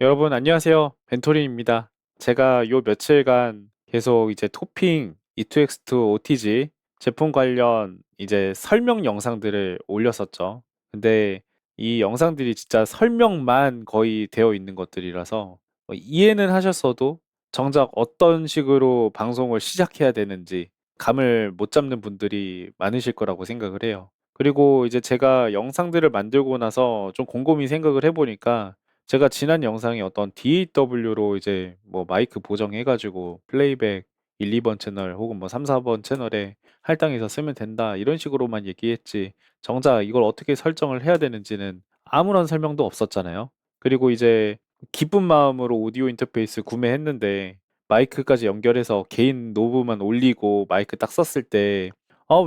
여러분 안녕하세요. 벤토린입니다. 제가 요 며칠간 계속 이제 토핑, E2X2 OTG 제품 관련 이제 설명 영상들을 올렸었죠. 근데 이 영상들이 진짜 설명만 거의 되어 있는 것들이라서 이해는 하셨어도 정작 어떤 식으로 방송을 시작해야 되는지 감을 못 잡는 분들이 많으실 거라고 생각을 해요. 그리고 이제 제가 영상들을 만들고 나서 좀 곰곰이 생각을 해보니까 제가 지난 영상에 어떤 DAW로 이제 뭐 마이크 보정해 가지고 플레이백 1, 2번 채널 혹은 뭐 3, 4번 채널에 할당해서 쓰면 된다 이런 식으로만 얘기했지 정작 이걸 어떻게 설정을 해야 되는지는 아무런 설명도 없었잖아요. 그리고 이제 기쁜 마음으로 오디오 인터페이스 구매했는데 마이크까지 연결해서 개인 노브만 올리고 마이크 딱 썼을 때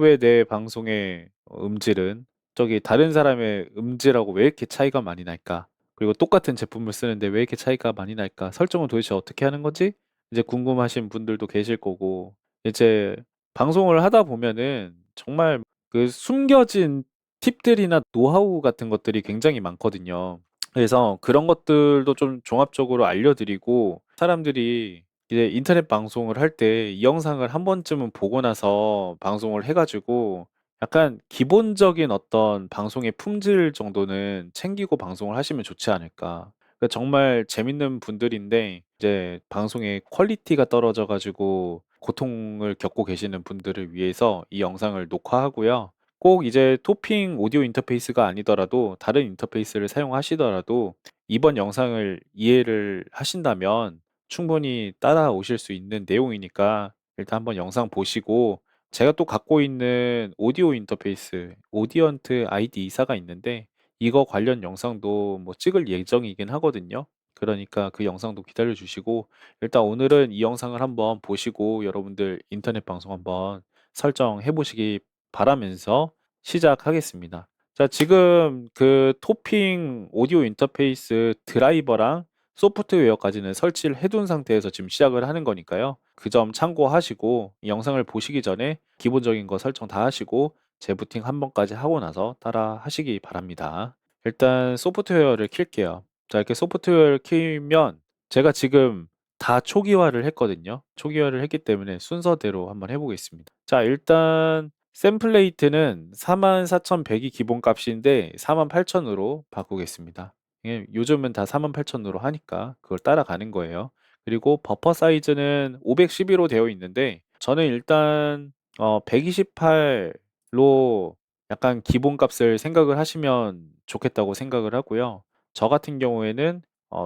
왜 내 방송의 음질은 저기 다른 사람의 음질하고 왜 이렇게 차이가 많이 날까? 그리고 똑같은 제품을 쓰는데 왜 이렇게 차이가 많이 날까? 설정은 도대체 어떻게 하는 거지? 이제 궁금하신 분들도 계실 거고, 이제 방송을 하다 보면은 정말 그 숨겨진 팁들이나 노하우 같은 것들이 굉장히 많거든요. 그래서 그런 것들도 좀 종합적으로 알려드리고, 사람들이 이제 인터넷 방송을 할 때 이 영상을 한 번쯤은 보고 나서 방송을 해가지고 약간 기본적인 어떤 방송의 품질 정도는 챙기고 방송을 하시면 좋지 않을까. 그러니까 정말 재밌는 분들인데 이제 방송의 퀄리티가 떨어져 가지고 고통을 겪고 계시는 분들을 위해서 이 영상을 녹화하고요. 꼭 이제 토핑 오디오 인터페이스가 아니더라도 다른 인터페이스를 사용하시더라도 이번 영상을 이해를 하신다면 충분히 따라오실 수 있는 내용이니까 일단 한번 영상 보시고 제가 또 갖고 있는 오디오 인터페이스, 오디언트 ID24가 있는데 이거 관련 영상도 뭐 찍을 예정이긴 하거든요. 그러니까 그 영상도 기다려 주시고 일단 오늘은 이 영상을 한번 보시고 여러분들 인터넷 방송 한번 설정해 보시기 바라면서 시작하겠습니다. 자, 지금 그 토핑 오디오 인터페이스 드라이버랑 소프트웨어까지는 설치를 해둔 상태에서 지금 시작을 하는 거니까요. 그 점 참고하시고 이 영상을 보시기 전에 기본적인 거 설정 다 하시고 재부팅 한 번까지 하고 나서 따라 하시기 바랍니다. 일단 소프트웨어를 킬게요. 자, 이렇게 소프트웨어를 키면 제가 지금 다 초기화를 했거든요. 초기화를 했기 때문에 순서대로 한번 해보겠습니다. 자, 일단 샘플레이트는 44,100이 기본값인데 48,000으로 바꾸겠습니다. 예, 요즘은 다 48,000으로 하니까 그걸 따라가는 거예요. 그리고 버퍼 사이즈는 512로 되어 있는데 저는 일단 128로 약간 기본값을 생각을 하시면 좋겠다고 생각을 하고요. 저 같은 경우에는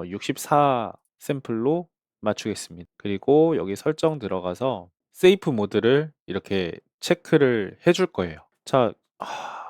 64 샘플로 맞추겠습니다. 그리고 여기 설정 들어가서 세이프 모드를 이렇게 체크를 해줄 거예요. 자,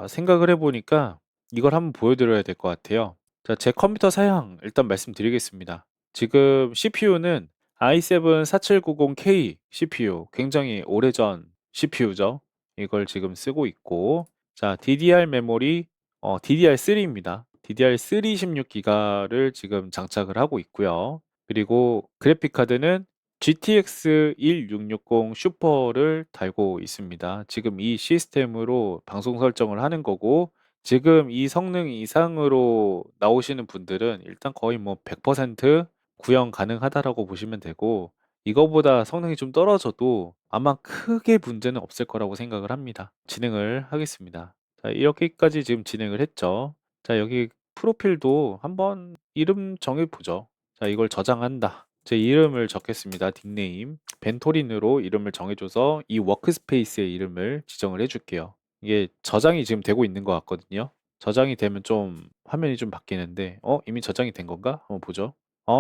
생각을 해보니까 이걸 한번 보여드려야 될 것 같아요. 자, 제 컴퓨터 사양 일단 말씀드리겠습니다. 지금 CPU는 i7 4790K CPU, 굉장히 오래전 CPU죠. 이걸 지금 쓰고 있고, 자, DDR 메모리 DDR3입니다. DDR3 16기가를 지금 장착을 하고 있고요. 그리고 그래픽 카드는 GTX 1660 슈퍼를 달고 있습니다. 지금 이 시스템으로 방송 설정을 하는 거고, 지금 이 성능 이상으로 나오시는 분들은 일단 거의 뭐 100% 구형 가능하다라고 보시면 되고, 이거보다 성능이 좀 떨어져도 아마 크게 문제는 없을 거라고 생각을 합니다. 진행을 하겠습니다. 자, 이렇게까지 지금 진행을 했죠. 자, 여기 프로필도 한번 이름 정해보죠. 자, 이걸 저장한다. 제 이름을 적겠습니다. 닉네임. 벤토린으로 이름을 정해줘서 이 워크스페이스의 이름을 지정을 해줄게요. 이게 저장이 지금 되고 있는 것 같거든요. 저장이 되면 좀 화면이 좀 바뀌는데, 이미 저장이 된 건가? 한번 보죠.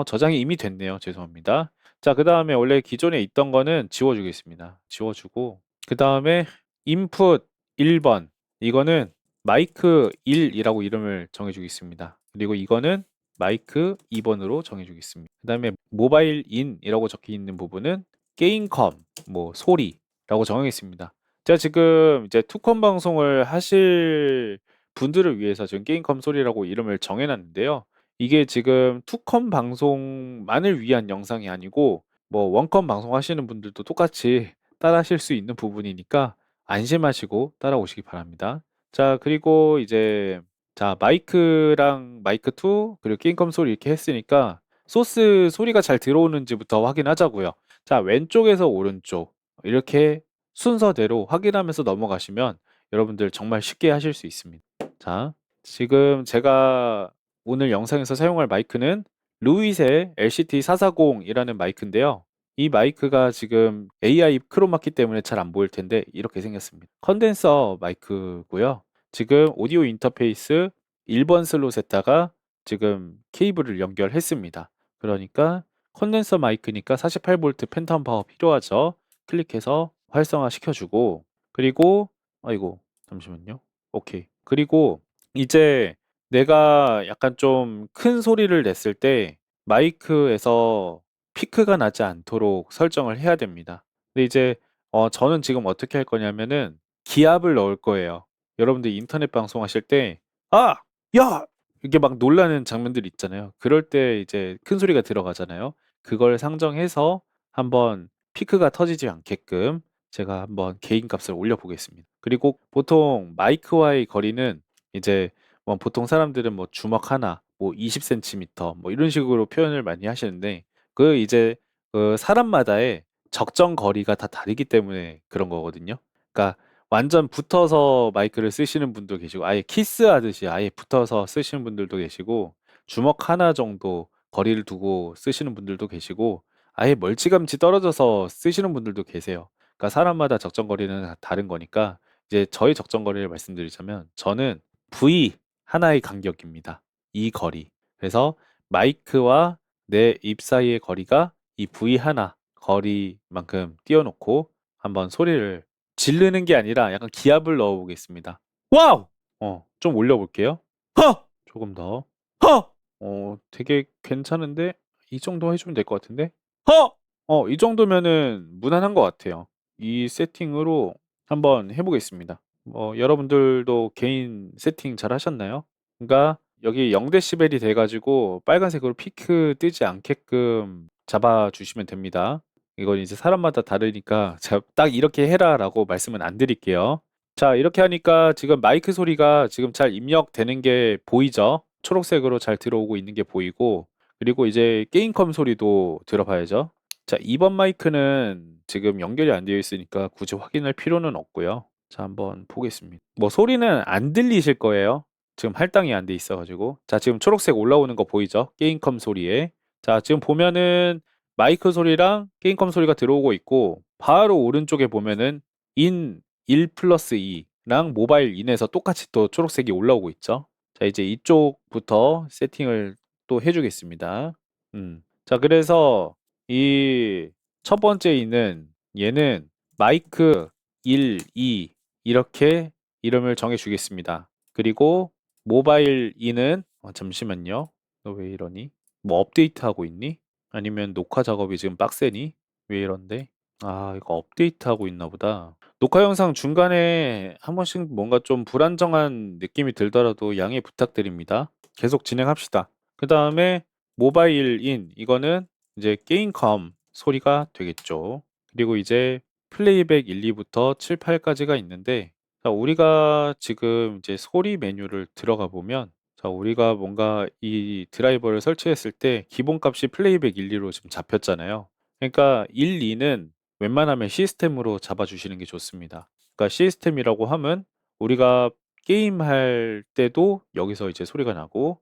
저장이 이미 됐네요. 죄송합니다. 자, 그 다음에 원래 기존에 있던 거는 지워주겠습니다. 지워주고, 그 다음에 input 1번. 이거는 마이크 1이라고 이름을 정해주겠습니다. 그리고 이거는 마이크 2번으로 정해주겠습니다. 그 다음에 모바일 인이라고 적혀 있는 부분은 게임컴, 뭐 소리라고 정하겠습니다. 제가 지금 이제 투컴 방송을 하실 분들을 위해서 지금 게임컴 소리라고 이름을 정해놨는데요. 이게 지금 투컴 방송만을 위한 영상이 아니고 뭐 원컴 방송 하시는 분들도 똑같이 따라 하실 수 있는 부분이니까 안심하시고 따라오시기 바랍니다. 자, 그리고 이제 자, 마이크랑 마이크 2 그리고 게임컴 소리 이렇게 했으니까 소스 소리가 잘 들어오는지부터 확인하자고요. 자, 왼쪽에서 오른쪽 이렇게 순서대로 확인하면서 넘어가시면 여러분들 정말 쉽게 하실 수 있습니다. 자, 지금 제가 오늘 영상에서 사용할 마이크는 루잇의 LCT440이라는 마이크인데요. 이 마이크가 지금 AI 크로마키 때문에 잘 안 보일 텐데 이렇게 생겼습니다. 컨덴서 마이크고요. 지금 오디오 인터페이스 1번 슬롯에다가 지금 케이블을 연결했습니다. 그러니까 컨덴서 마이크니까 48V 팬텀 파워 필요하죠. 클릭해서 활성화 시켜주고, 그리고 아이고 잠시만요. 오케이. 그리고 이제 내가 약간 좀 큰 소리를 냈을 때 마이크에서 피크가 나지 않도록 설정을 해야 됩니다. 근데 이제 저는 지금 어떻게 할 거냐면은 기압을 넣을 거예요. 여러분들 인터넷 방송하실 때 아! 야! 이게 막 놀라는 장면들 있잖아요. 그럴 때 이제 큰 소리가 들어가잖아요. 그걸 상정해서 한번 피크가 터지지 않게끔 제가 한번 개인 값을 올려 보겠습니다. 그리고 보통 마이크와의 거리는 이제 뭐 보통 사람들은 뭐 주먹 하나, 뭐 20cm 뭐 이런 식으로 표현을 많이 하시는데 그 이제 그 사람마다의 적정 거리가 다 다르기 때문에 그런 거거든요. 그러니까 완전 붙어서 마이크를 쓰시는 분도 계시고 아예 키스하듯이 아예 붙어서 쓰시는 분들도 계시고 주먹 하나 정도 거리를 두고 쓰시는 분들도 계시고 아예 멀찌감치 떨어져서 쓰시는 분들도 계세요. 그러니까 사람마다 적정 거리는 다 다른 거니까 이제 저의 적정 거리를 말씀드리자면 저는 V 하나의 간격입니다. 이 거리. 그래서 마이크와 내 입 사이의 거리가 이 V 하나 거리만큼 띄워놓고 한번 소리를 지르는 게 아니라 약간 기압을 넣어 보겠습니다. 와우! 좀 올려 볼게요. 허! 조금 더. 허! 되게 괜찮은데 이 정도 해주면 될 것 같은데? 허! 이 정도면은 무난한 것 같아요. 이 세팅으로 한번 해보겠습니다. 여러분들도 개인 세팅 잘 하셨나요? 그러니까 여기 0데시벨이 돼가지고 빨간색으로 피크 뜨지 않게끔 잡아주시면 됩니다. 이건 이제 사람마다 다르니까 제가 딱 이렇게 해라라고 말씀은 안 드릴게요. 자, 이렇게 하니까 지금 마이크 소리가 지금 잘 입력되는 게 보이죠? 초록색으로 잘 들어오고 있는 게 보이고, 그리고 이제 게임컴 소리도 들어봐야죠. 자, 2번 마이크는 지금 연결이 안 되어 있으니까 굳이 확인할 필요는 없고요. 자, 한번 보겠습니다. 뭐 소리는 안 들리실 거예요. 지금 할당이 안 돼 있어가지고. 자, 지금 초록색 올라오는 거 보이죠? 게임컴 소리에. 자, 지금 보면은 마이크 소리랑 게임컴 소리가 들어오고 있고, 바로 오른쪽에 보면은 인 1 플러스 2랑 모바일 인에서 똑같이 또 초록색이 올라오고 있죠. 자, 이제 이쪽부터 세팅을 또 해주겠습니다. 자, 그래서 이 첫 번째 인은 얘는 마이크 1, 2 이렇게 이름을 정해 주겠습니다. 그리고 모바일 인은 잠시만요. 너 왜 이러니? 뭐 업데이트하고 있니? 아니면 녹화 작업이 지금 빡세니? 왜 이런데? 아, 이거 업데이트하고 있나 보다. 녹화 영상 중간에 한 번씩 뭔가 좀 불안정한 느낌이 들더라도 양해 부탁드립니다. 계속 진행합시다. 그 다음에 모바일인 이거는 이제 게임컴 소리가 되겠죠. 그리고 이제 플레이백 1, 2부터 7, 8까지가 있는데 자, 우리가 지금 이제 소리 메뉴를 들어가 보면 자, 우리가 뭔가 이 드라이버를 설치했을 때 기본값이 플레이백 1, 2로 지금 잡혔잖아요. 그러니까 1, 2는 웬만하면 시스템으로 잡아주시는 게 좋습니다. 그러니까 시스템이라고 하면 우리가 게임할 때도 여기서 이제 소리가 나고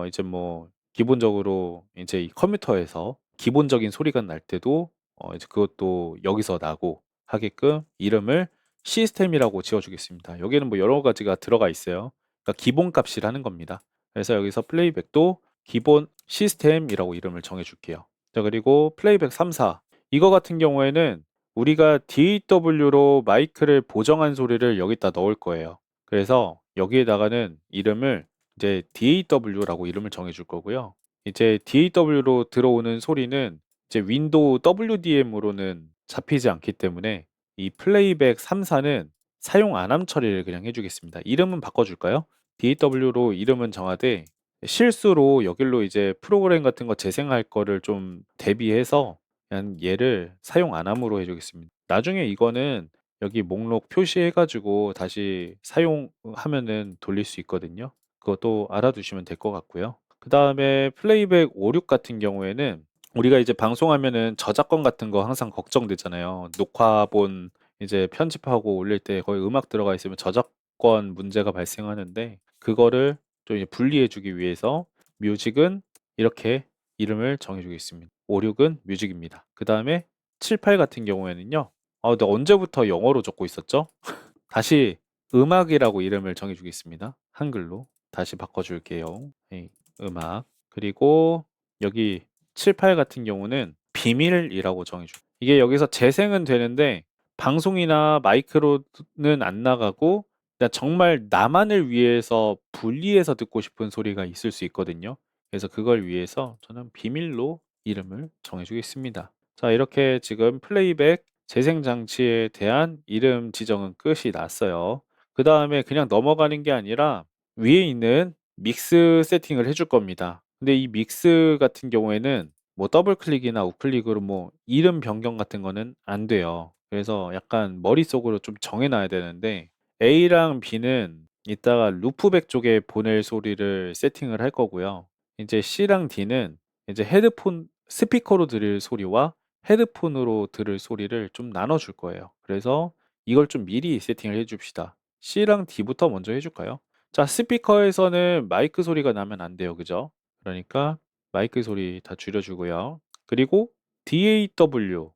이제 뭐 기본적으로 이제 이 컴퓨터에서 기본적인 소리가 날 때도 이제 그것도 여기서 나고 하게끔 이름을 시스템이라고 지어주겠습니다. 여기에는 뭐 여러 가지가 들어가 있어요. 그러니까 기본 값이라는 겁니다. 그래서 여기서 플레이백도 기본 시스템이라고 이름을 정해줄게요. 자, 그리고 플레이백 3, 4 이거 같은 경우에는 우리가 DAW로 마이크를 보정한 소리를 여기다 넣을 거예요. 그래서 여기에다가는 이름을 이제 DAW라고 이름을 정해줄 거고요. 이제 DAW로 들어오는 소리는 이제 윈도우 WDM으로는 잡히지 않기 때문에 이 플레이백 3, 4는 사용 안함 처리를 그냥 해주겠습니다. 이름은 바꿔줄까요? DAW로 이름은 정하되 실수로 여길로 이제 프로그램 같은 거 재생할 거를 좀 대비해서 그냥 얘를 사용 안함으로 해주겠습니다. 나중에 이거는 여기 목록 표시해가지고 다시 사용하면은 돌릴 수 있거든요. 그것도 알아두시면 될 것 같고요. 그다음에 플레이백 5, 6 같은 경우에는 우리가 이제 방송하면은 저작권 같은 거 항상 걱정되잖아요. 녹화본 이제 편집하고 올릴 때 거기 음악 들어가 있으면 저작권 문제가 발생하는데 그거를 좀 이제 분리해 주기 위해서 뮤직은 이렇게 이름을 정해 주겠습니다. 5, 6은 뮤직입니다. 그다음에 7, 8 같은 경우에는요. 근데 언제부터 영어로 적고 있었죠? 다시 음악이라고 이름을 정해 주겠습니다. 한글로 다시 바꿔 줄게요. 네, 음악. 그리고 여기 7, 8 같은 경우는 비밀이라고 정해 줘. 이게 여기서 재생은 되는데 방송이나 마이크로는 안 나가고 그냥 정말 나만을 위해서 분리해서 듣고 싶은 소리가 있을 수 있거든요. 그래서 그걸 위해서 저는 비밀로 이름을 정해 주겠습니다. 자, 이렇게 지금 플레이백 재생 장치에 대한 이름 지정은 끝이 났어요. 그다음에 그냥 넘어가는 게 아니라 위에 있는 믹스 세팅을 해줄 겁니다. 근데 이 믹스 같은 경우에는 뭐 더블 클릭이나 우클릭으로 뭐 이름 변경 같은 거는 안 돼요. 그래서 약간 머릿속으로 좀 정해 놔야 되는데 A랑 B는 이따가 루프백 쪽에 보낼 소리를 세팅을 할 거고요. 이제 C랑 D는 이제 헤드폰 스피커로 들을 소리와 헤드폰으로 들을 소리를 좀 나눠 줄 거예요. 그래서 이걸 좀 미리 세팅을 해 줍시다. C랑 D부터 먼저 해 줄까요? 자, 스피커에서는 마이크 소리가 나면 안 돼요. 그죠? 그러니까 마이크 소리 다 줄여 주고요. 그리고 DAW도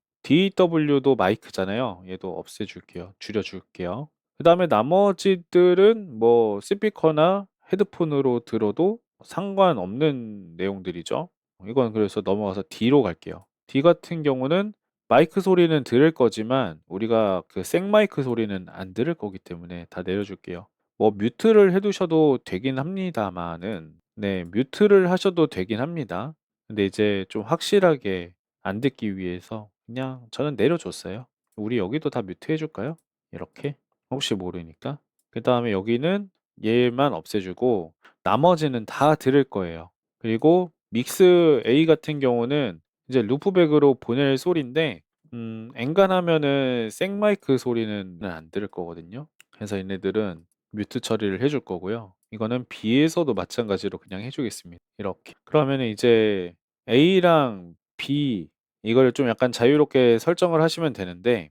마이크잖아요. 얘도 없애 줄게요. 줄여 줄게요. 그다음에 나머지들은 뭐 스피커나 헤드폰으로 들어도 상관없는 내용들이죠. 이건 그래서 넘어가서 D로 갈게요. D 같은 경우는 마이크 소리는 들을 거지만 우리가 그 생마이크 소리는 안 들을 거기 때문에 다 내려줄게요. 뭐 뮤트를 해 두셔도 되긴 합니다마는 네, 뮤트를 하셔도 되긴 합니다. 근데 이제 좀 확실하게 안 듣기 위해서 그냥 저는 내려줬어요. 우리 여기도 다 뮤트 해 줄까요? 이렇게 혹시 모르니까. 그다음에 여기는 얘만 없애주고 나머지는 다 들을 거예요. 그리고 믹스 A 같은 경우는 이제 루프백으로 보낼 소리인데 엔간하면은 생마이크 소리는 안 들을 거거든요. 그래서 얘네들은 뮤트 처리를 해줄 거고요. 이거는 B에서도 마찬가지로 그냥 해 주겠습니다. 이렇게. 그러면은 이제 A랑 B 이걸 좀 약간 자유롭게 설정을 하시면 되는데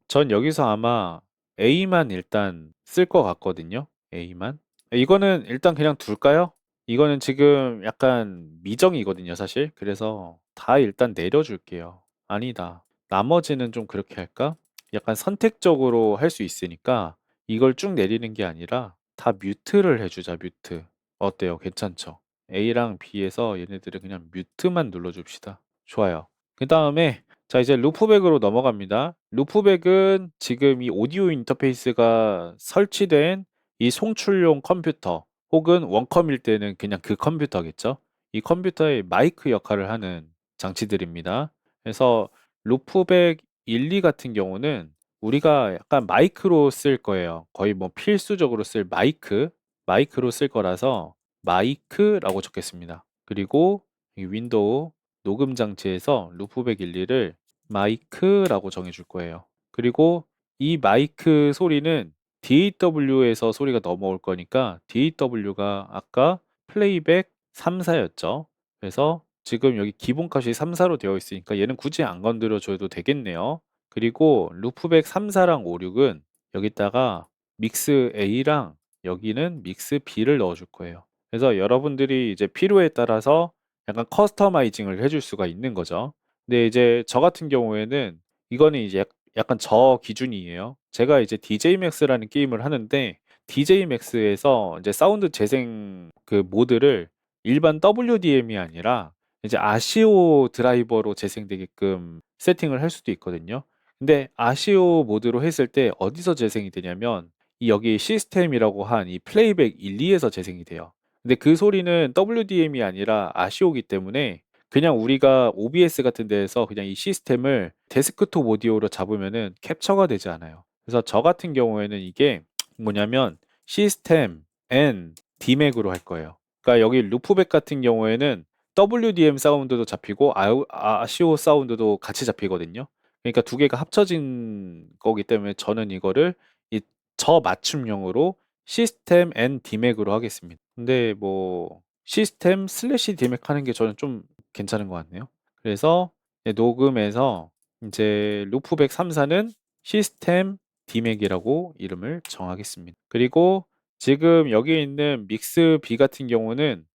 전 여기서 아마 A만 일단 쓸 것 같거든요. A만. 이거는 일단 그냥 둘까요? 이거는 지금 약간 미정이거든요, 사실. 그래서 다 일단 내려줄게요. 아니다. 나머지는 좀 그렇게 할까? 약간 선택적으로 할 수 있으니까 이걸 쭉 내리는 게 아니라 다 뮤트를 해주자, 뮤트. 어때요? 괜찮죠? A랑 B에서 얘네들을 그냥 뮤트만 눌러줍시다. 좋아요. 그 다음에 자, 이제 루프백으로 넘어갑니다. 루프백은 지금 이 오디오 인터페이스가 설치된 이 송출용 컴퓨터 혹은 원컴일 때는 그냥 그 컴퓨터겠죠. 이 컴퓨터의 마이크 역할을 하는 장치들입니다. 그래서 루프백 1, 2 같은 경우는 우리가 약간 마이크로 쓸 거예요. 거의 뭐 필수적으로 쓸 마이크로 쓸 거라서 마이크라고 적겠습니다. 그리고 이 윈도우 녹음 장치에서 루프백 1, 2를 마이크라고 정해 줄 거예요. 그리고 이 마이크 소리는 DAW에서 소리가 넘어올 거니까 DAW가 아까 플레이백 3, 4였죠. 그래서 지금 여기 기본값이 3, 4로 되어 있으니까 얘는 굳이 안 건드려 줘도 되겠네요. 그리고 루프백 3, 4랑 5, 6은 여기다가 믹스 A랑 여기는 믹스 B를 넣어 줄 거예요. 그래서 여러분들이 이제 필요에 따라서 약간 커스터마이징을 해줄 수가 있는 거죠. 근데 이제 저 같은 경우에는 이거는 이제 약간 저 기준이에요. 제가 이제 DJ Max라는 게임을 하는데 DJ Max에서 이제 사운드 재생 그 모드를 일반 WDM이 아니라 이제 아시오 드라이버로 재생되게끔 세팅을 할 수도 있거든요. 근데 아시오 모드로 했을 때 어디서 재생이 되냐면 이 여기 시스템이라고 한 이 플레이백 1, 2에서 재생이 돼요. 근데 그 소리는 WDM이 아니라 아시오기 때문에 그냥 우리가 OBS 같은 데에서 그냥 이 시스템을 데스크톱 오디오로 잡으면은 캡처가 되지 않아요. 그래서 저 같은 경우에는 이게 뭐냐면 시스템 N 디맥으로 할 거예요. 그러니까 여기 루프백 같은 경우에는 WDM 사운드도 잡히고 아시오 사운드도 같이 잡히거든요. 그러니까 두 개가 합쳐진 거기 때문에 저는 이거를 이 저 맞춤형으로 시스템 N 디맥으로 하겠습니다. 근데 뭐 시스템 슬래시 디맥 하는 게 저는 좀 괜찮은 것 같네요. 그래서 녹음해서 이제 루프백 3사는 시스템 디맥이라고 이름을 정하겠습니다. 그리고 지금 여기에 있는 믹스 B 같은 경우는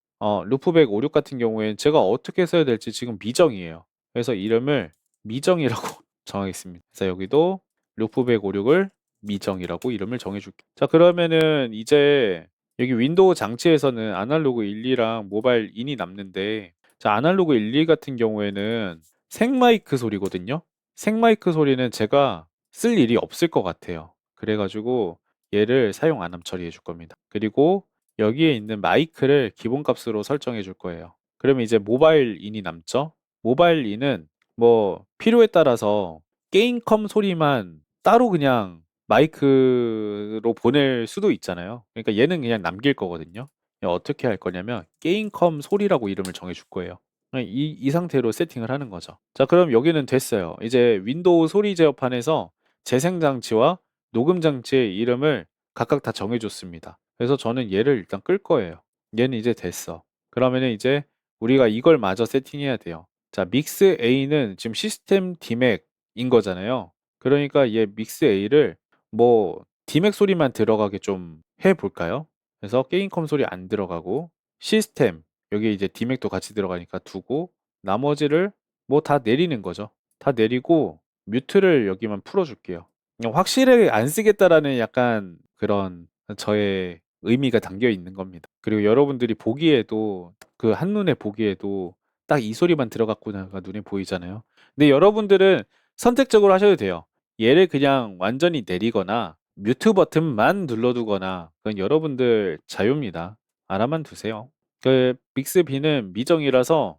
루프백 56 같은 경우에는 제가 어떻게 써야 될지 지금 미정이에요. 그래서 이름을 미정이라고 정하겠습니다. 그래서 여기도 루프백 56을 미정이라고 이름을 정해줄게요. 자, 그러면은 이제 여기 윈도우 장치에서는 아날로그 1, 2랑 모바일 인이 남는데, 자, 아날로그 1, 2 같은 경우에는 생마이크 소리거든요. 생마이크 소리는 제가 쓸 일이 없을 것 같아요. 그래가지고 얘를 사용 안 함 처리해 줄 겁니다. 그리고 여기에 있는 마이크를 기본값으로 설정해 줄 거예요. 그러면 이제 모바일 인이 남죠. 모바일 인은 뭐 필요에 따라서 게임컴 소리만 따로 그냥 마이크로 보낼 수도 있잖아요. 그러니까 얘는 그냥 남길 거거든요. 어떻게 할 거냐면 게임컴 소리라고 이름을 정해 줄 거예요. 이 상태로 세팅을 하는 거죠. 자, 그럼 여기는 됐어요. 이제 윈도우 소리 제어판에서 재생 장치와 녹음 장치의 이름을 각각 다 정해 줬습니다. 그래서 저는 얘를 일단 끌 거예요. 얘는 이제 됐어. 그러면은 이제 우리가 이걸 마저 세팅해야 돼요. 자, 믹스 A는 지금 시스템 디맥인 거잖아요. 그러니까 얘 믹스 A를 뭐 디맥 소리만 들어가게 좀 해볼까요? 그래서 게임컴 소리 안 들어가고 시스템 여기 이제 디맥도 같이 들어가니까 두고 나머지를 뭐 다 내리는 거죠. 다 내리고 뮤트를 여기만 풀어줄게요. 그냥 확실하게 안 쓰겠다라는 약간 그런 저의 의미가 담겨 있는 겁니다. 그리고 여러분들이 보기에도 그 한눈에 보기에도 딱 이 소리만 들어갔구나가 눈에 보이잖아요. 근데 여러분들은 선택적으로 하셔도 돼요. 얘를 그냥 완전히 내리거나 뮤트 버튼만 눌러두거나 그건 여러분들 자유입니다. 알아만 두세요. 그 믹스비는 미정이라서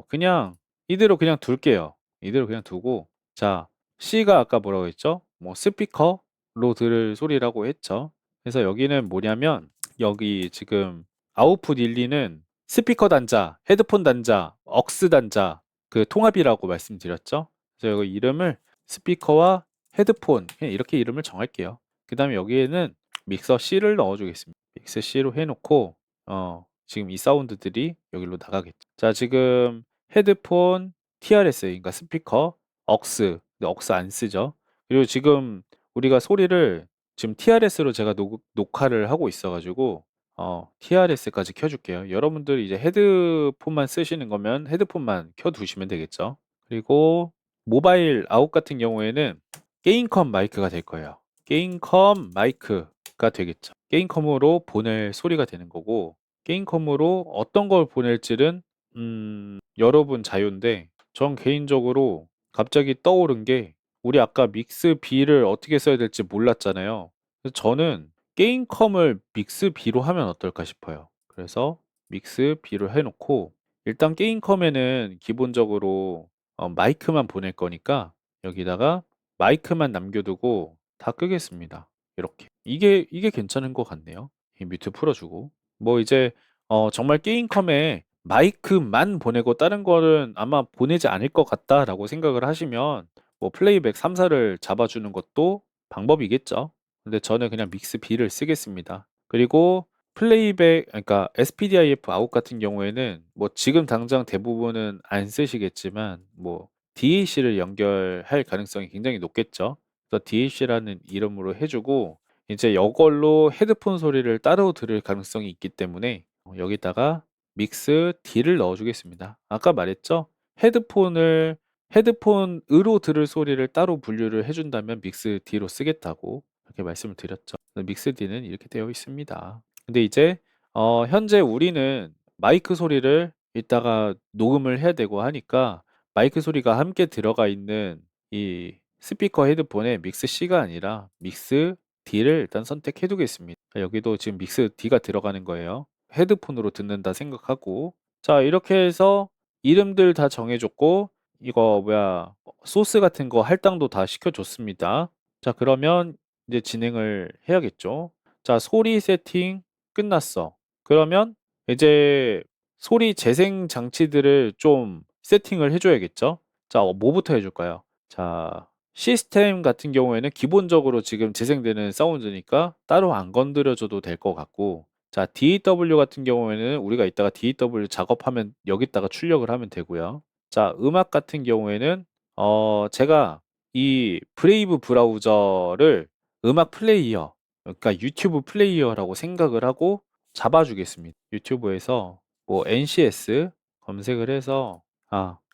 그냥 이대로 그냥 둘게요. 이대로 그냥 두고 자 C가 아까 뭐라고 했죠? 뭐 스피커로 들을 소리라고 했죠. 그래서 여기는 뭐냐면 여기 지금 아웃풋 1, 2는 스피커 단자, 헤드폰 단자, 억스 단자 그 통합이라고 말씀드렸죠. 그래서 여기 이름을 스피커와 헤드폰 그냥 이렇게 이름을 정할게요. 그 다음에 여기에는 믹서 C를 넣어주겠습니다. 믹스 C로 해놓고 지금 이 사운드들이 여기로 나가겠죠. 자, 지금 헤드폰, TRS, 그러니까 스피커, 억스, 근데 억스 안 쓰죠. 그리고 지금 우리가 소리를 지금 TRS로 제가 녹화를 하고 있어가지고 TRS까지 켜줄게요. 여러분들 이제 헤드폰만 쓰시는 거면 헤드폰만 켜두시면 되겠죠. 그리고 모바일 아웃 같은 경우에는 게임컴 마이크가 될 거예요. 게임컴 마이크가 되겠죠. 게임컴으로 보낼 소리가 되는 거고 게임컴으로 어떤 걸 보낼지는 여러분 자유인데 전 개인적으로 갑자기 떠오른 게 우리 아까 믹스 B를 어떻게 써야 될지 몰랐잖아요. 그래서 저는 게임컴을 믹스 B로 하면 어떨까 싶어요. 그래서 믹스 B를 해놓고 일단 게임컴에는 기본적으로 마이크만 보낼 거니까 여기다가 마이크만 남겨두고 다 끄겠습니다. 이렇게. 이게 괜찮은 것 같네요. 이 뮤트 풀어주고. 뭐 이제 정말 게임컴에 마이크만 보내고 다른 거는 아마 보내지 않을 것 같다라고 생각을 하시면 뭐 플레이백 3사를 잡아주는 것도 방법이겠죠. 근데 저는 그냥 믹스 B를 쓰겠습니다. 그리고 플레이백, 그러니까 SPDIF 아웃 같은 경우에는 뭐 지금 당장 대부분은 안 쓰시겠지만 뭐 DAC를 연결할 가능성이 굉장히 높겠죠. 그래서 DAC라는 이름으로 해주고 이제 이걸로 헤드폰 소리를 따로 들을 가능성이 있기 때문에 여기다가 믹스 D를 넣어주겠습니다. 아까 말했죠? 헤드폰으로 들을 소리를 따로 분류를 해준다면 믹스 D로 쓰겠다고 이렇게 말씀을 드렸죠. 믹스 D는 이렇게 되어 있습니다. 근데 이제 현재 우리는 마이크 소리를 이따가 녹음을 해야 되고 하니까 마이크 소리가 함께 들어가 있는 이 스피커 헤드폰에 믹스 C가 아니라 믹스 D를 일단 선택해 두겠습니다. 여기도 지금 믹스 D가 들어가는 거예요. 헤드폰으로 듣는다 생각하고 자 이렇게 해서 이름들 다 정해줬고 이거 뭐야 소스 같은 거 할당도 다 시켜줬습니다. 자 그러면 이제 진행을 해야겠죠. 자 소리 세팅 끝났어. 그러면 이제 소리 재생 장치들을 좀 세팅을 해줘야겠죠. 자 뭐부터 해줄까요? 자 시스템 같은 경우에는 기본적으로 지금 재생되는 사운드니까 따로 안 건드려줘도 될 것 같고 자, DAW 같은 경우에는 우리가 이따가 DAW 작업하면 여기다가 출력을 하면 되고요. 자, 음악 같은 경우에는 제가 이 브레이브 브라우저를 음악 플레이어, 그러니까 유튜브 플레이어라고 생각을 하고 잡아주겠습니다. 유튜브에서 뭐 NCS 검색을 해서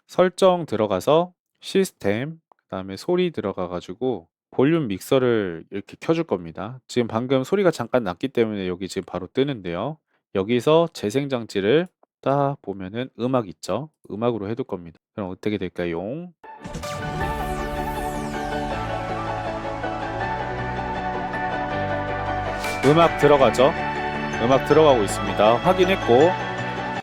설정 들어가서 시스템, 그다음에 소리 들어가 가지고 볼륨 믹서를 이렇게 켜줄 겁니다. 지금 방금 소리가 잠깐 났기 때문에 여기 지금 바로 뜨는데요. 여기서 재생 장치를 딱 보면은 음악 있죠? 음악으로 해둘 겁니다. 그럼 어떻게 될까요? 음악 들어가죠? 음악 들어가고 있습니다. 확인했고,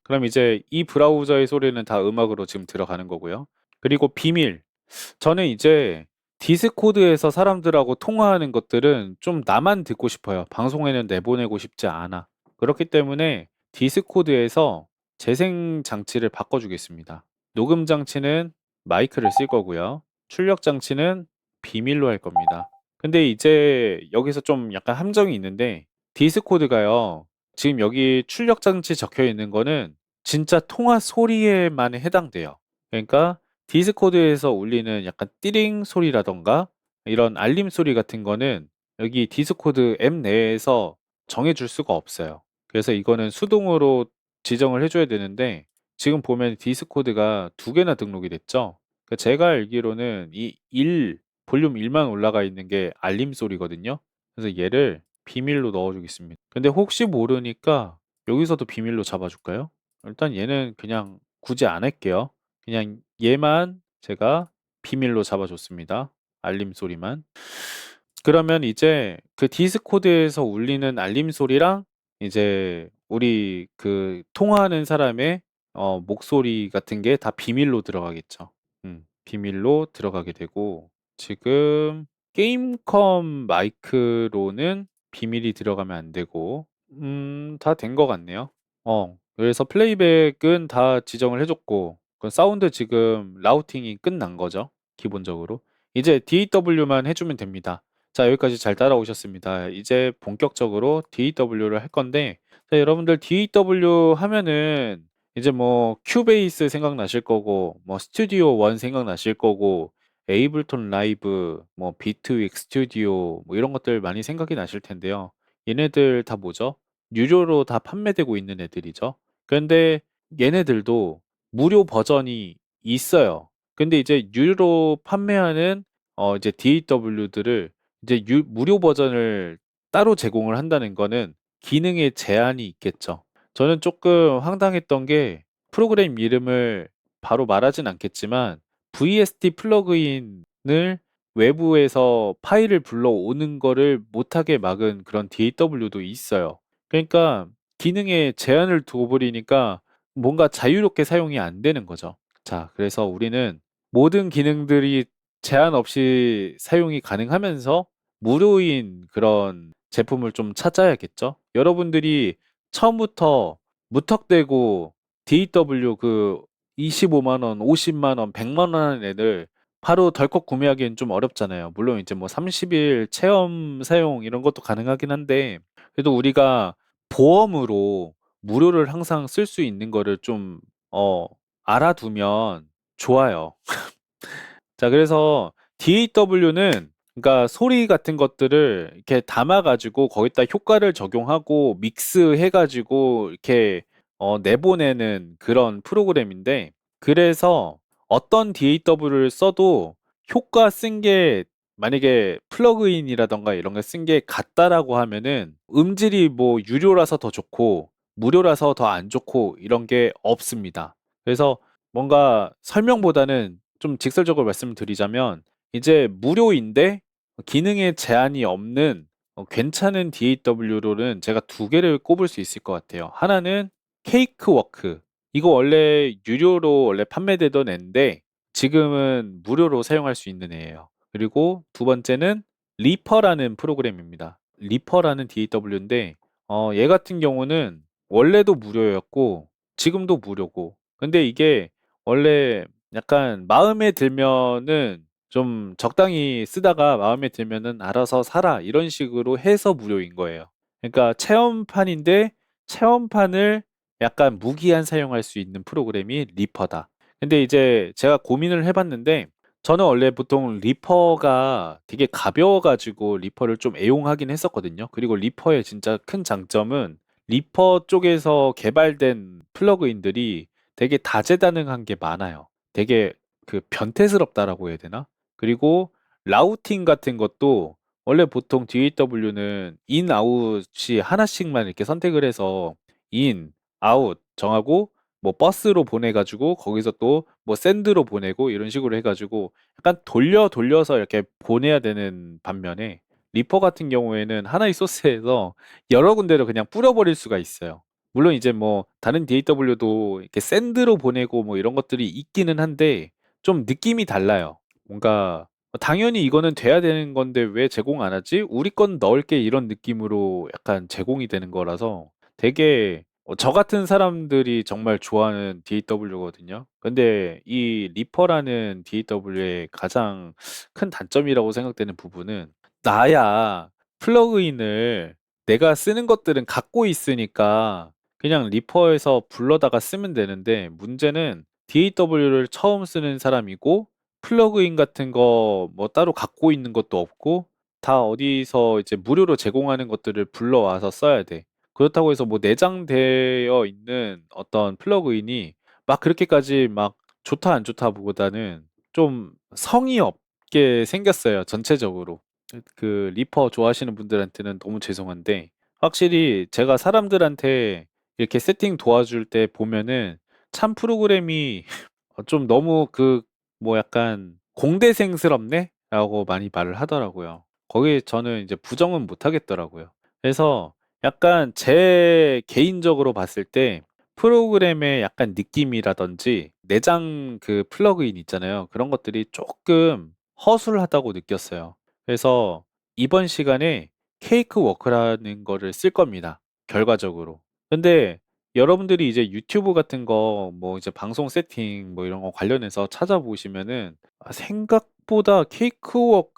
그럼 이제 이 브라우저의 소리는 다 음악으로 지금 들어가는 거고요. 그리고 비밀. 저는 이제 디스코드에서 사람들하고 통화하는 것들은 좀 나만 듣고 싶어요. 방송에는 내보내고 싶지 않아. 그렇기 때문에 디스코드에서 재생 장치를 바꿔주겠습니다. 녹음 장치는 마이크를 쓸 거고요. 출력 장치는 비밀로 할 겁니다. 근데 이제 여기서 좀 약간 함정이 있는데 디스코드가요. 지금 여기 출력 장치 적혀 있는 거는 진짜 통화 소리에만 해당돼요. 그러니까 디스코드에서 울리는 약간 띠링 소리라던가 이런 알림 소리 같은 거는 여기 디스코드 앱 내에서 정해줄 수가 없어요. 그래서 이거는 수동으로 지정을 해줘야 되는데 지금 보면 디스코드가 두 개나 등록이 됐죠. 그러니까 제가 알기로는 이 1, 볼륨 1만 올라가 있는 게 알림 소리거든요. 그래서 얘를 비밀로 넣어주겠습니다. 근데 혹시 모르니까 여기서도 비밀로 잡아줄까요? 일단 얘는 그냥 굳이 안 할게요. 그냥 얘만 제가 비밀로 잡아줬습니다. 알림 소리만. 그러면 이제 그 디스코드에서 울리는 알림 소리랑 이제 우리 그 통화하는 사람의 목소리 같은 게 다 비밀로 들어가겠죠. 비밀로 들어가게 되고 지금 게임컴 마이크로는 비밀이 들어가면 안 되고 다 된 것 같네요. 그래서 플레이백은 다 지정을 해줬고 그 사운드 지금 라우팅이 끝난 거죠. 기본적으로. 이제 DAW만 해주면 됩니다. 자, 여기까지 잘 따라오셨습니다. 이제 본격적으로 DAW를 할 건데 자, 여러분들 DAW 하면은 이제 뭐 큐베이스 생각나실 거고 뭐 스튜디오 원 생각나실 거고 에이블톤 라이브 뭐 비트윅 스튜디오 뭐 이런 것들 많이 생각이 나실 텐데요. 얘네들 다 뭐죠? 유료로 다 판매되고 있는 애들이죠. 그런데 얘네들도 무료 버전이 있어요. 근데 이제 유료로 판매하는 이제 DAW들을 이제 무료 버전을 따로 제공을 한다는 거는 기능에 제한이 있겠죠. 저는 조금 황당했던 게 프로그램 이름을 바로 말하진 않겠지만 VST 플러그인을 외부에서 파일을 불러오는 거를 못하게 막은 그런 DAW도 있어요. 그러니까 기능에 제한을 둬버리니까 뭔가 자유롭게 사용이 안 되는 거죠. 자, 그래서 우리는 모든 기능들이 제한 없이 사용이 가능하면서 무료인 그런 제품을 좀 찾아야겠죠. 여러분들이 처음부터 무턱대고 DAW 그 25만 원, 50만 원, 100만 원 하는 애들 바로 덜컥 구매하기엔 좀 어렵잖아요. 물론 이제 뭐 30일 체험 사용 이런 것도 가능하긴 한데 그래도 우리가 보험으로 무료를 항상 쓸 수 있는 거를 좀 알아두면 좋아요. 자, 그래서 DAW는 그러니까 소리 같은 것들을 이렇게 담아가지고 거기다 효과를 적용하고 믹스해가지고 이렇게 내보내는 그런 프로그램인데 그래서 어떤 DAW를 써도 효과 쓴 게 만약에 플러그인이라던가 이런 거 쓴 게 같다라고 하면은 음질이 뭐 유료라서 더 좋고 무료라서 더 안 좋고 이런 게 없습니다. 그래서 뭔가 설명보다는 좀 직설적으로 말씀드리자면 이제 무료인데 기능에 제한이 없는 괜찮은 DAW로는 제가 두 개를 꼽을 수 있을 것 같아요. 하나는 케이크워크. 이거 원래 유료로 원래 판매되던 애인데 지금은 무료로 사용할 수 있는 애예요. 그리고 두 번째는 리퍼라는 프로그램입니다. 리퍼라는 DAW인데 얘 같은 경우는 원래도 무료였고 지금도 무료고 근데 이게 원래 약간 마음에 들면은 좀 적당히 쓰다가 마음에 들면은 알아서 사라 이런 식으로 해서 무료인 거예요. 그러니까 체험판인데 체험판을 약간 무기한 사용할 수 있는 프로그램이 리퍼다. 근데 이제 제가 고민을 해봤는데 저는 원래 보통 리퍼가 되게 가벼워가지고 리퍼를 좀 애용하긴 했었거든요. 그리고 리퍼의 진짜 큰 장점은 리퍼 쪽에서 개발된 플러그인들이 되게 다재다능한 게 많아요. 되게 그 변태스럽다라고 해야 되나? 그리고 라우팅 같은 것도 원래 보통 DAW는 인, 아웃이 하나씩만 이렇게 선택을 해서 인, 아웃 정하고 뭐 버스로 보내가지고 거기서 또 뭐 샌드로 보내고 이런 식으로 해가지고 약간 돌려서 이렇게 보내야 되는 반면에 리퍼 같은 경우에는 하나의 소스에서 여러 군데로 그냥 뿌려버릴 수가 있어요. 물론 이제 뭐 다른 DAW도 이렇게 샌드로 보내고 뭐 이런 것들이 있기는 한데 좀 느낌이 달라요. 뭔가 당연히 이거는 돼야 되는 건데 왜 제공 안 하지? 우리 건 넣을게 이런 느낌으로 약간 제공이 되는 거라서 되게 저 같은 사람들이 정말 좋아하는 DAW거든요. 근데 이 리퍼라는 DAW의 가장 큰 단점이라고 생각되는 부분은 나야 플러그인을 내가 쓰는 것들은 갖고 있으니까 그냥 리퍼에서 불러다가 쓰면 되는데 문제는 DAW를 처음 쓰는 사람이고 플러그인 같은 거 뭐 따로 갖고 있는 것도 없고 다 어디서 이제 무료로 제공하는 것들을 불러와서 써야 돼. 그렇다고 해서 뭐 내장되어 있는 어떤 플러그인이 막 그렇게까지 막 좋다 안 좋다 보다는 좀 성의 없게 생겼어요, 전체적으로. 그 리퍼 좋아하시는 분들한테는 너무 죄송한데 확실히 제가 사람들한테 이렇게 세팅 도와줄 때 보면은 참 프로그램이 좀 너무 그 뭐 약간 공대생스럽네? 라고 많이 말을 하더라고요. 거기에 저는 이제 부정은 못 하겠더라고요. 그래서 약간 제 개인적으로 봤을 때 프로그램의 약간 느낌이라든지 내장 그 플러그인 있잖아요. 그런 것들이 조금 허술하다고 느꼈어요. 그래서 이번 시간에 케이크 워크라는 거를 쓸 겁니다. 결과적으로. 근데 여러분들이 이제 유튜브 같은 거 뭐 이제 방송 세팅 뭐 이런 거 관련해서 찾아보시면은 생각보다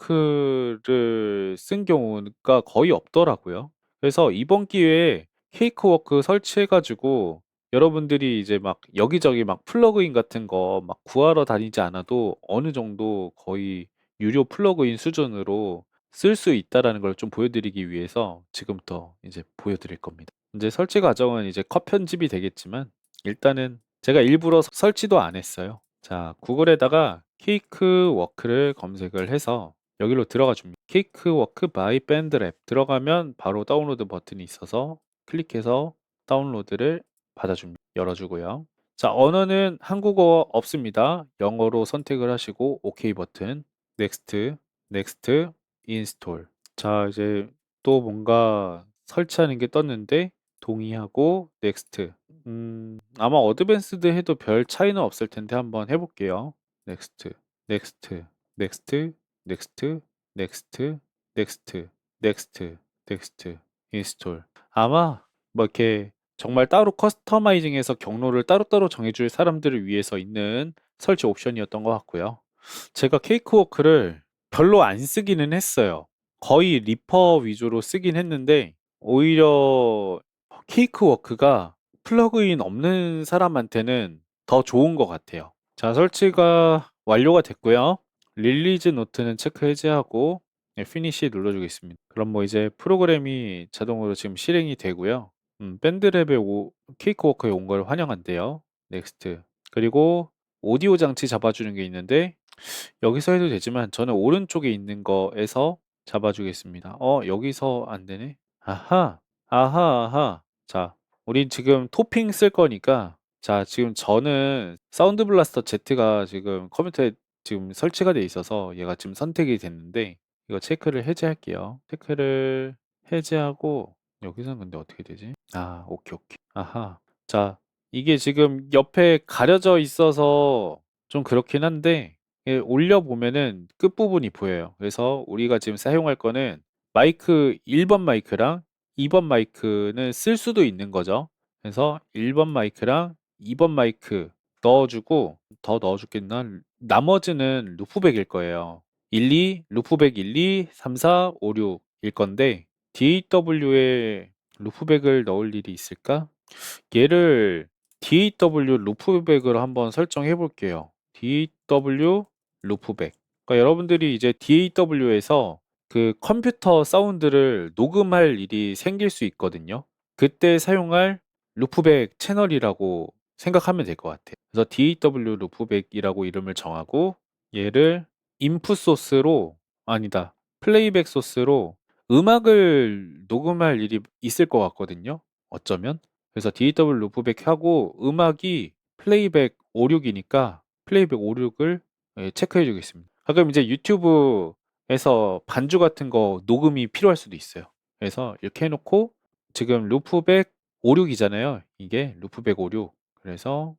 케이크워크를 쓴 경우가 거의 없더라고요. 그래서 이번 기회에 케이크워크 설치해가지고 여러분들이 이제 막 여기저기 막 플러그인 같은 거 막 구하러 다니지 않아도 어느 정도 거의 유료 플러그인 수준으로 쓸 수 있다라는 걸 좀 보여드리기 위해서 지금부터 이제 보여드릴 겁니다. 이제 설치 과정은 이제 컷 편집이 되겠지만 일단은 제가 일부러 설치도 안 했어요. 자, 구글에다가 케이크워크를 검색을 해서 여기로 들어가 줍니다. 케이크워크 바이 밴드랩 들어가면 바로 다운로드 버튼이 있어서 클릭해서 다운로드를 받아줍니다. 열어주고요. 자, 언어는 한국어 없습니다. 영어로 선택을 하시고 OK 버튼, 넥스트, 넥스트, 인스톨. 자, 이제 또 뭔가 설치하는 게 떴는데 동의하고 넥스트. 아마 어드밴스드 해도 별 차이는 없을 텐데 한번 해볼게요. 넥스트, 넥스트, 넥스트, 넥스트, 넥스트, 넥스트, 넥스트, 넥스트, 인스톨. 아마 뭐 이렇게 정말 따로 커스터마이징해서 경로를 따로따로 정해줄 사람들을 위해서 있는 설치 옵션이었던 것 같고요. 제가 케이크워크를 별로 안 쓰기는 했어요. 거의 리퍼 위주로 쓰긴 했는데 오히려 케이크워크가 플러그인 없는 사람한테는 더 좋은 것 같아요. 자, 설치가 완료가 됐고요. 릴리즈 노트는 체크 해제하고 피니시 눌러주겠습니다. 그럼 뭐 이제 프로그램이 자동으로 지금 실행이 되고요. 밴드랩에 케이크워크에 온 걸 환영한대요. 넥스트. 그리고 오디오 장치 잡아주는 게 있는데 여기서 해도 되지만 저는 오른쪽에 있는 거에서 잡아주겠습니다. 여기서 안 되네. 아하, 아하, 아하. 자, 우린 지금 토핑 쓸 거니까 자, 지금 저는 사운드 블라스터 Z가 지금 컴퓨터에 지금 설치가 돼 있어서 얘가 지금 선택이 됐는데 이거 체크를 해제할게요. 체크를 해제하고 여기서는 근데 어떻게 되지? 아, 오케이, 오케이. 아하. 자, 이게 지금 옆에 가려져 있어서 좀 그렇긴 한데 올려보면은 끝부분이 보여요. 그래서 우리가 지금 사용할 거는 마이크 1번 마이크랑 2번 마이크는 쓸 수도 있는 거죠. 그래서 1번 마이크랑 2번 마이크 넣어주고 더 넣어주겠나? 나머지는 루프백일 거예요. 12, 루프백 1, 2, 3, 4, 5, 6일 건데 DAW의 루프백을 넣을 일이 있을까? 얘를 DAW 루프백으로 한번 설정해 볼게요. DAW 루프백. 그러니까 여러분들이 이제 DAW에서 그 컴퓨터 사운드를 녹음할 일이 생길 수 있거든요. 그때 사용할 루프백 채널이라고 생각하면 될 것 같아요. 그래서 DAW 루프백이라고 이름을 정하고 얘를 인풋 소스로 아니다. 플레이백 소스로 음악을 녹음할 일이 있을 것 같거든요. 어쩌면. 그래서 DAW 루프백 하고 음악이 플레이백 56이니까 플레이백 56을 체크해 주겠습니다. 가끔 이제 유튜브에서 반주 같은 거 녹음이 필요할 수도 있어요. 그래서 이렇게 해놓고 지금 루프백 56이잖아요. 이게 루프백 56. 그래서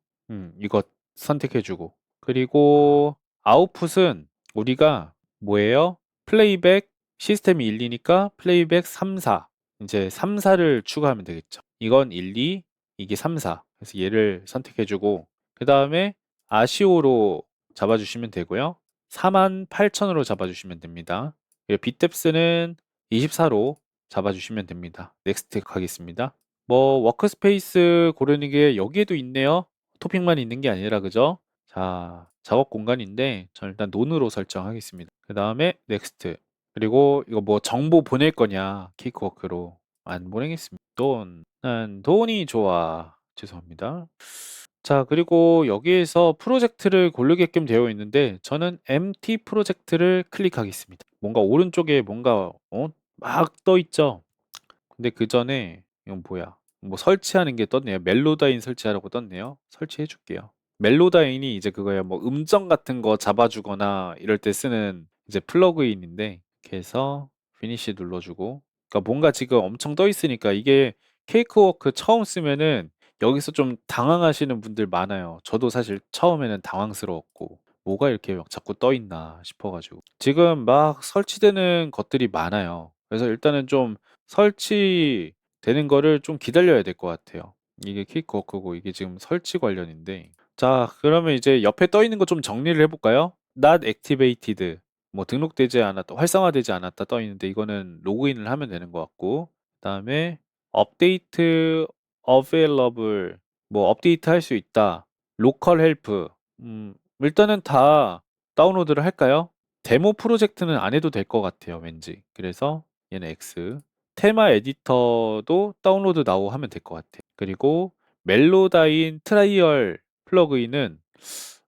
이거 선택해 주고 그리고 아웃풋은 우리가 뭐예요? 플레이백 시스템이 1이니까 플레이백 3, 4 이제 3, 4를 추가하면 되겠죠. 이건 1, 2, 이게 3, 4. 그래서 얘를 선택해주고 그 다음에 아시오로 잡아주시면 되고요. 48,000으로 잡아주시면 됩니다. 그리고 빗뎁스는 24로 잡아주시면 됩니다. 넥스트 가겠습니다. 뭐 워크스페이스 고르는 게 여기에도 있네요. 토픽만 있는 게 아니라 그죠? 자, 작업 공간인데 저는 일단 논으로 설정하겠습니다. 그 다음에 넥스트. 그리고 이거 뭐 정보 보낼 거냐 케이크워크로 안 보내겠습니다. 난 돈이 좋아. 죄송합니다. 자, 그리고 여기에서 프로젝트를 고르게끔 되어 있는데 저는 MT 프로젝트를 클릭하겠습니다. 뭔가 오른쪽에 뭔가 막 떠 있죠. 근데 그 전에 이건 뭐야? 뭐 설치하는 게 떴네요. 멜로다인 설치하라고 떴네요. 설치해 줄게요. 멜로다인이 이제 그거야 뭐 음정 같은 거 잡아주거나 이럴 때 쓰는 이제 플러그인인데 이렇게 해서 피니시 눌러주고 그러니까 뭔가 지금 엄청 떠 있으니까 이게 케이크워크 처음 쓰면은 여기서 좀 당황하시는 분들 많아요. 저도 사실 처음에는 당황스러웠고 뭐가 이렇게 막 자꾸 떠 있나 싶어가지고 지금 막 설치되는 것들이 많아요. 그래서 일단은 좀 설치되는 거를 좀 기다려야 될 것 같아요. 이게 킥워크고 이게 지금 설치 관련인데 자 그러면 이제 옆에 떠 있는 거 좀 정리를 해볼까요? Not activated 뭐 등록되지 않았다 활성화되지 않았다 떠 있는데 이거는 로그인을 하면 되는 것 같고 그다음에 update available 뭐 업데이트 할 수 있다 로컬 헬프 일단은 다 다운로드를 할까요? 데모 프로젝트는 안 해도 될 것 같아요 왠지 그래서 얘는 X 테마 에디터도 다운로드 나오 하면 될 것 같아요 그리고 멜로다인 트라이얼 플러그인은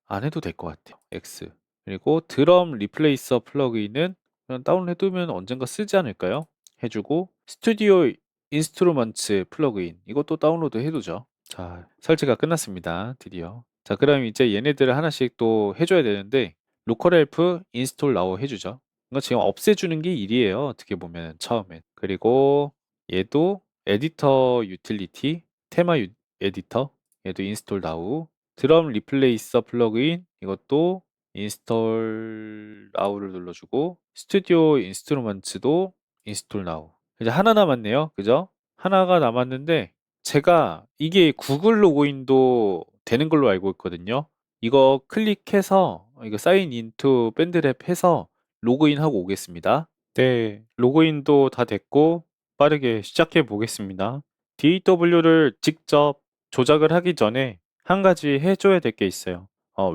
안 해도 될 것 같아요 X 그리고 드럼 리플레이서 플러그인은 그냥 다운해두면 언젠가 쓰지 않을까요? 해주고 스튜디오 인스트루먼츠 플러그인 이것도 다운로드 해두죠 자 설치가 끝났습니다 드디어 자 그럼 이제 얘네들을 하나씩 또 해줘야 되는데 로컬 헬프 인스톨 나오 해주죠 이거 지금 없애주는 게 일이에요 어떻게 보면 처음엔 그리고 얘도 에디터 유틸리티 테마 에디터 얘도 인스톨 나오 드럼 리플레이서 플러그인 이것도 인스톨 나우를 눌러주고 스튜디오 인스트루먼츠도 인스톨 나우 이제 하나 남았네요 그죠? 하나가 남았는데 제가 이게 구글 로그인도 되는 걸로 알고 있거든요 이거 클릭해서 이거 사인 인투 밴드랩 해서 로그인하고 오겠습니다 네 로그인도 다 됐고 빠르게 시작해 보겠습니다 DAW를 직접 조작을 하기 전에 한 가지 해줘야 될 게 있어요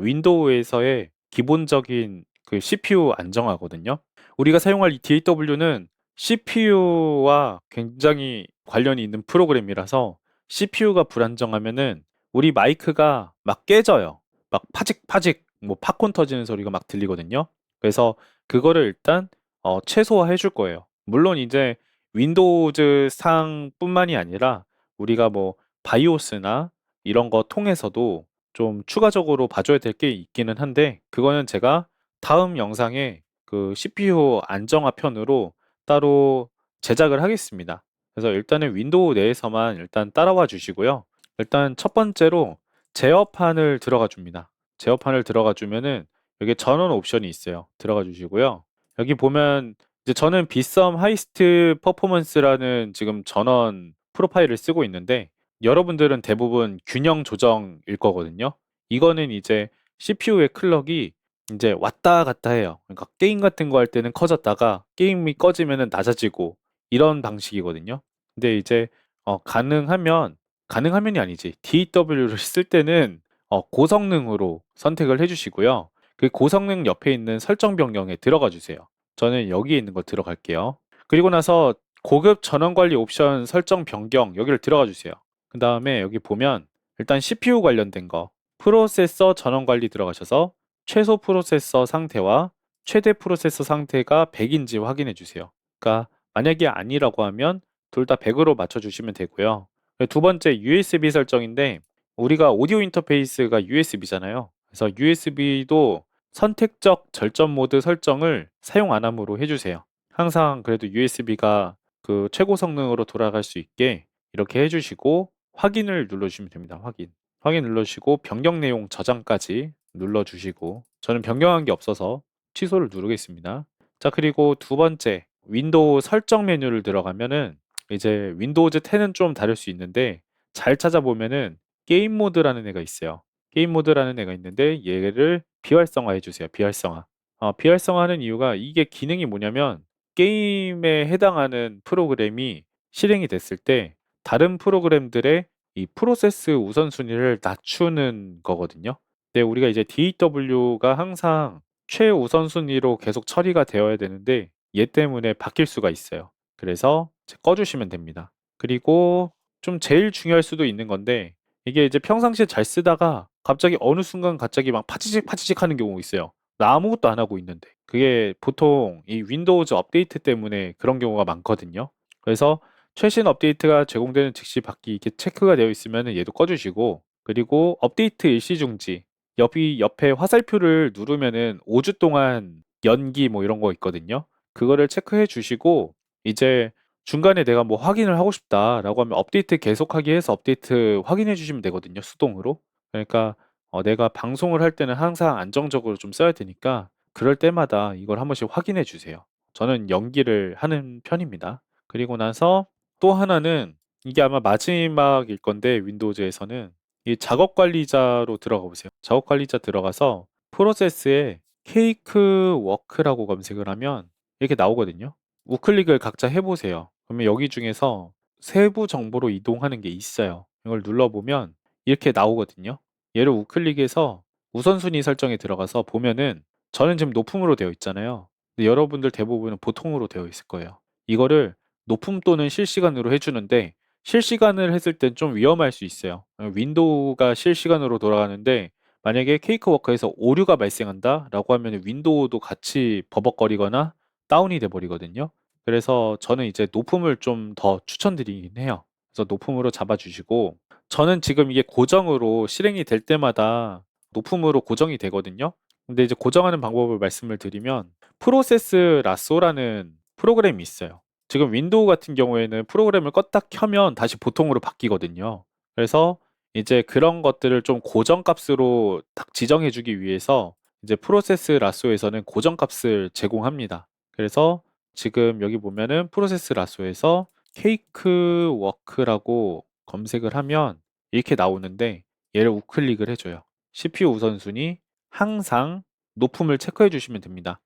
윈도우에서의 기본적인 그 CPU 안정화거든요. 우리가 사용할 이 DAW는 CPU와 굉장히 관련이 있는 프로그램이라서 CPU가 불안정하면은 우리 마이크가 막 깨져요. 막 파직파직 뭐 팝콘 터지는 소리가 막 들리거든요. 그래서 그거를 일단 최소화해 줄 거예요. 물론 이제 윈도우즈 상뿐만이 아니라 우리가 뭐 바이오스나 이런 거 통해서도 좀 추가적으로 봐줘야 될 게 있기는 한데 그거는 제가 다음 영상에 그 CPU 안정화 편으로 따로 제작을 하겠습니다. 그래서 일단은 윈도우 내에서만 일단 따라와 주시고요. 일단 첫 번째로 제어판을 들어가 줍니다. 제어판을 들어가 주면은 여기 전원 옵션이 있어요. 들어가 주시고요. 여기 보면 이제 저는 비썸 하이스트 퍼포먼스라는 지금 전원 프로파일을 쓰고 있는데 여러분들은 대부분 균형 조정일 거거든요. 이거는 이제 CPU의 클럭이 이제 왔다 갔다 해요. 그러니까 게임 같은 거 할 때는 커졌다가 게임이 꺼지면은 낮아지고 이런 방식이거든요. 근데 이제 가능하면이 아니지. DW를 쓸 때는 고성능으로 선택을 해주시고요. 그 고성능 옆에 있는 설정 변경에 들어가 주세요. 저는 여기에 있는 거 들어갈게요. 그리고 나서 고급 전원 관리 옵션 설정 변경 여기를 들어가 주세요. 그 다음에 여기 보면 일단 CPU 관련된 거 프로세서 전원 관리 들어가셔서 최소 프로세서 상태와 최대 프로세서 상태가 100인지 확인해 주세요. 그러니까 만약에 아니라고 하면 둘 다 100으로 맞춰 주시면 되고요. 두 번째 USB 설정인데 우리가 오디오 인터페이스가 USB잖아요. 그래서 USB도 선택적 절전 모드 설정을 사용 안 함으로 해주세요. 항상 그래도 USB가 그 최고 성능으로 돌아갈 수 있게 이렇게 해주시고 확인을 눌러주시면 됩니다. 확인 눌러주시고 변경 내용 저장까지 눌러주시고 저는 변경한 게 없어서 취소를 누르겠습니다. 자, 그리고 두 번째 윈도우 설정 메뉴를 들어가면은 이제 윈도우즈 10은 좀 다를 수 있는데 잘 찾아보면은 게임 모드라는 애가 있어요. 게임 모드라는 애가 있는데 얘를 비활성화해 주세요. 비활성화. 비활성화하는 이유가 이게 기능이 뭐냐면 게임에 해당하는 프로그램이 실행이 됐을 때 다른 프로그램들의 이 프로세스 우선순위를 낮추는 거거든요. 근데 우리가 이제 DW가 항상 최우선순위로 계속 처리가 되어야 되는데 얘 때문에 바뀔 수가 있어요. 그래서 이제 꺼주시면 됩니다. 그리고 좀 제일 중요할 수도 있는 건데 이게 이제 평상시에 잘 쓰다가 갑자기 어느 순간 갑자기 막 파지직 파지직 하는 경우가 있어요. 나 아무것도 안 하고 있는데. 그게 보통 이 윈도우즈 업데이트 때문에 그런 경우가 많거든요. 그래서 최신 업데이트가 제공되는 즉시 받기 이렇게 체크가 되어 있으면 얘도 꺼주시고 그리고 업데이트 일시 중지 옆에 화살표를 누르면은 5주 동안 연기 뭐 이런 거 있거든요. 그거를 체크해 주시고 이제 중간에 내가 뭐 확인을 하고 싶다라고 하면 업데이트 계속하기 해서 업데이트 확인해 주시면 되거든요. 수동으로. 그러니까 내가 방송을 할 때는 항상 안정적으로 좀 써야 되니까 그럴 때마다 이걸 한 번씩 확인해 주세요. 저는 연기를 하는 편입니다. 그리고 나서 또 하나는 이게 아마 마지막일 건데 윈도우즈에서는 이 작업 관리자로 들어가 보세요. 작업 관리자 들어가서 프로세스에 케이크 워크라고 검색을 하면 이렇게 나오거든요. 우클릭을 각자 해보세요. 그러면 여기 중에서 세부 정보로 이동하는 게 있어요. 이걸 눌러보면 이렇게 나오거든요. 얘를 우클릭해서 우선순위 설정에 들어가서 보면은 저는 지금 높음으로 되어 있잖아요. 근데 여러분들 대부분은 보통으로 되어 있을 거예요. 이거를 높음 또는 실시간으로 해주는데 실시간을 했을 땐 좀 위험할 수 있어요. 윈도우가 실시간으로 돌아가는데 만약에 케이크워커에서 오류가 발생한다라고 하면 윈도우도 같이 버벅거리거나 다운이 돼 버리거든요. 그래서 저는 이제 높음을 좀 더 추천드리긴 해요. 그래서 높음으로 잡아주시고 저는 지금 이게 고정으로 실행이 될 때마다 높음으로 고정이 되거든요. 근데 이제 고정하는 방법을 말씀을 드리면 프로세스 라쏘라는 프로그램이 있어요. 지금 윈도우 같은 경우에는 프로그램을 껐다 켜면 다시 보통으로 바뀌거든요. 그래서 이제 그런 것들을 좀 고정값으로 딱 지정해 주기 위해서 이제 프로세스 라쏘에서는 고정값을 제공합니다. 그래서 지금 여기 보면은 프로세스 라쏘에서 케이크 워크라고 검색을 하면 이렇게 나오는데 얘를 우클릭을 해줘요. CPU 우선순위 항상 높음을 체크해 주시면 됩니다.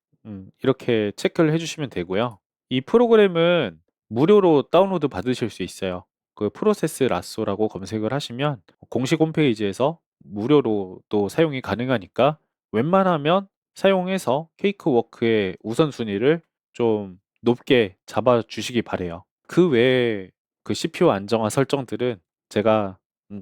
이렇게 체크를 해주시면 되고요. 이 프로그램은 무료로 다운로드 받으실 수 있어요. 그 프로세스 라쏘라고 검색을 하시면 공식 홈페이지에서 무료로 또 사용이 가능하니까 웬만하면 사용해서 케이크워크의 우선순위를 좀 높게 잡아 주시기 바래요. 그 외에 그 CPU 안정화 설정들은 제가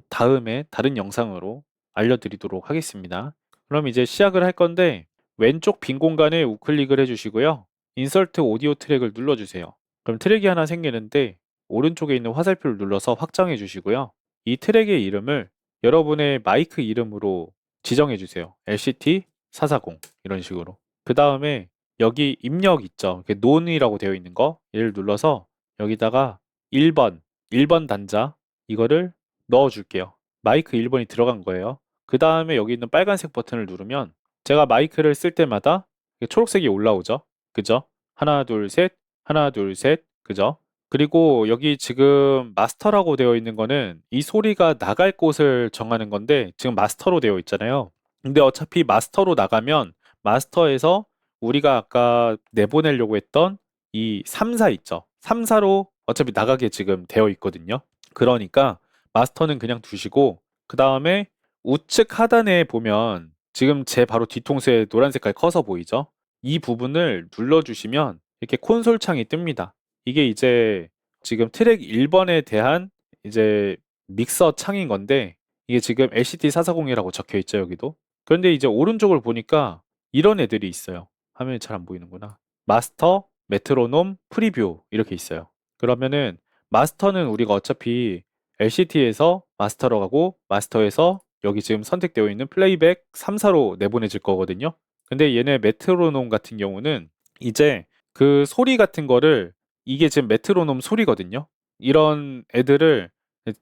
다음에 다른 영상으로 알려드리도록 하겠습니다. 그럼 이제 시작을 할 건데 왼쪽 빈 공간에 우클릭을 해주시고요. 인서트 오디오 트랙을 눌러주세요. 그럼 트랙이 하나 생기는데 오른쪽에 있는 화살표를 눌러서 확장해 주시고요. 이 트랙의 이름을 여러분의 마이크 이름으로 지정해 주세요. LCT 440 이런 식으로. 그 다음에 여기 입력 있죠. 논이라고 되어 있는 거 얘를 눌러서 여기다가 1번 단자 이거를 넣어 줄게요. 마이크 1번이 들어간 거예요. 그 다음에 여기 있는 빨간색 버튼을 누르면 제가 마이크를 쓸 때마다 초록색이 올라오죠. 그죠? 하나, 둘, 셋, 하나, 둘, 셋, 그죠? 그리고 여기 지금 마스터라고 되어 있는 거는 이 소리가 나갈 곳을 정하는 건데 지금 마스터로 되어 있잖아요. 근데 어차피 마스터로 나가면 마스터에서 우리가 아까 내보내려고 했던 이 3사 있죠. 3사로 어차피 나가게 지금 되어 있거든요. 그러니까 마스터는 그냥 두시고 그 다음에 우측 하단에 보면 지금 제 바로 뒤통수에 노란 색깔 커서 보이죠? 이 부분을 눌러주시면 이렇게 콘솔 창이 뜹니다. 이게 이제 지금 트랙 1번에 대한 이제 믹서 창인 건데 이게 지금 LCT440이라고 적혀 있죠, 여기도. 그런데 이제 오른쪽을 보니까 이런 애들이 있어요. 화면이 잘 안 보이는구나. 마스터, 메트로놈, 프리뷰 이렇게 있어요. 그러면은 마스터는 우리가 어차피 LCT에서 마스터로 가고 마스터에서 여기 지금 선택되어 있는 플레이백 3사로 내보내질 거거든요. 근데 얘네 메트로놈 같은 경우는 이제 그 소리 같은 거를 이게 지금 메트로놈 소리거든요. 이런 애들을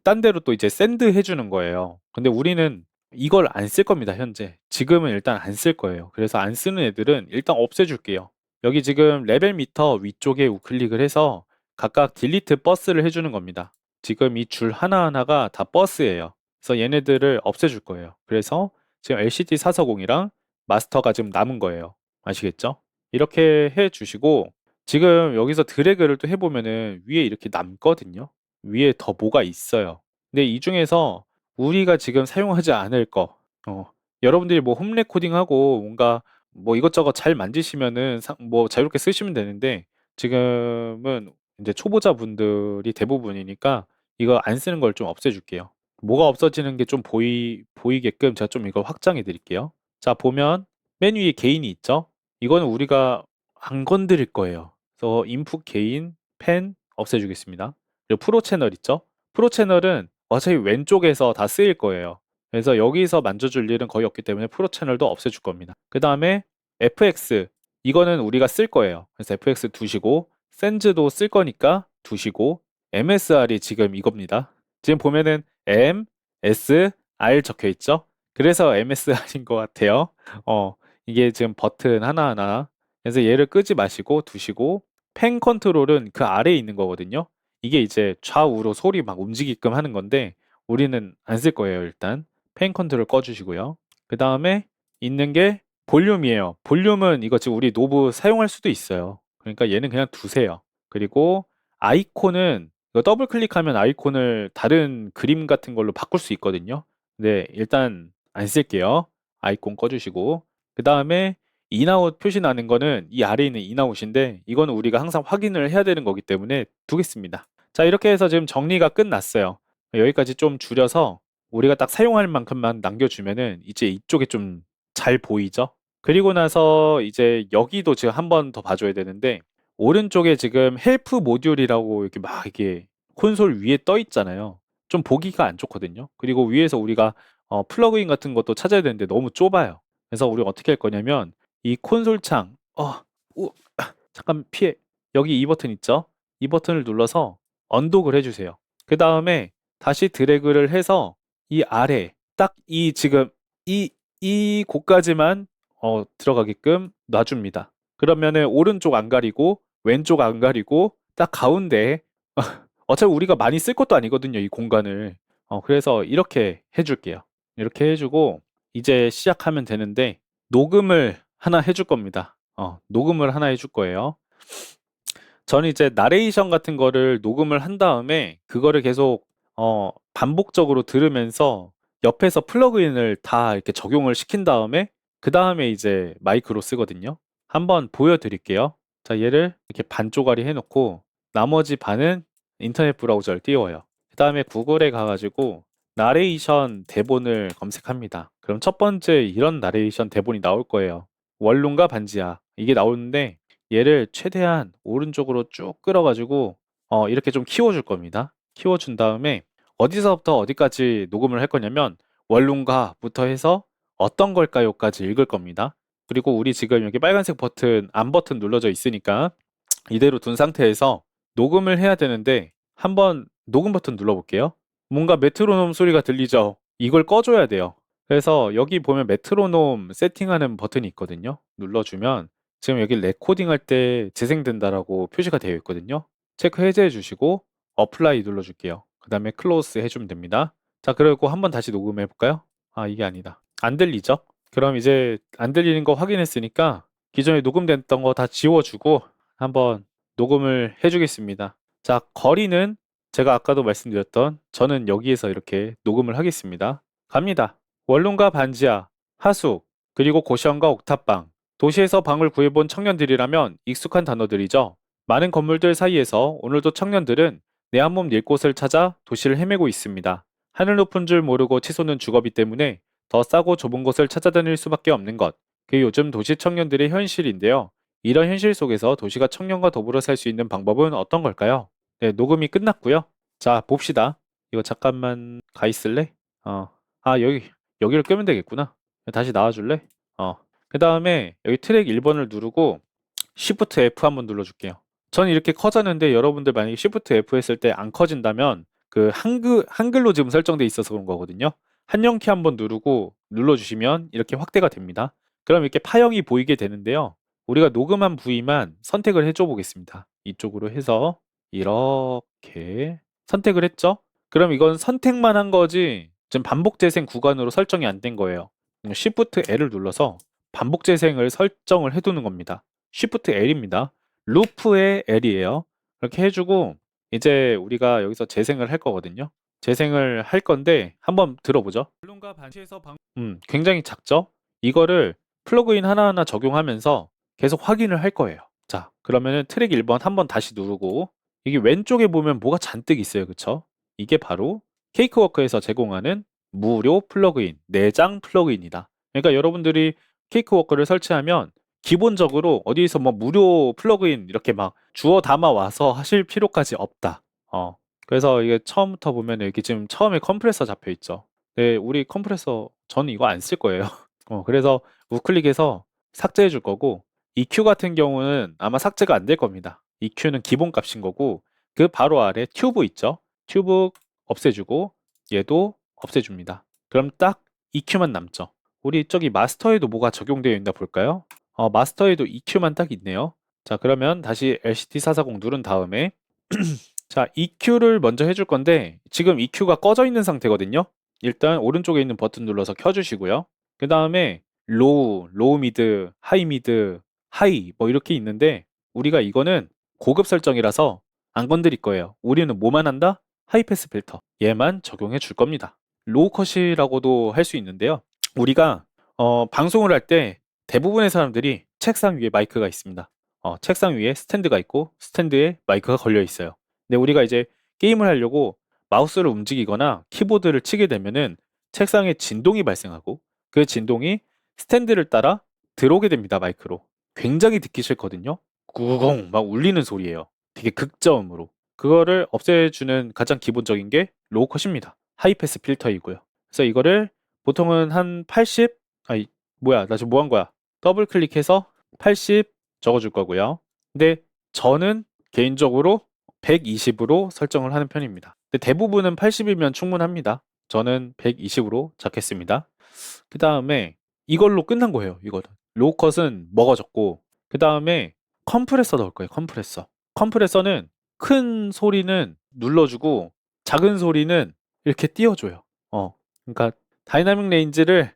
딴 데로 또 이제 샌드 해주는 거예요. 근데 우리는 이걸 안 쓸 겁니다, 현재. 지금은 일단 안 쓸 거예요. 그래서 안 쓰는 애들은 일단 없애줄게요. 여기 지금 레벨 미터 위쪽에 우클릭을 해서 각각 딜리트 버스를 해주는 겁니다. 지금 이 줄 하나하나가 다 버스예요. 그래서 얘네들을 없애줄 거예요. 그래서 지금 LCD 440이랑 마스터가 지금 남은 거예요. 아시겠죠? 이렇게 해 주시고 지금 여기서 드래그를 또 해보면은 위에 이렇게 남거든요. 위에 더 뭐가 있어요. 근데 이 중에서 우리가 지금 사용하지 않을 거, 여러분들이 뭐 홈 레코딩하고 뭔가 뭐 이것저것 잘 만지시면은 뭐 자유롭게 쓰시면 되는데 지금은 이제 초보자분들이 대부분이니까 이거 안 쓰는 걸 좀 없애줄게요. 뭐가 없어지는 게 좀 보이게끔 제가 좀 이거 확장해 드릴게요. 자, 보면 맨 위에 개인이 있죠? 이거는 우리가 안 건드릴 거예요. 그래서 인풋 개인, 펜 없애주겠습니다. 그리고 프로 채널 있죠? 프로 채널은 어차피 왼쪽에서 다 쓰일 거예요. 그래서 여기서 만져줄 일은 거의 없기 때문에 프로 채널도 없애줄 겁니다. 그 다음에 FX 이거는 우리가 쓸 거예요. 그래서 FX 두시고 센즈도 쓸 거니까 두시고 MSR이 지금 이겁니다. 지금 보면은 M, S, R 적혀 있죠? 그래서 MSR인 것 같아요. 이게 지금 버튼 하나하나. 그래서 얘를 끄지 마시고 두시고 펜 컨트롤은 그 아래에 있는 거거든요. 이게 이제 좌우로 소리 막 움직이게끔 하는 건데 우리는 안 쓸 거예요, 일단. 펜 컨트롤 꺼주시고요. 그 다음에 있는 게 볼륨이에요. 볼륨은 이거 지금 우리 노브 사용할 수도 있어요. 그러니까 얘는 그냥 두세요. 그리고 아이콘은 이거 더블 클릭하면 아이콘을 다른 그림 같은 걸로 바꿀 수 있거든요. 근데 일단 안 쓸게요. 아이콘 꺼주시고 그 다음에 인아웃 표시 나는 거는 이 아래에 있는 인아웃인데 이거는 우리가 항상 확인을 해야 되는 거기 때문에 두겠습니다. 자, 이렇게 해서 지금 정리가 끝났어요. 여기까지 좀 줄여서 우리가 딱 사용할 만큼만 남겨주면은 이제 이쪽에 좀 잘 보이죠? 그리고 나서 이제 여기도 지금 한 번 더 봐줘야 되는데 오른쪽에 지금 헬프 모듈이라고 이렇게 막 이게 콘솔 위에 떠 있잖아요. 좀 보기가 안 좋거든요. 그리고 위에서 우리가 플러그인 같은 것도 찾아야 되는데 너무 좁아요. 그래서 우리가 어떻게 할 거냐면 이 콘솔 창, 잠깐 피해. 여기 이 버튼 있죠? 이 버튼을 눌러서 언독을 해주세요. 그 다음에 다시 드래그를 해서 이 아래 딱 이 지금 이 곳까지만 들어가게끔 놔줍니다. 그러면은 오른쪽 안 가리고 왼쪽 안 가리고 딱 가운데 어차피 우리가 많이 쓸 것도 아니거든요, 이 공간을. 그래서 이렇게 해줄게요. 이렇게 해주고 이제 시작하면 되는데 녹음을 하나 해줄 겁니다. 녹음을 하나 해줄 거예요. 저는 이제 나레이션 같은 거를 녹음을 한 다음에 그거를 계속 반복적으로 들으면서 옆에서 플러그인을 다 이렇게 적용을 시킨 다음에 그 다음에 이제 마이크로 쓰거든요. 한번 보여드릴게요. 자, 얘를 이렇게 반 쪼가리 해놓고 나머지 반은 인터넷 브라우저를 띄워요. 그 다음에 구글에 가가지고 나레이션 대본을 검색합니다. 그럼 첫 번째 이런 나레이션 대본이 나올 거예요. 원룸과 반지하 이게 나오는데 얘를 최대한 오른쪽으로 쭉 끌어가지고 이렇게 좀 키워줄 겁니다. 키워준 다음에 어디서부터 어디까지 녹음을 할 거냐면 원룸가부터 해서 어떤 걸까요까지 읽을 겁니다. 그리고 우리 지금 여기 빨간색 버튼, 안 버튼 눌러져 있으니까 이대로 둔 상태에서 녹음을 해야 되는데 한번 녹음 버튼 눌러볼게요. 뭔가 메트로놈 소리가 들리죠? 이걸 꺼줘야 돼요. 그래서 여기 보면 메트로놈 세팅하는 버튼이 있거든요. 눌러주면 지금 여기 레코딩 할 때 재생된다라고 표시가 되어 있거든요. 체크 해제해 주시고 어플라이 눌러줄게요. 그 다음에 클로스 해주면 됩니다. 자, 그리고 한번 다시 녹음해 볼까요? 아, 이게 아니다. 안 들리죠? 그럼 이제 안 들리는 거 확인했으니까 기존에 녹음됐던 거 다 지워주고 한번 녹음을 해주겠습니다. 자, 거리는 제가 아까도 말씀드렸던 저는 여기에서 이렇게 녹음을 하겠습니다. 갑니다. 원룸과 반지하, 하수, 그리고 고시원과 옥탑방. 도시에서 방을 구해본 청년들이라면 익숙한 단어들이죠. 많은 건물들 사이에서 오늘도 청년들은 내 한 몸 낼 곳을 찾아 도시를 헤매고 있습니다. 하늘 높은 줄 모르고 치솟는 주거비 때문에 더 싸고 좁은 곳을 찾아다닐 수밖에 없는 것. 그게 요즘 도시 청년들의 현실인데요. 이런 현실 속에서 도시가 청년과 더불어 살 수 있는 방법은 어떤 걸까요? 네, 녹음이 끝났고요. 자, 봅시다. 이거 잠깐만 가 있을래? 어. 아, 여기를 끄면 되겠구나. 다시 나와줄래? 어. 그 다음에 여기 트랙 1번을 누르고 Shift F 한번 눌러줄게요. 전 이렇게 커졌는데 여러분들 만약에 Shift F 했을 때 안 커진다면 그 한글로 지금 설정돼 있어서 그런 거거든요. 한영키 한번 누르고 눌러주시면 이렇게 확대가 됩니다. 그럼 이렇게 파형이 보이게 되는데요. 우리가 녹음한 부위만 선택을 해줘 보겠습니다. 이쪽으로 해서 이렇게 선택을 했죠? 그럼 이건 선택만 한 거지 지금 반복 재생 구간으로 설정이 안 된 거예요. Shift L을 눌러서 반복 재생을 설정을 해두는 겁니다. Shift L입니다. 루프의 L이에요. 이렇게 해주고 이제 우리가 여기서 재생을 할 거거든요. 재생을 할 건데 한번 들어보죠. 굉장히 작죠? 이거를 플러그인 하나하나 적용하면서 계속 확인을 할 거예요. 자, 그러면은 트랙 1번 한번 다시 누르고 이게 왼쪽에 보면 뭐가 잔뜩 있어요. 그쵸? 이게 바로 케이크워크에서 제공하는 무료 플러그인, 내장 플러그인이다. 그러니까 여러분들이 케이크워크를 설치하면 기본적으로 어디서 뭐 무료 플러그인 이렇게 막 주워 담아 와서 하실 필요까지 없다. 그래서 이게 처음부터 보면 여기 지금 처음에 컴프레서 잡혀 있죠. 네, 우리 컴프레서 저는 이거 안 쓸 거예요. 그래서 우클릭해서 삭제해 줄 거고 EQ 같은 경우는 아마 삭제가 안 될 겁니다. EQ는 기본 값인 거고 그 바로 아래 튜브 있죠. 튜브 없애주고 얘도 없애줍니다. 그럼 딱 EQ만 남죠. 우리 저기 마스터에도 뭐가 적용되어 있나 볼까요? 마스터에도 EQ만 딱 있네요. 자, 그러면 다시 LCD440 누른 다음에 자, EQ를 먼저 해줄 건데 지금 EQ가 꺼져 있는 상태거든요. 일단 오른쪽에 있는 버튼 눌러서 켜주시고요. 그 다음에 로우 미드, 하이 미드, 하이 뭐 이렇게 있는데 우리가 이거는 고급 설정이라서 안 건드릴 거예요. 우리는 뭐만 한다? 하이패스 필터. 얘만 적용해 줄 겁니다. 로우 컷이라고도 할 수 있는데요. 우리가 방송을 할 때 대부분의 사람들이 책상 위에 마이크가 있습니다. 책상 위에 스탠드가 있고 스탠드에 마이크가 걸려 있어요. 근데 우리가 이제 게임을 하려고 마우스를 움직이거나 키보드를 치게 되면은 책상에 진동이 발생하고 그 진동이 스탠드를 따라 들어오게 됩니다, 마이크로. 굉장히 듣기 싫거든요. 구공 막 울리는 소리예요. 되게 극저음으로. 그거를 없애주는 가장 기본적인 게 로우 컷입니다. 하이패스 필터이고요. 그래서 이거를 보통은 한 80, 아니, 뭐야, 나 지금 뭐 한 거야? 더블 클릭해서 80 적어줄 거고요. 근데 저는 개인적으로 120으로 설정을 하는 편입니다. 근데 대부분은 80이면 충분합니다. 저는 120으로 잡겠습니다. 그 다음에 이걸로 끝난 거예요. 이거는. 로우컷은 먹어졌고 그 다음에 컴프레서 넣을 거예요. 컴프레서. 컴프레서는 큰 소리는 눌러주고 작은 소리는 이렇게 띄워줘요. 그러니까 다이나믹 레인지를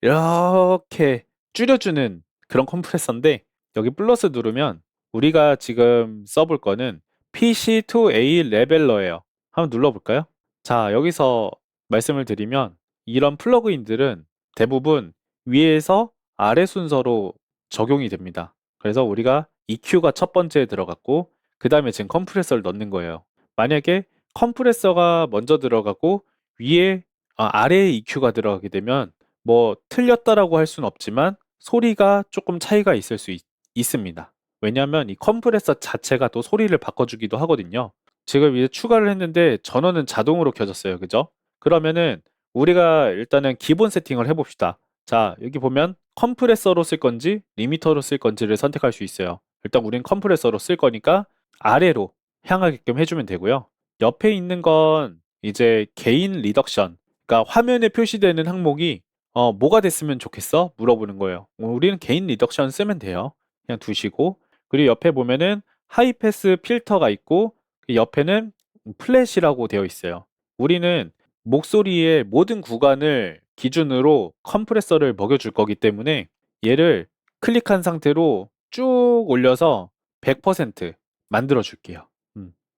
이렇게 줄여주는 그런 컴프레서인데 여기 플러스 누르면 우리가 지금 써볼 거는 PC2A 레벨러예요. 한번 눌러볼까요? 자, 여기서 말씀을 드리면 이런 플러그인들은 대부분 위에서 아래 순서로 적용이 됩니다. 그래서 우리가 EQ가 첫 번째에 들어갔고 그 다음에 지금 컴프레서를 넣는 거예요. 만약에 컴프레서가 먼저 들어가고 아래에 EQ가 들어가게 되면 뭐 틀렸다라고 할 수는 없지만 소리가 조금 차이가 있을 수 있습니다. 왜냐하면 이 컴프레서 자체가 또 소리를 바꿔주기도 하거든요. 지금 이제 추가를 했는데 전원은 자동으로 켜졌어요. 그죠? 그러면은 우리가 일단은 기본 세팅을 해봅시다. 자, 여기 보면 컴프레서로 쓸 건지 리미터로 쓸 건지를 선택할 수 있어요. 일단 우린 컴프레서로 쓸 거니까 아래로 향하게끔 해주면 되고요. 옆에 있는 건 이제 게인 리덕션. 그러니까 화면에 표시되는 항목이 뭐가 됐으면 좋겠어? 물어보는 거예요. 우리는 게인 리덕션 쓰면 돼요. 그냥 두시고 그리고 옆에 보면은 하이패스 필터가 있고 그 옆에는 플랫이라고 되어 있어요. 우리는 목소리의 모든 구간을 기준으로 컴프레서를 먹여줄 거기 때문에 얘를 클릭한 상태로 쭉 올려서 100% 만들어 줄게요.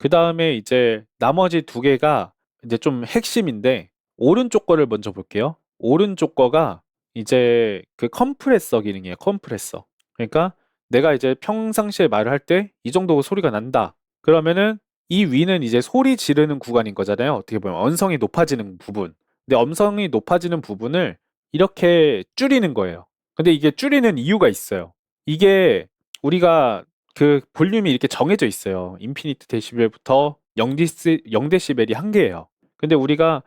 그 다음에 이제 나머지 두 개가 이제 좀 핵심인데, 오른쪽 거를 먼저 볼게요. 오른쪽 거가 이제 그 컴프레서 기능이에요. 컴프레서. 그러니까 내가 이제 평상시에 말을 할 때 이 정도 소리가 난다. 그러면은 이 위는 이제 소리 지르는 구간인 거잖아요. 어떻게 보면 언성이 높아지는 부분. 근데 음성이 높아지는 부분을 이렇게 줄이는 거예요. 근데 이게 줄이는 이유가 있어요. 이게 우리가 그 볼륨이 이렇게 정해져 있어요. 인피니트 데시벨부터 0데시벨이 한계예요. 근데 우리가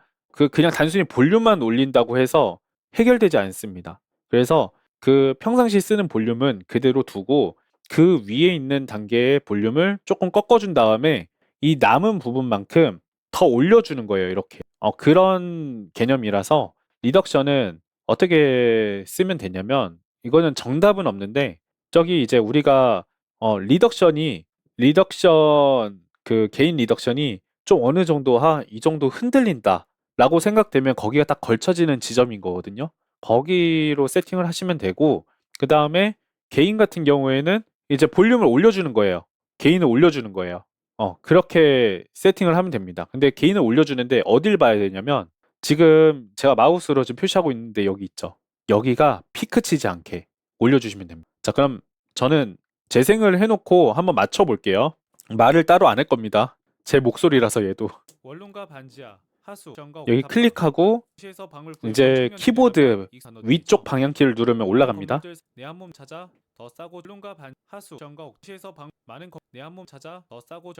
그냥 단순히 볼륨만 올린다고 해서 해결되지 않습니다. 그래서 그 평상시 쓰는 볼륨은 그대로 두고 그 위에 있는 단계의 볼륨을 조금 꺾어준 다음에 이 남은 부분만큼 더 올려주는 거예요. 이렇게. 그런 개념이라서 리덕션은 어떻게 쓰면 되냐면, 이거는 정답은 없는데, 저기 이제 우리가 리덕션 그 개인 리덕션이 좀 어느 정도 이 정도 흔들린다 라고 생각되면 거기가 딱 걸쳐지는 지점인 거거든요. 거기로 세팅을 하시면 되고, 그 다음에 개인 같은 경우에는 이제 볼륨을 올려주는 거예요. 개인을 올려주는 거예요. 그렇게 세팅을 하면 됩니다. 근데 개인을 올려주는데 어딜 봐야 되냐면, 지금 제가 마우스로 지금 표시하고 있는데 여기 있죠. 여기가 피크 치지 않게 올려주시면 됩니다. 자, 그럼 저는 재생을 해놓고 한번 맞춰볼게요. 말을 따로 안 할 겁니다. 제 목소리라서 얘도. 원룸과 반지하, 하수, 여기 클릭하고 이제 키보드 위쪽 방향키를 누르면 올라갑니다. 내 한 몸 찾아 더 싸고 원룸과 하수, 옥시에서 많은 내 한 몸 찾아 더 싸고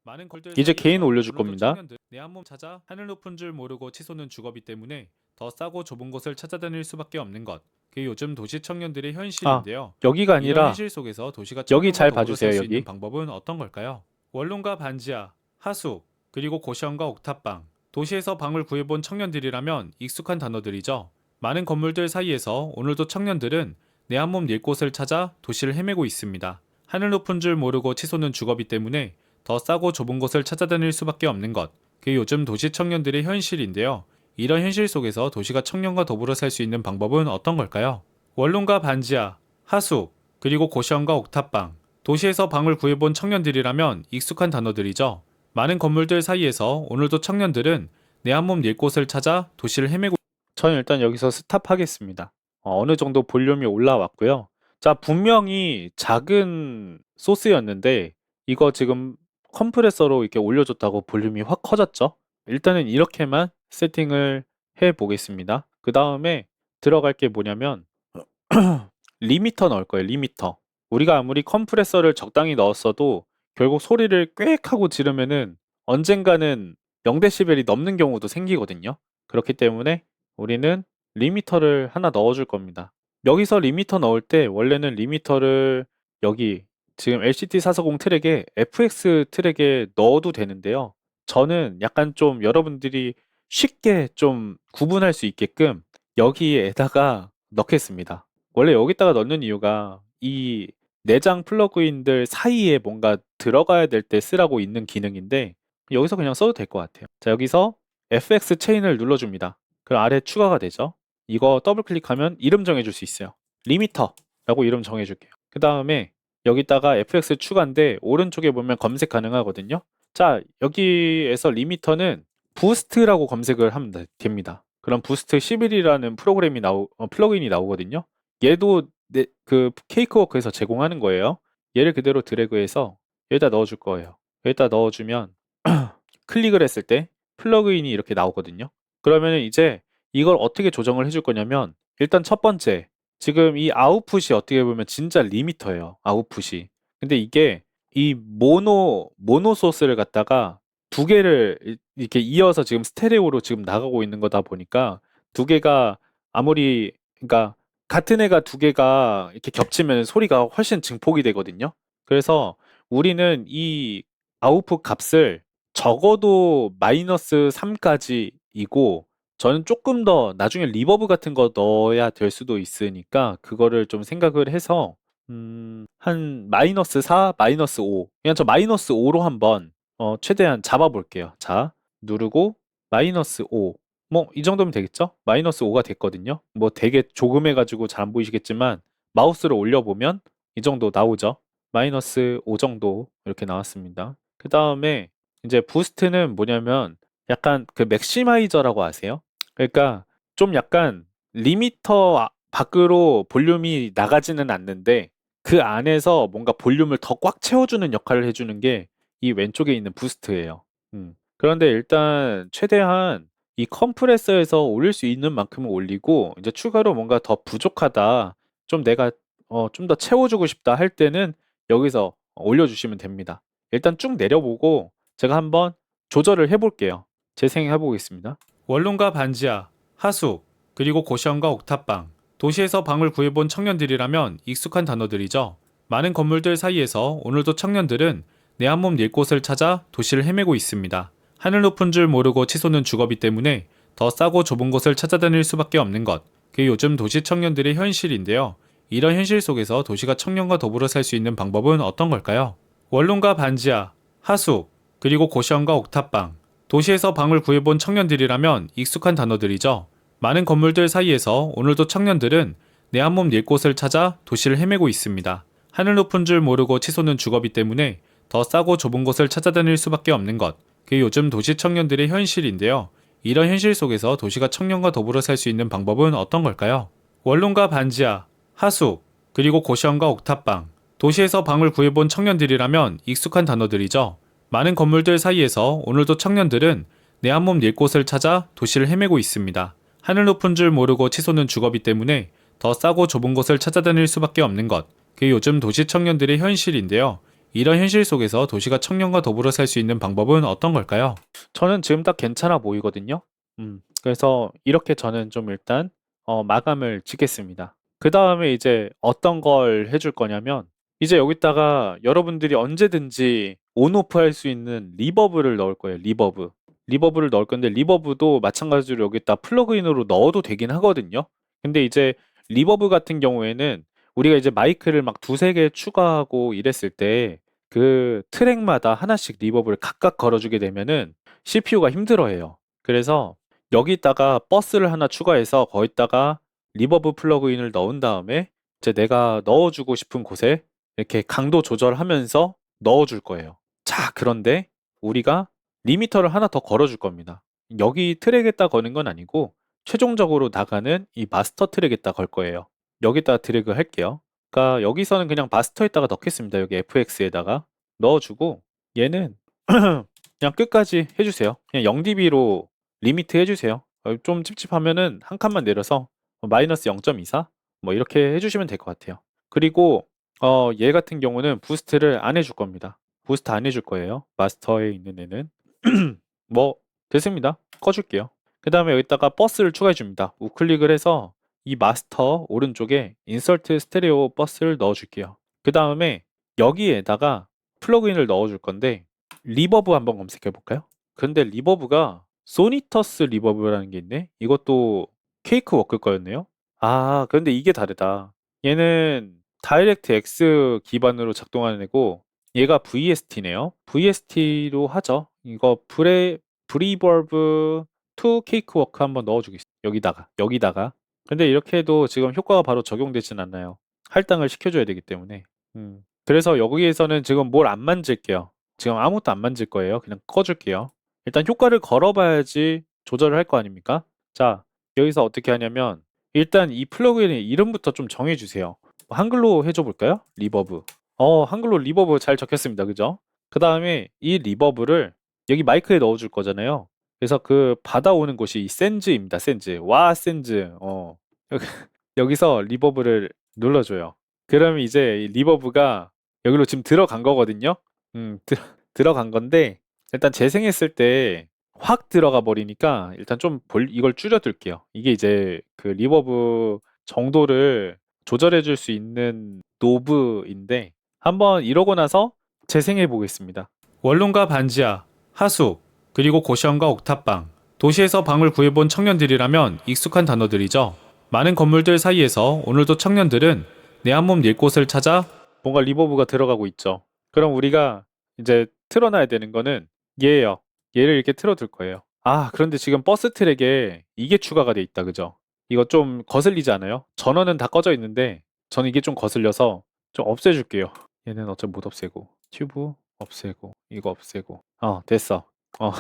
많은 걸들 이제 개인 올려줄 겁니다. 내 한 몸 찾아 하늘 높은 줄 모르고 치솟는 주거비 때문에 더 싸고 좁은 곳을 찾아다닐 수밖에 없는 것. 그게 요즘 도시 청년들의 현실인데요. 여기가 이런 아니라 현실 속에서 도시가 여기 잘 청년과 더불어 살 봐주세요. 수 있는 여기. 방법은 어떤 걸까요? 원룸과 반지하, 하수, 그리고 고시원과 옥탑방. 도시에서 방을 구해본 청년들이라면 익숙한 단어들이죠. 많은 건물들 사이에서 오늘도 청년들은 내 한 몸 낼 곳을 찾아 도시를 헤매고 있습니다. 하늘 높은 줄 모르고 치솟는 주거비 때문에 더 싸고 좁은 곳을 찾아다닐 수밖에 없는 것. 그게 요즘 도시 청년들의 현실인데요. 이런 현실 속에서 도시가 청년과 더불어 살 수 있는 방법은 어떤 걸까요? 원룸과 반지하, 하수, 그리고 고시원과 옥탑방. 도시에서 방을 구해본 청년들이라면 익숙한 단어들이죠. 많은 건물들 사이에서 오늘도 청년들은 내 한 몸 낼 곳을 찾아 도시를 헤매고 저는 일단 여기서 스탑하겠습니다. 어느 정도 볼륨이 올라왔고요. 자, 분명히 작은 소스였는데 이거 지금 컴프레서로 이렇게 올려줬다고 볼륨이 확 커졌죠? 일단은 이렇게만 세팅을 해 보겠습니다. 그 다음에 들어갈 게 뭐냐면 리미터 넣을 거예요. 리미터. 우리가 아무리 컴프레서를 적당히 넣었어도 결국 소리를 꽥 하고 지르면은 언젠가는 0데시벨이 넘는 경우도 생기거든요. 그렇기 때문에 우리는 리미터를 하나 넣어줄 겁니다. 여기서 리미터 넣을 때 원래는 리미터를 여기 지금 LCT 440 트랙에 FX 트랙에 넣어도 되는데요. 저는 약간 좀 여러분들이 쉽게 좀 구분할 수 있게끔 여기에다가 넣겠습니다. 원래 여기다가 넣는 이유가 이 내장 플러그인들 사이에 뭔가 들어가야 될 때 쓰라고 있는 기능인데 여기서 그냥 써도 될 것 같아요. 자, 여기서 FX 체인을 눌러줍니다. 그럼 아래 추가가 되죠. 이거 더블 클릭하면 이름 정해줄 수 있어요. 리미터라고 이름 정해줄게요. 그 다음에 여기다가 FX 추가인데 오른쪽에 보면 검색 가능하거든요. 자, 여기에서 리미터는 부스트라고 검색을 하면 됩니다. 그럼 부스트 11이라는 플러그인이 나오거든요. 얘도 그 케이크워크에서 제공하는 거예요. 얘를 그대로 드래그해서 여기다 넣어줄 거예요. 여기다 넣어주면 클릭을 했을 때 플러그인이 이렇게 나오거든요. 그러면 이제 이걸 어떻게 조정을 해줄 거냐면, 일단 첫 번째, 지금 이 아웃풋이 어떻게 보면 진짜 리미터예요. 아웃풋이. 근데 이게 이 모노 소스를 갖다가 두 개를 이렇게 이어서 지금 스테레오로 지금 나가고 있는 거다 보니까 두 개가 아무리, 그러니까 같은 애가 두 개가 이렇게 겹치면 소리가 훨씬 증폭이 되거든요. 그래서 우리는 이 아웃풋 값을 적어도 마이너스 3까지이고, 저는 조금 더 나중에 리버브 같은 거 넣어야 될 수도 있으니까 그거를 좀 생각을 해서 한 마이너스 4, 마이너스 5. 그냥 저 마이너스 5로 한번 최대한 잡아볼게요. 자, 누르고 마이너스 5. 뭐 이 정도면 되겠죠? 마이너스 5가 됐거든요. 뭐 되게 조금해가지고 잘 안 보이시겠지만 마우스를 올려보면 이 정도 나오죠. 마이너스 5 정도 이렇게 나왔습니다. 그다음에 이제 부스트는 뭐냐면 약간 그 맥시마이저라고 아세요? 그러니까 좀 약간 리미터 밖으로 볼륨이 나가지는 않는데 그 안에서 뭔가 볼륨을 더 꽉 채워주는 역할을 해주는 게 이 왼쪽에 있는 부스트예요. 그런데 일단 최대한 이 컴프레서에서 올릴 수 있는 만큼은 올리고 이제 추가로 뭔가 더 부족하다. 좀 내가 좀 더 채워주고 싶다 할 때는 여기서 올려주시면 됩니다. 일단 쭉 내려보고 제가 한번 조절을 해볼게요. 재생해 보겠습니다. 원룸과 반지하, 하숙, 그리고 고시원과 옥탑방, 도시에서 방을 구해본 청년들이라면 익숙한 단어들이죠. 많은 건물들 사이에서 오늘도 청년들은 내 한 몸 낼 곳을 찾아 도시를 헤매고 있습니다. 하늘 높은 줄 모르고 치솟는 주거비 때문에 더 싸고 좁은 곳을 찾아다닐 수밖에 없는 것. 그게 요즘 도시 청년들의 현실인데요. 이런 현실 속에서 도시가 청년과 더불어 살 수 있는 방법은 어떤 걸까요? 원룸과 반지하, 하숙, 그리고 고시원과 옥탑방, 도시에서 방을 구해본 청년들이라면 익숙한 단어들이죠. 많은 건물들 사이에서 오늘도 청년들은 내 한 몸 낼 곳을 찾아 도시를 헤매고 있습니다. 하늘 높은 줄 모르고 치솟는 주거비 때문에 더 싸고 좁은 곳을 찾아다닐 수밖에 없는 것. 그게 요즘 도시 청년들의 현실인데요. 이런 현실 속에서 도시가 청년과 더불어 살 수 있는 방법은 어떤 걸까요? 원룸과 반지하, 하숙, 그리고 고시원과 옥탑방, 도시에서 방을 구해본 청년들이라면 익숙한 단어들이죠. 많은 건물들 사이에서 오늘도 청년들은 내 한 몸 낼 곳을 찾아 도시를 헤매고 있습니다. 하늘 높은 줄 모르고 치솟는 주거비 때문에 더 싸고 좁은 곳을 찾아다닐 수밖에 없는 것. 그게 요즘 도시 청년들의 현실인데요. 이런 현실 속에서 도시가 청년과 더불어 살 수 있는 방법은 어떤 걸까요? 저는 지금 딱 괜찮아 보이거든요. 그래서 이렇게 저는 좀 일단 마감을 짓겠습니다. 그 다음에 이제 어떤 걸 해줄 거냐면 이제 여기다가 여러분들이 언제든지 온오프 할 수 있는 리버브를 넣을 거예요. 리버브. 리버브를 넣을 건데 리버브도 마찬가지로 여기다 플러그인으로 넣어도 되긴 하거든요. 근데 이제 리버브 같은 경우에는 우리가 이제 마이크를 막 두세 개 추가하고 이랬을 때 그 트랙마다 하나씩 리버브를 각각 걸어주게 되면은 CPU가 힘들어해요. 그래서 여기다가 버스를 하나 추가해서 거기다가 리버브 플러그인을 넣은 다음에 이제 내가 넣어주고 싶은 곳에 이렇게 강도 조절하면서 넣어줄 거예요. 자, 그런데 우리가 리미터를 하나 더 걸어줄 겁니다. 여기 트랙에다 거는 건 아니고 최종적으로 나가는 이 마스터 트랙에다 걸 거예요. 여기다 드래그 할게요. 그러니까 여기서는 그냥 마스터에다가 넣겠습니다. 여기 FX에다가 넣어주고 얘는 그냥 끝까지 해주세요. 그냥 0dB로 리미트 해주세요. 좀 찝찝하면은 한 칸만 내려서 마이너스 0.24 뭐 이렇게 해주시면 될 것 같아요. 그리고 얘 같은 경우는 부스트를 안 해줄 겁니다. 부스트 안 해줄 거예요. 마스터에 있는 애는 뭐 됐습니다. 꺼줄게요. 그 다음에 여기다가 버스를 추가해 줍니다. 우클릭을 해서 이 마스터 오른쪽에 인서트 스테레오 버스를 넣어 줄게요. 그 다음에 여기에다가 플러그인을 넣어 줄 건데 리버브 한번 검색해 볼까요? 근데 리버브가 소니터스 리버브라는 게 있네. 이것도 케이크 워크 거였네요. 아, 그런데 이게 다르다. 얘는 다이렉트 X 기반으로 작동하는 애고 얘가 VST네요. VST로 하죠. 이거 브리버브 투 케이크 워크 한번 넣어주겠습니다. 여기다가. 근데 이렇게 해도 지금 효과가 바로 적용되진 않나요. 할당을 시켜줘야 되기 때문에. 그래서 여기에서는 지금 뭘 안 만질게요. 지금 아무것도 안 만질 거예요. 그냥 꺼줄게요. 일단 효과를 걸어봐야지 조절을 할 거 아닙니까? 자, 여기서 어떻게 하냐면 일단 이 플러그인의 이름부터 좀 정해주세요. 한글로 해줘 볼까요? 리버브. 한글로 리버브 잘 적혔습니다. 그죠? 그 다음에 이 리버브를 여기 마이크에 넣어줄 거잖아요. 그래서 그 받아오는 곳이 이 센즈입니다. 센즈. 와, 센즈. 여기- 여기서 리버브를 눌러줘요. 그러면 이제 이 리버브가 여기로 지금 들어간 거거든요. 들어간 건데 일단 재생했을 때 확 들어가 버리니까 일단 좀 이걸 줄여둘게요. 이게 이제 그 리버브 정도를 조절해 줄 수 있는 노브인데 한번 이러고 나서 재생해 보겠습니다. 원룸과 반지하, 하숙, 그리고 고시원과 옥탑방, 도시에서 방을 구해본 청년들이라면 익숙한 단어들이죠. 많은 건물들 사이에서 오늘도 청년들은 내 한 몸 낼 곳을 찾아 뭔가 리버브가 들어가고 있죠. 그럼 우리가 이제 틀어놔야 되는 거는 얘예요. 얘를 이렇게 틀어둘 거예요. 아, 그런데 지금 버스 트랙에 이게 추가가 돼 있다. 그죠? 이거 좀 거슬리지 않아요? 전원은 다 꺼져 있는데 저는 이게 좀 거슬려서 좀 없애줄게요. 얘는 어차피 못 없애고 튜브 없애고 이거 없애고 됐어. 어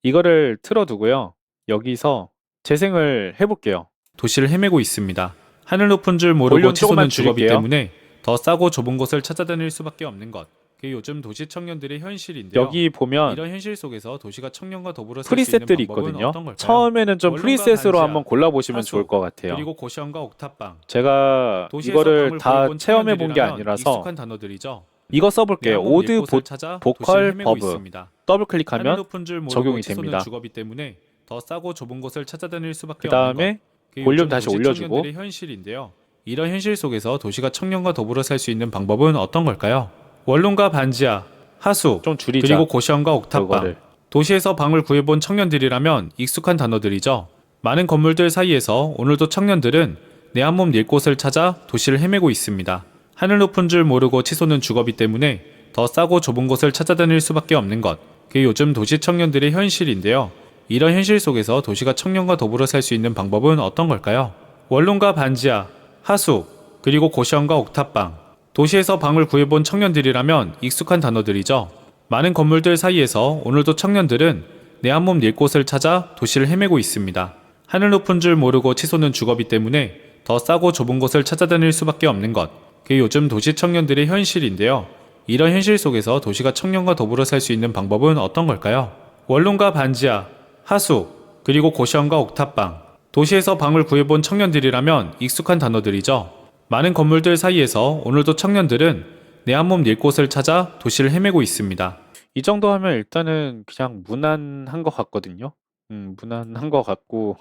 이거를 틀어두고요. 여기서 재생을 해볼게요. 도시를 헤매고 있습니다. 하늘 높은 줄 모르고 볼륨 조금만 치솟는 주거비 줄일게요. 때문에 더 싸고 좁은 곳을 찾아다닐 수밖에 없는 것. 그게 요즘 도시 청년들의 현실인데요. 여기 보면 이런 현실 속에서 도시가 청년과 더불어 살 수 있는 프리셋들이 방법은 있거든요. 어떤 걸까요? 처음에는 좀 원룸과 프리셋으로 반지하, 한번 골라보시면 하수, 좋을 것 같아요. 그리고 고시원과 옥탑방. 제가 도시에서 이거를 방을 다 구해본 체험해 본 게 청년들이라면 아니라서 익숙한 단어들이죠. 이거 내 써볼게요. 한몸 오드 일 곳을 찾아 도시를 보컬 헤매고 버브 있습니다. 더블 하늘 클릭하면 높은 줄 모르고 적용이 치솟는 됩니다. 주거비 때문에 더 싸고 좁은 곳을 찾아다닐 수밖에 그 없는 것. 다음에 그게 볼륨 요즘 다시 도시 올려주고 청년들의 현실인데요. 이런 현실 속에서 도시가 청년과 더불어 살 수 있는 방법은 어떤 걸까요? 원룸과 반지하, 하수, 좀 줄이자. 그리고 고시원과 옥탑방. 그거를. 도시에서 방을 구해본 청년들이라면 익숙한 단어들이죠. 많은 건물들 사이에서 오늘도 청년들은 내 한 몸 일 곳을 찾아 도시를 헤매고 있습니다. 하늘 높은 줄 모르고 치솟는 주거비 때문에 더 싸고 좁은 곳을 찾아다닐 수밖에 없는 것. 그게 요즘 도시 청년들의 현실인데요. 이런 현실 속에서 도시가 청년과 더불어 살 수 있는 방법은 어떤 걸까요? 원룸과 반지하, 하수, 그리고 고시원과 옥탑방. 도시에서 방을 구해본 청년들이라면 익숙한 단어들이죠. 많은 건물들 사이에서 오늘도 청년들은 내 한 몸 일 곳을 찾아 도시를 헤매고 있습니다. 하늘 높은 줄 모르고 치솟는 주거비 때문에 더 싸고 좁은 곳을 찾아다닐 수밖에 없는 것. 그게 요즘 도시 청년들의 현실인데요. 이런 현실 속에서 도시가 청년과 더불어 살 수 있는 방법은 어떤 걸까요? 원룸과 반지하, 하수, 그리고 고시원과 옥탑방. 도시에서 방을 구해본 청년들이라면 익숙한 단어들이죠. 많은 건물들 사이에서 오늘도 청년들은 내 한 몸 일 곳을 찾아 도시를 헤매고 있습니다. 이 정도 하면 일단은 그냥 무난한 것 같거든요. 무난한 것 같고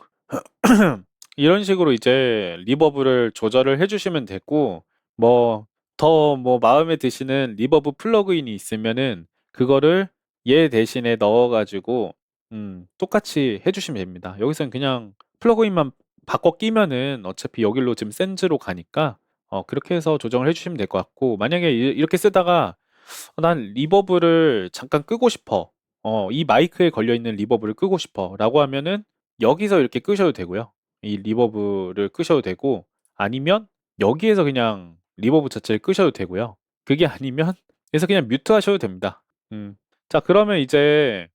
이런 식으로 이제 리버브를 조절을 해주시면 되고 더 마음에 드시는 리버브 플러그인이 있으면은 그거를 얘 대신에 넣어가지고 똑같이 해주시면 됩니다. 여기서는 그냥 플러그인만 바꿔 끼면은 어차피 여기로 지금 센즈로 가니까 그렇게 해서 조정을 해주시면 될 것 같고 만약에 이렇게 쓰다가 난 리버브를 잠깐 끄고 싶어. 이 마이크에 걸려있는 리버브를 끄고 싶어. 라고 하면은 여기서 이렇게 끄셔도 되고요. 이 리버브를 끄셔도 되고 아니면 여기에서 그냥 리버브 자체를 끄셔도 되고요. 그게 아니면 그래서 그냥 뮤트 하셔도 됩니다. 자, 그러면 이제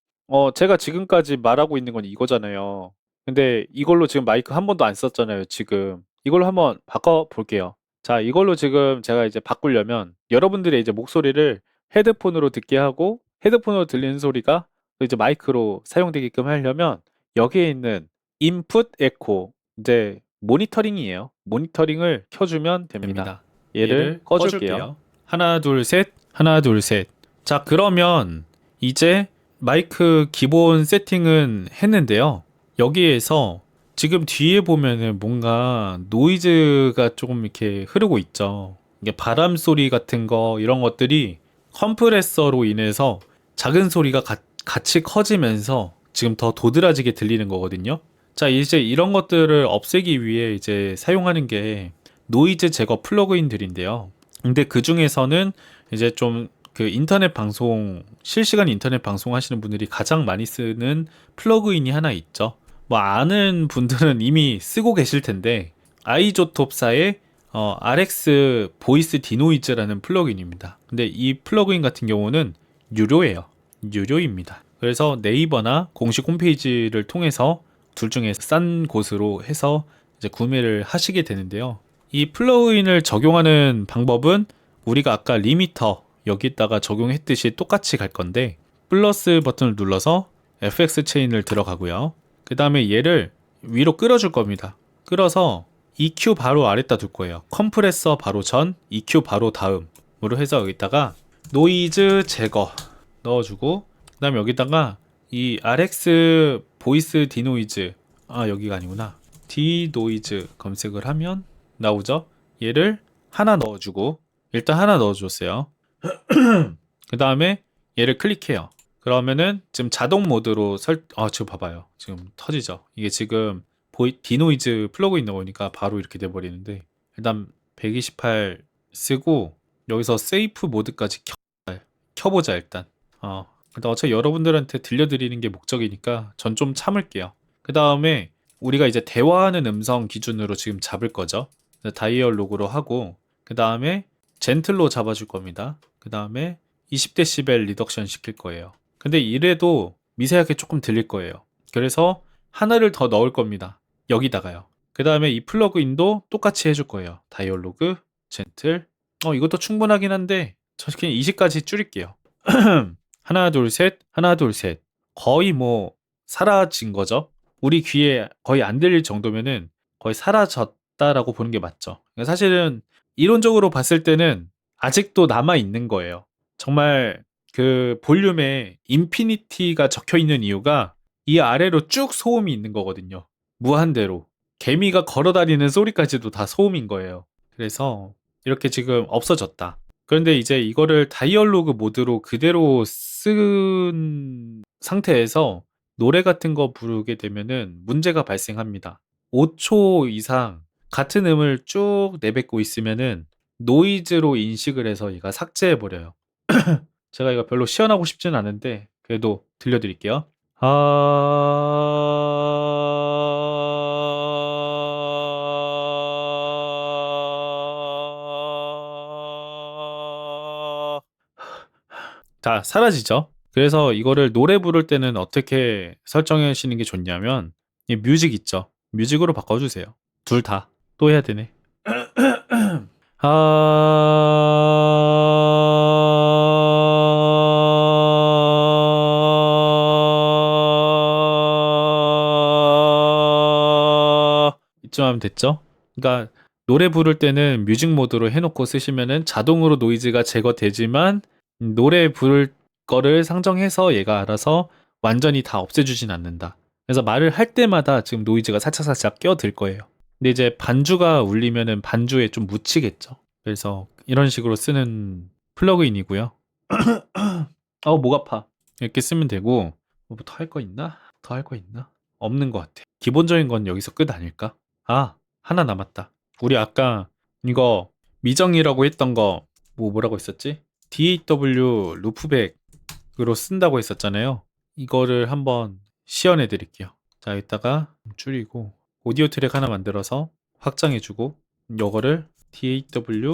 제가 지금까지 말하고 있는 건 이거잖아요. 근데 이걸로 지금 마이크 한 번도 안 썼잖아요, 지금. 이걸로 한번 바꿔 볼게요. 자, 이걸로 지금 제가 이제 바꾸려면 여러분들의 이제 목소리를 헤드폰으로 듣게 하고 헤드폰으로 들리는 소리가 이제 마이크로 사용되게끔 하려면 여기에 있는 인풋 에코 이제 모니터링이에요. 모니터링을 켜주면 됩니다. 얘를 꺼줄게요. 하나, 둘, 셋. 하나, 둘, 셋. 자, 그러면 이제 마이크 기본 세팅은 했는데요. 여기에서 지금 뒤에 보면은 뭔가 노이즈가 조금 이렇게 흐르고 있죠. 이게 바람 소리 같은 거 이런 것들이 컴프레서로 인해서 작은 소리가 같이 커지면서 지금 더 도드라지게 들리는 거거든요. 자, 이제 이런 것들을 없애기 위해 이제 사용하는 게 노이즈 제거 플러그인들인데요. 근데 그 중에서는 이제 좀 그 인터넷 방송, 실시간 인터넷 방송 하시는 분들이 가장 많이 쓰는 플러그인이 하나 있죠. 뭐 아는 분들은 이미 쓰고 계실 텐데 아이조톱사의 RX 보이스 디노이즈라는 플러그인입니다. 근데 이 플러그인 같은 경우는 유료예요. 유료입니다. 그래서 네이버나 공식 홈페이지를 통해서 둘 중에 싼 곳으로 해서 이제 구매를 하시게 되는데요. 이 플러그인을 적용하는 방법은 우리가 아까 리미터 여기다가 적용했듯이 똑같이 갈 건데 플러스 버튼을 눌러서 FX 체인을 들어가고요. 그 다음에 얘를 위로 끌어줄 겁니다. 끌어서 EQ 바로 아래다 둘 거예요. 컴프레서 바로 전, EQ 바로 다음으로 해서 여기다가 노이즈 제거 넣어주고 그 다음에 여기다가 이 RX 보이스 디노이즈 여기가 아니구나. 디노이즈 검색을 하면 나오죠. 얘를 하나 넣어주고 일단 하나 넣어줬어요. 그 다음에 얘를 클릭해요. 그러면은 지금 자동 모드로 지금 봐봐요. 지금 터지죠. 이게 지금 디노이즈 플러그인 넣으니까 바로 이렇게 돼버리는데 일단 128 쓰고 여기서 세이프 모드까지 켜보자 일단. 일단 어차피 여러분들한테 들려드리는 게 목적이니까 전 좀 참을게요. 그 다음에 우리가 이제 대화하는 음성 기준으로 지금 잡을 거죠. 다이얼로그로 하고 그 다음에 젠틀로 잡아줄 겁니다. 그 다음에 20dB 리덕션 시킬 거예요. 근데 이래도 미세하게 조금 들릴 거예요. 그래서 하나를 더 넣을 겁니다. 여기다가요. 그 다음에 이 플러그인도 똑같이 해줄 거예요. 다이얼로그, 젠틀. 이것도 충분하긴 한데 저 그냥 20까지 줄일게요. 하나 둘 셋, 하나 둘 셋. 거의 뭐 사라진 거죠. 우리 귀에 거의 안 들릴 정도면은 거의 사라졌다라고 보는 게 맞죠. 사실은 이론적으로 봤을 때는 아직도 남아 있는 거예요. 정말 그 볼륨에 인피니티가 적혀 있는 이유가 이 아래로 쭉 소음이 있는 거거든요. 무한대로. 개미가 걸어다니는 소리까지도 다 소음인 거예요. 그래서 이렇게 지금 없어졌다. 그런데 이제 이거를 다이얼로그 모드로 그대로 쓴 상태에서 노래 같은 거 부르게 되면은 문제가 발생합니다. 5초 이상 같은 음을 쭉 내뱉고 있으면은 노이즈로 인식을 해서 얘가 삭제해 버려요. 제가 이거 별로 시연하고 싶진 않은데 그래도 들려드릴게요. 자, 사라지죠. 그래서 이거를 노래 부를 때는 어떻게 설정하시는 게 좋냐면 이 뮤직 있죠. 뮤직으로 바꿔주세요. 둘 다. 또 해야 되네. 이쯤 하면 됐죠? 그러니까 노래 부를 때는 뮤직 모드로 해놓고 쓰시면은 자동으로 노이즈가 제거되지만 노래 부를 거를 상정해서 얘가 알아서 완전히 다 없애주진 않는다. 그래서 말을 할 때마다 지금 노이즈가 살짝살짝 껴들 거예요. 근데 이제 반주가 울리면은 반주에 좀 묻히겠죠. 그래서 이런 식으로 쓰는 플러그인이고요. 목 아파. 이렇게 쓰면 되고 뭐 더 할 거 있나? 더 할 거 있나? 없는 것 같아. 기본적인 건 여기서 끝 아닐까? 하나 남았다. 우리 아까 이거 미정이라고 했던 거 뭐라고 했었지? DAW 루프백으로 쓴다고 했었잖아요. 이거를 한번 시연해 드릴게요. 자, 이따가 줄이고 오디오 트랙 하나 만들어서 확장해주고 요거를 DAW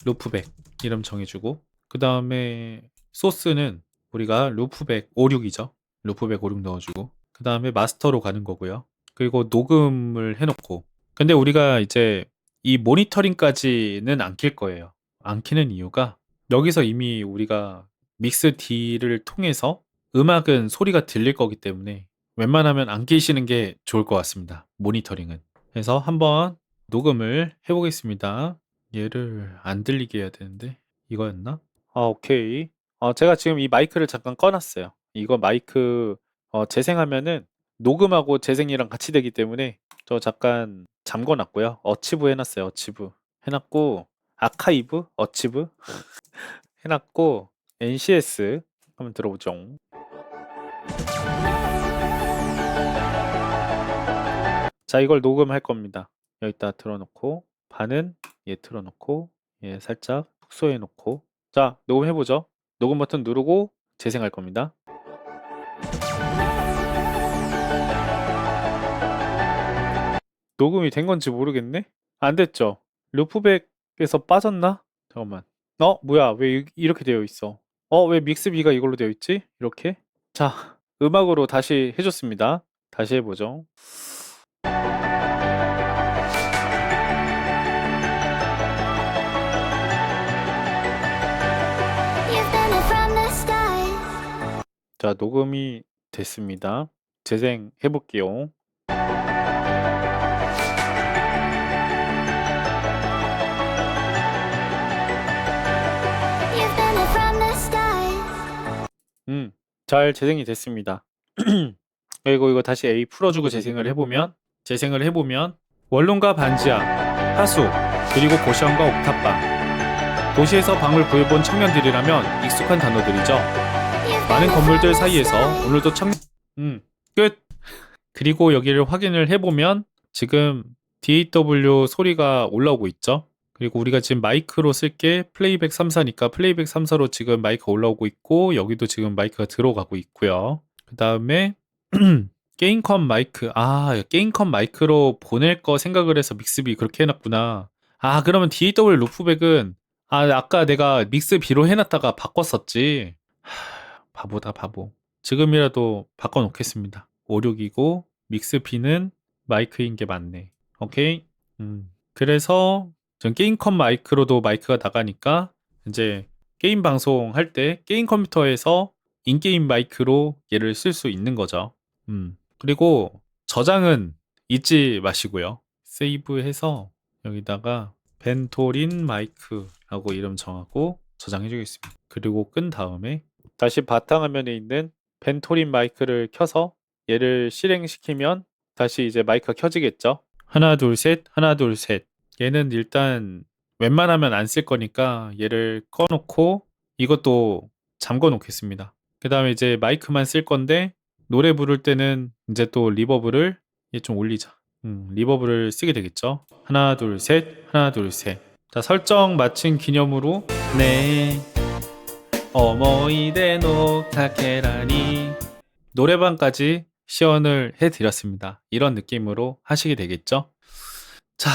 루프백 이름 정해주고 그 다음에 소스는 우리가 루프백 56이죠. 루프백 56 넣어주고 그 다음에 마스터로 가는 거고요. 그리고 녹음을 해놓고 근데 우리가 이제 이 모니터링까지는 안 킬 거예요. 안 키는 이유가 여기서 이미 우리가 믹스 D를 통해서 음악은 소리가 들릴 거기 때문에 웬만하면 안 끼시는 게 좋을 것 같습니다. 모니터링은. 그래서 한번 녹음을 해보겠습니다. 얘를 안 들리게 해야 되는데 이거였나? 오케이. 제가 지금 이 마이크를 잠깐 꺼놨어요. 이거 마이크 재생하면은 녹음하고 재생이랑 같이 되기 때문에 저 잠깐 잠궈놨고요. 어치브 해놨어요. 어치브 해놨고 아카이브 어치브 해놨고 NCS 한번 들어보죠. 자, 이걸 녹음할 겁니다. 여기다 틀어놓고 반은 얘 틀어놓고 얘 살짝 축소해 놓고 자, 녹음해보죠. 녹음 버튼 누르고 재생할 겁니다. 녹음이 된 건지 모르겠네? 안 됐죠? 루프백에서 빠졌나? 잠깐만. 뭐야? 왜 이렇게 되어 있어? 왜 믹스비가 이걸로 되어 있지? 이렇게? 자, 음악으로 다시 해줬습니다. 다시 해보죠. 자, 녹음이 됐습니다. 재생해 볼게요. 잘 재생이 됐습니다. 그리고 이거 다시 A 풀어주고 재생을 해보면 원룸과 반지하, 하수, 그리고 고시원과 옥탑방 도시에서 방을 구해본 청년들이라면 익숙한 단어들이죠. 많은 건물들 사이에서 오늘도 끝! 그리고 여기를 확인을 해보면 지금 DAW 소리가 올라오고 있죠. 그리고 우리가 지금 마이크로 쓸게 플레이백 3사니까 플레이백 3사로 지금 마이크가 올라오고 있고 여기도 지금 마이크가 들어가고 있고요. 그 다음에 게임컴 마이크 게임컴 마이크로 보낼 거 생각을 해서 믹스비 그렇게 해놨구나. 그러면 DAW 루프백은 아, 아까 내가 믹스 B로 해놨다가 바꿨었지. 바보다, 바보. 지금이라도 바꿔놓겠습니다. 56이고, 믹스 B는 마이크인 게 맞네. 오케이? 그래서, 전 게임컴 마이크로도 마이크가 나가니까, 이제, 게임 방송할 때, 게임 컴퓨터에서 인게임 마이크로 얘를 쓸 수 있는 거죠. 그리고, 저장은 잊지 마시고요. 세이브해서, 여기다가, 벤토린 마이크하고 이름 정하고 저장해 주겠습니다. 그리고 끈 다음에 다시 바탕화면에 있는 벤토린 마이크를 켜서 얘를 실행시키면 다시 이제 마이크가 켜지겠죠. 하나 둘 셋 하나 둘 셋. 얘는 일단 웬만하면 안 쓸 거니까 얘를 꺼놓고 이것도 잠궈 놓겠습니다. 그 다음에 이제 마이크만 쓸 건데 노래 부를 때는 이제 또 리버브를 얘 좀 올리자. 리버브를 쓰게 되겠죠. 하나 둘 셋 하나 둘 셋. 자, 설정 마친 기념으로 네 어머이대 녹타케라니 노래방까지 시연을 해드렸습니다. 이런 느낌으로 하시게 되겠죠. 자,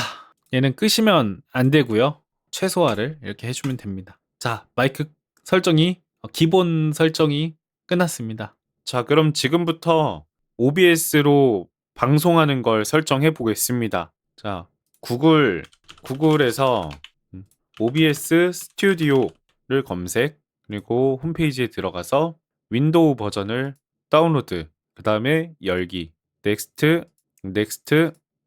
얘는 끄시면 안 되고요. 최소화를 이렇게 해주면 됩니다. 자, 마이크 설정이 기본 설정이 끝났습니다. 자, 그럼 지금부터 OBS로 방송하는 걸 설정해 보겠습니다. 자, 구글에서 OBS 스튜디오를 검색, 그리고 홈페이지에 들어가서 윈도우 버전을 다운로드, 그 다음에 열기, 넥스트,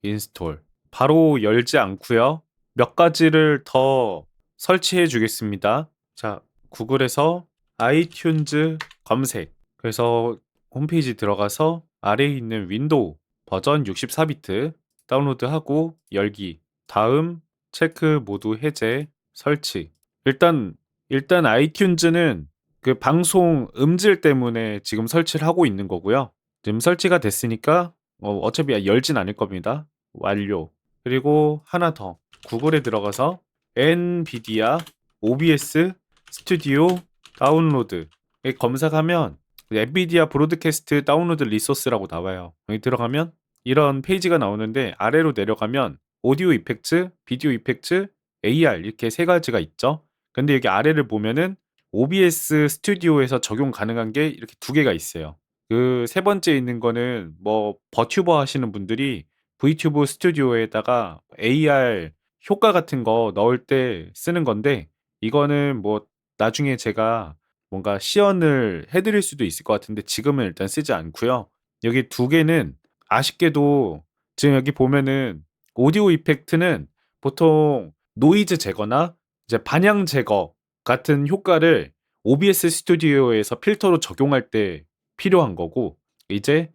인스톨. 바로 열지 않고요. 몇 가지를 더 설치해 주겠습니다. 자, 구글에서 아이튠즈 검색. 그래서 홈페이지 들어가서 아래에 있는 윈도우 버전 64비트 다운로드하고 열기. 다음 체크 모두 해제 설치. 일단 아이튠즈는 그 방송 음질 때문에 지금 설치를 하고 있는 거고요. 지금 설치가 됐으니까 어차피 열진 않을 겁니다. 완료. 그리고 하나 더. 구글에 들어가서 엔비디아 OBS 스튜디오 다운로드 검색하면 엔비디아 브로드캐스트 다운로드 리소스라고 나와요. 여기 들어가면 이런 페이지가 나오는데 아래로 내려가면 오디오 이펙트, 비디오 이펙트, AR 이렇게 세 가지가 있죠. 근데 여기 아래를 보면은 OBS 스튜디오에서 적용 가능한 게 이렇게 두 개가 있어요. 그 세 번째 있는 거는 뭐 버튜버 하시는 분들이 VTuber 스튜디오에다가 AR 효과 같은 거 넣을 때 쓰는 건데 이거는 뭐 나중에 제가 뭔가 시연을 해드릴 수도 있을 것 같은데 지금은 일단 쓰지 않고요. 여기 두 개는 아쉽게도 지금 여기 보면은 오디오 이펙트는 보통 노이즈 제거나 이제 반향 제거 같은 효과를 OBS 스튜디오에서 필터로 적용할 때 필요한 거고 이제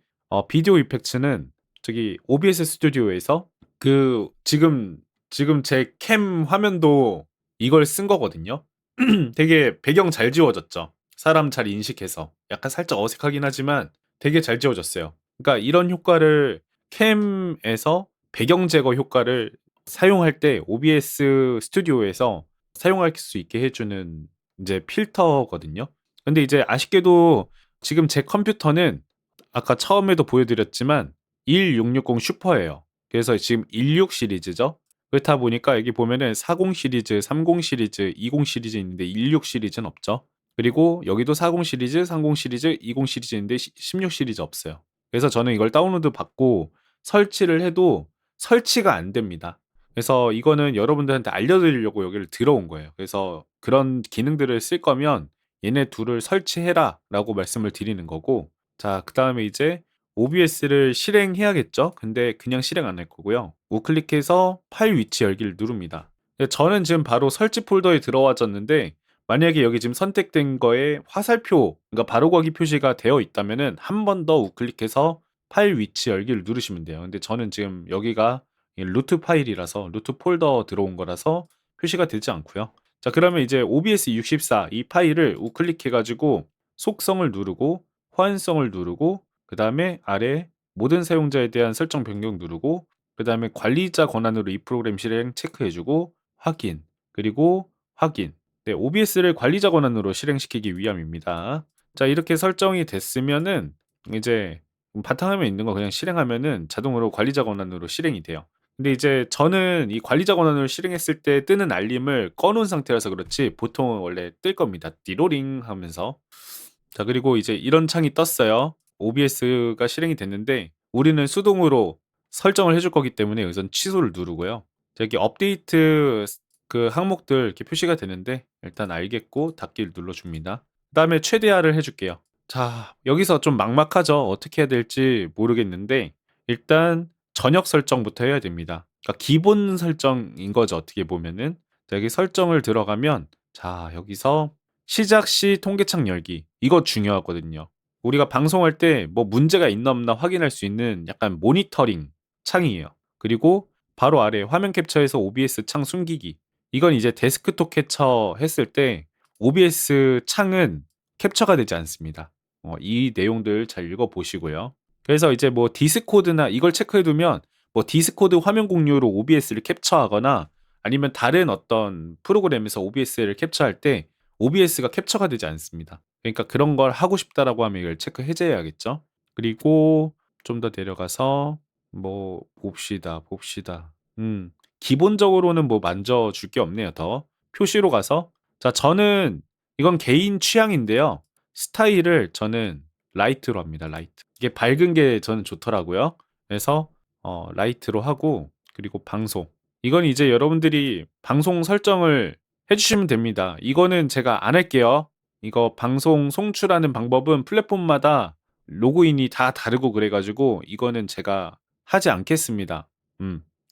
비디오 이펙트는 저기 OBS 스튜디오에서 그 지금 제 캠 화면도 이걸 쓴 거거든요. 되게 배경 잘 지워졌죠. 사람 잘 인식해서 약간 살짝 어색하긴 하지만 되게 잘 지워졌어요. 그러니까 이런 효과를 캠에서 배경 제거 효과를 사용할 때 OBS 스튜디오에서 사용할 수 있게 해주는 이제 필터거든요. 근데 이제 아쉽게도 지금 제 컴퓨터는 아까 처음에도 보여드렸지만 1660 슈퍼예요. 그래서 지금 16 시리즈죠. 그렇다 보니까 여기 보면은 40 시리즈, 30 시리즈, 20 시리즈 있는데 16 시리즈는 없죠. 그리고 여기도 40 시리즈, 30 시리즈, 20 시리즈 있는데 16 시리즈 없어요. 그래서 저는 이걸 다운로드 받고 설치를 해도 설치가 안 됩니다. 그래서 이거는 여러분들한테 알려드리려고 여기를 들어온 거예요. 그래서 그런 기능들을 쓸 거면 얘네 둘을 설치해라 라고 말씀을 드리는 거고 자, 그 다음에 이제 OBS를 실행해야겠죠? 근데 그냥 실행 안 할 거고요. 우클릭해서 파일 위치 열기를 누릅니다. 근데 저는 지금 바로 설치 폴더에 들어와졌는데 만약에 여기 지금 선택된 거에 화살표, 그러니까 바로 가기 표시가 되어 있다면은 한 번 더 우클릭해서 파일 위치 열기를 누르시면 돼요. 근데 저는 지금 여기가 루트 파일이라서 루트 폴더 들어온 거라서 표시가 되지 않고요. 자, 그러면 이제 OBS 64 이 파일을 우클릭해가지고 속성을 누르고 호환성을 누르고 그 다음에 아래 모든 사용자에 대한 설정 변경 누르고 그 다음에 관리자 권한으로 이 프로그램 실행 체크해주고 확인 그리고 확인 네, OBS를 관리자 권한으로 실행시키기 위함입니다. 자, 이렇게 설정이 됐으면은 이제 바탕화면에 있는 거 그냥 실행하면은 자동으로 관리자 권한으로 실행이 돼요. 근데 이제 저는 이 관리자 권한을 실행했을 때 뜨는 알림을 꺼놓은 상태라서 그렇지 보통은 원래 뜰 겁니다. 띠로링 하면서. 자, 그리고 이제 이런 창이 떴어요. OBS가 실행이 됐는데 우리는 수동으로 설정을 해줄 거기 때문에 여기선 취소를 누르고요. 자, 여기 업데이트 그 항목들 이렇게 표시가 되는데 일단 알겠고 닫기를 눌러줍니다. 그다음에 최대화를 해줄게요. 자, 여기서 좀 막막하죠. 어떻게 해야 될지 모르겠는데 일단 저녁 설정부터 해야 됩니다. 그러니까 기본 설정인 거죠. 어떻게 보면은. 자, 여기 설정을 들어가면 자, 여기서 시작 시 통계창 열기. 이거 중요하거든요. 우리가 방송할 때 뭐 문제가 있나 없나 확인할 수 있는 약간 모니터링 창이에요. 그리고 바로 아래 화면 캡처해서 OBS 창 숨기기. 이건 이제 데스크톱 캡처 했을 때 OBS 창은 캡처가 되지 않습니다. 이 내용들 잘 읽어보시고요. 그래서 이제 뭐 디스코드나 이걸 체크해두면 뭐 디스코드 화면 공유로 OBS를 캡처하거나 아니면 다른 어떤 프로그램에서 OBS를 캡처할 때 OBS가 캡처가 되지 않습니다. 그러니까 그런 걸 하고 싶다라고 하면 이걸 체크 해제해야겠죠. 그리고 좀 더 내려가서 뭐 봅시다. 기본적으로는 뭐 만져줄 게 없네요. 더 표시로 가서 자, 저는 이건 개인 취향인데요. 스타일을 저는 라이트로 합니다. 라이트. 이게 밝은 게 저는 좋더라고요. 그래서 라이트로 하고 그리고 방송. 이건 이제 여러분들이 방송 설정을 해주시면 됩니다. 이거는 제가 안 할게요. 이거 방송 송출하는 방법은 플랫폼마다 로그인이 다 다르고 그래가지고 이거는 제가 하지 않겠습니다.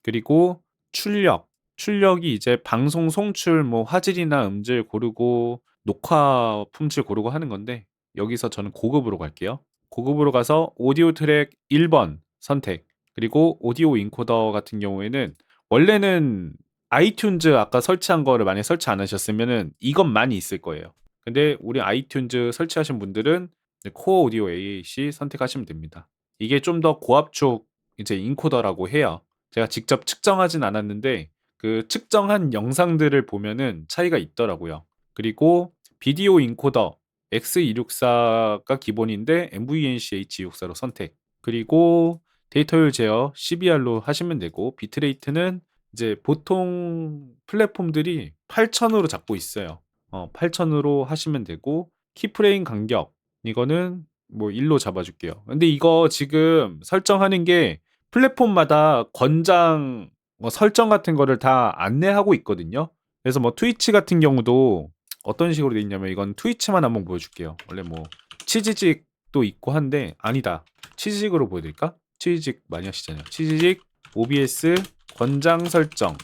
그리고 출력. 출력이 이제 방송 송출 뭐 화질이나 음질 고르고 녹화 품질 고르고 하는 건데 여기서 저는 고급으로 갈게요. 고급으로 가서 오디오 트랙 1번 선택. 그리고 오디오 인코더 같은 경우에는 원래는 아이튠즈 아까 설치한 거를 만약에 설치 안 하셨으면은 이것만이 있을 거예요. 근데 우리 아이튠즈 설치하신 분들은 코어 오디오 AAC 선택하시면 됩니다. 이게 좀 더 고압축 이제 인코더라고 해요. 제가 직접 측정하진 않았는데 그 측정한 영상들을 보면은 차이가 있더라고요. 그리고 비디오 인코더 X264가 기본인데 MVNC H264로 선택. 그리고 데이터율 제어 CBR로 하시면 되고 비트레이트는 이제 보통 플랫폼들이 8000으로 잡고 있어요. 8000으로 하시면 되고 키프레임 간격 이거는 뭐 1로 잡아줄게요. 근데 이거 지금 설정하는 게 플랫폼마다 권장 설정 같은 거를 다 안내하고 있거든요. 그래서 뭐 트위치 같은 경우도 어떤 식으로 돼 있냐면 이건 트위치만 한번 보여줄게요. 원래 뭐 치지직도 있고 한데 아니다. 치지직으로 보여드릴까? 치지직 많이 하시잖아요. 치지직 OBS 권장 설정.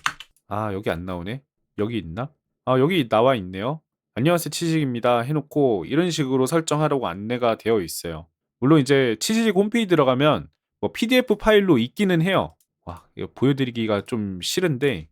아, 여기 안 나오네. 여기 있나? 아, 여기 나와 있네요. 안녕하세요, 치지직입니다. 해놓고 이런 식으로 설정하라고 안내가 되어 있어요. 물론 이제 치지직 홈페이지 들어가면 뭐 PDF 파일로 있기는 해요. 와, 이거 보여드리기가 좀 싫은데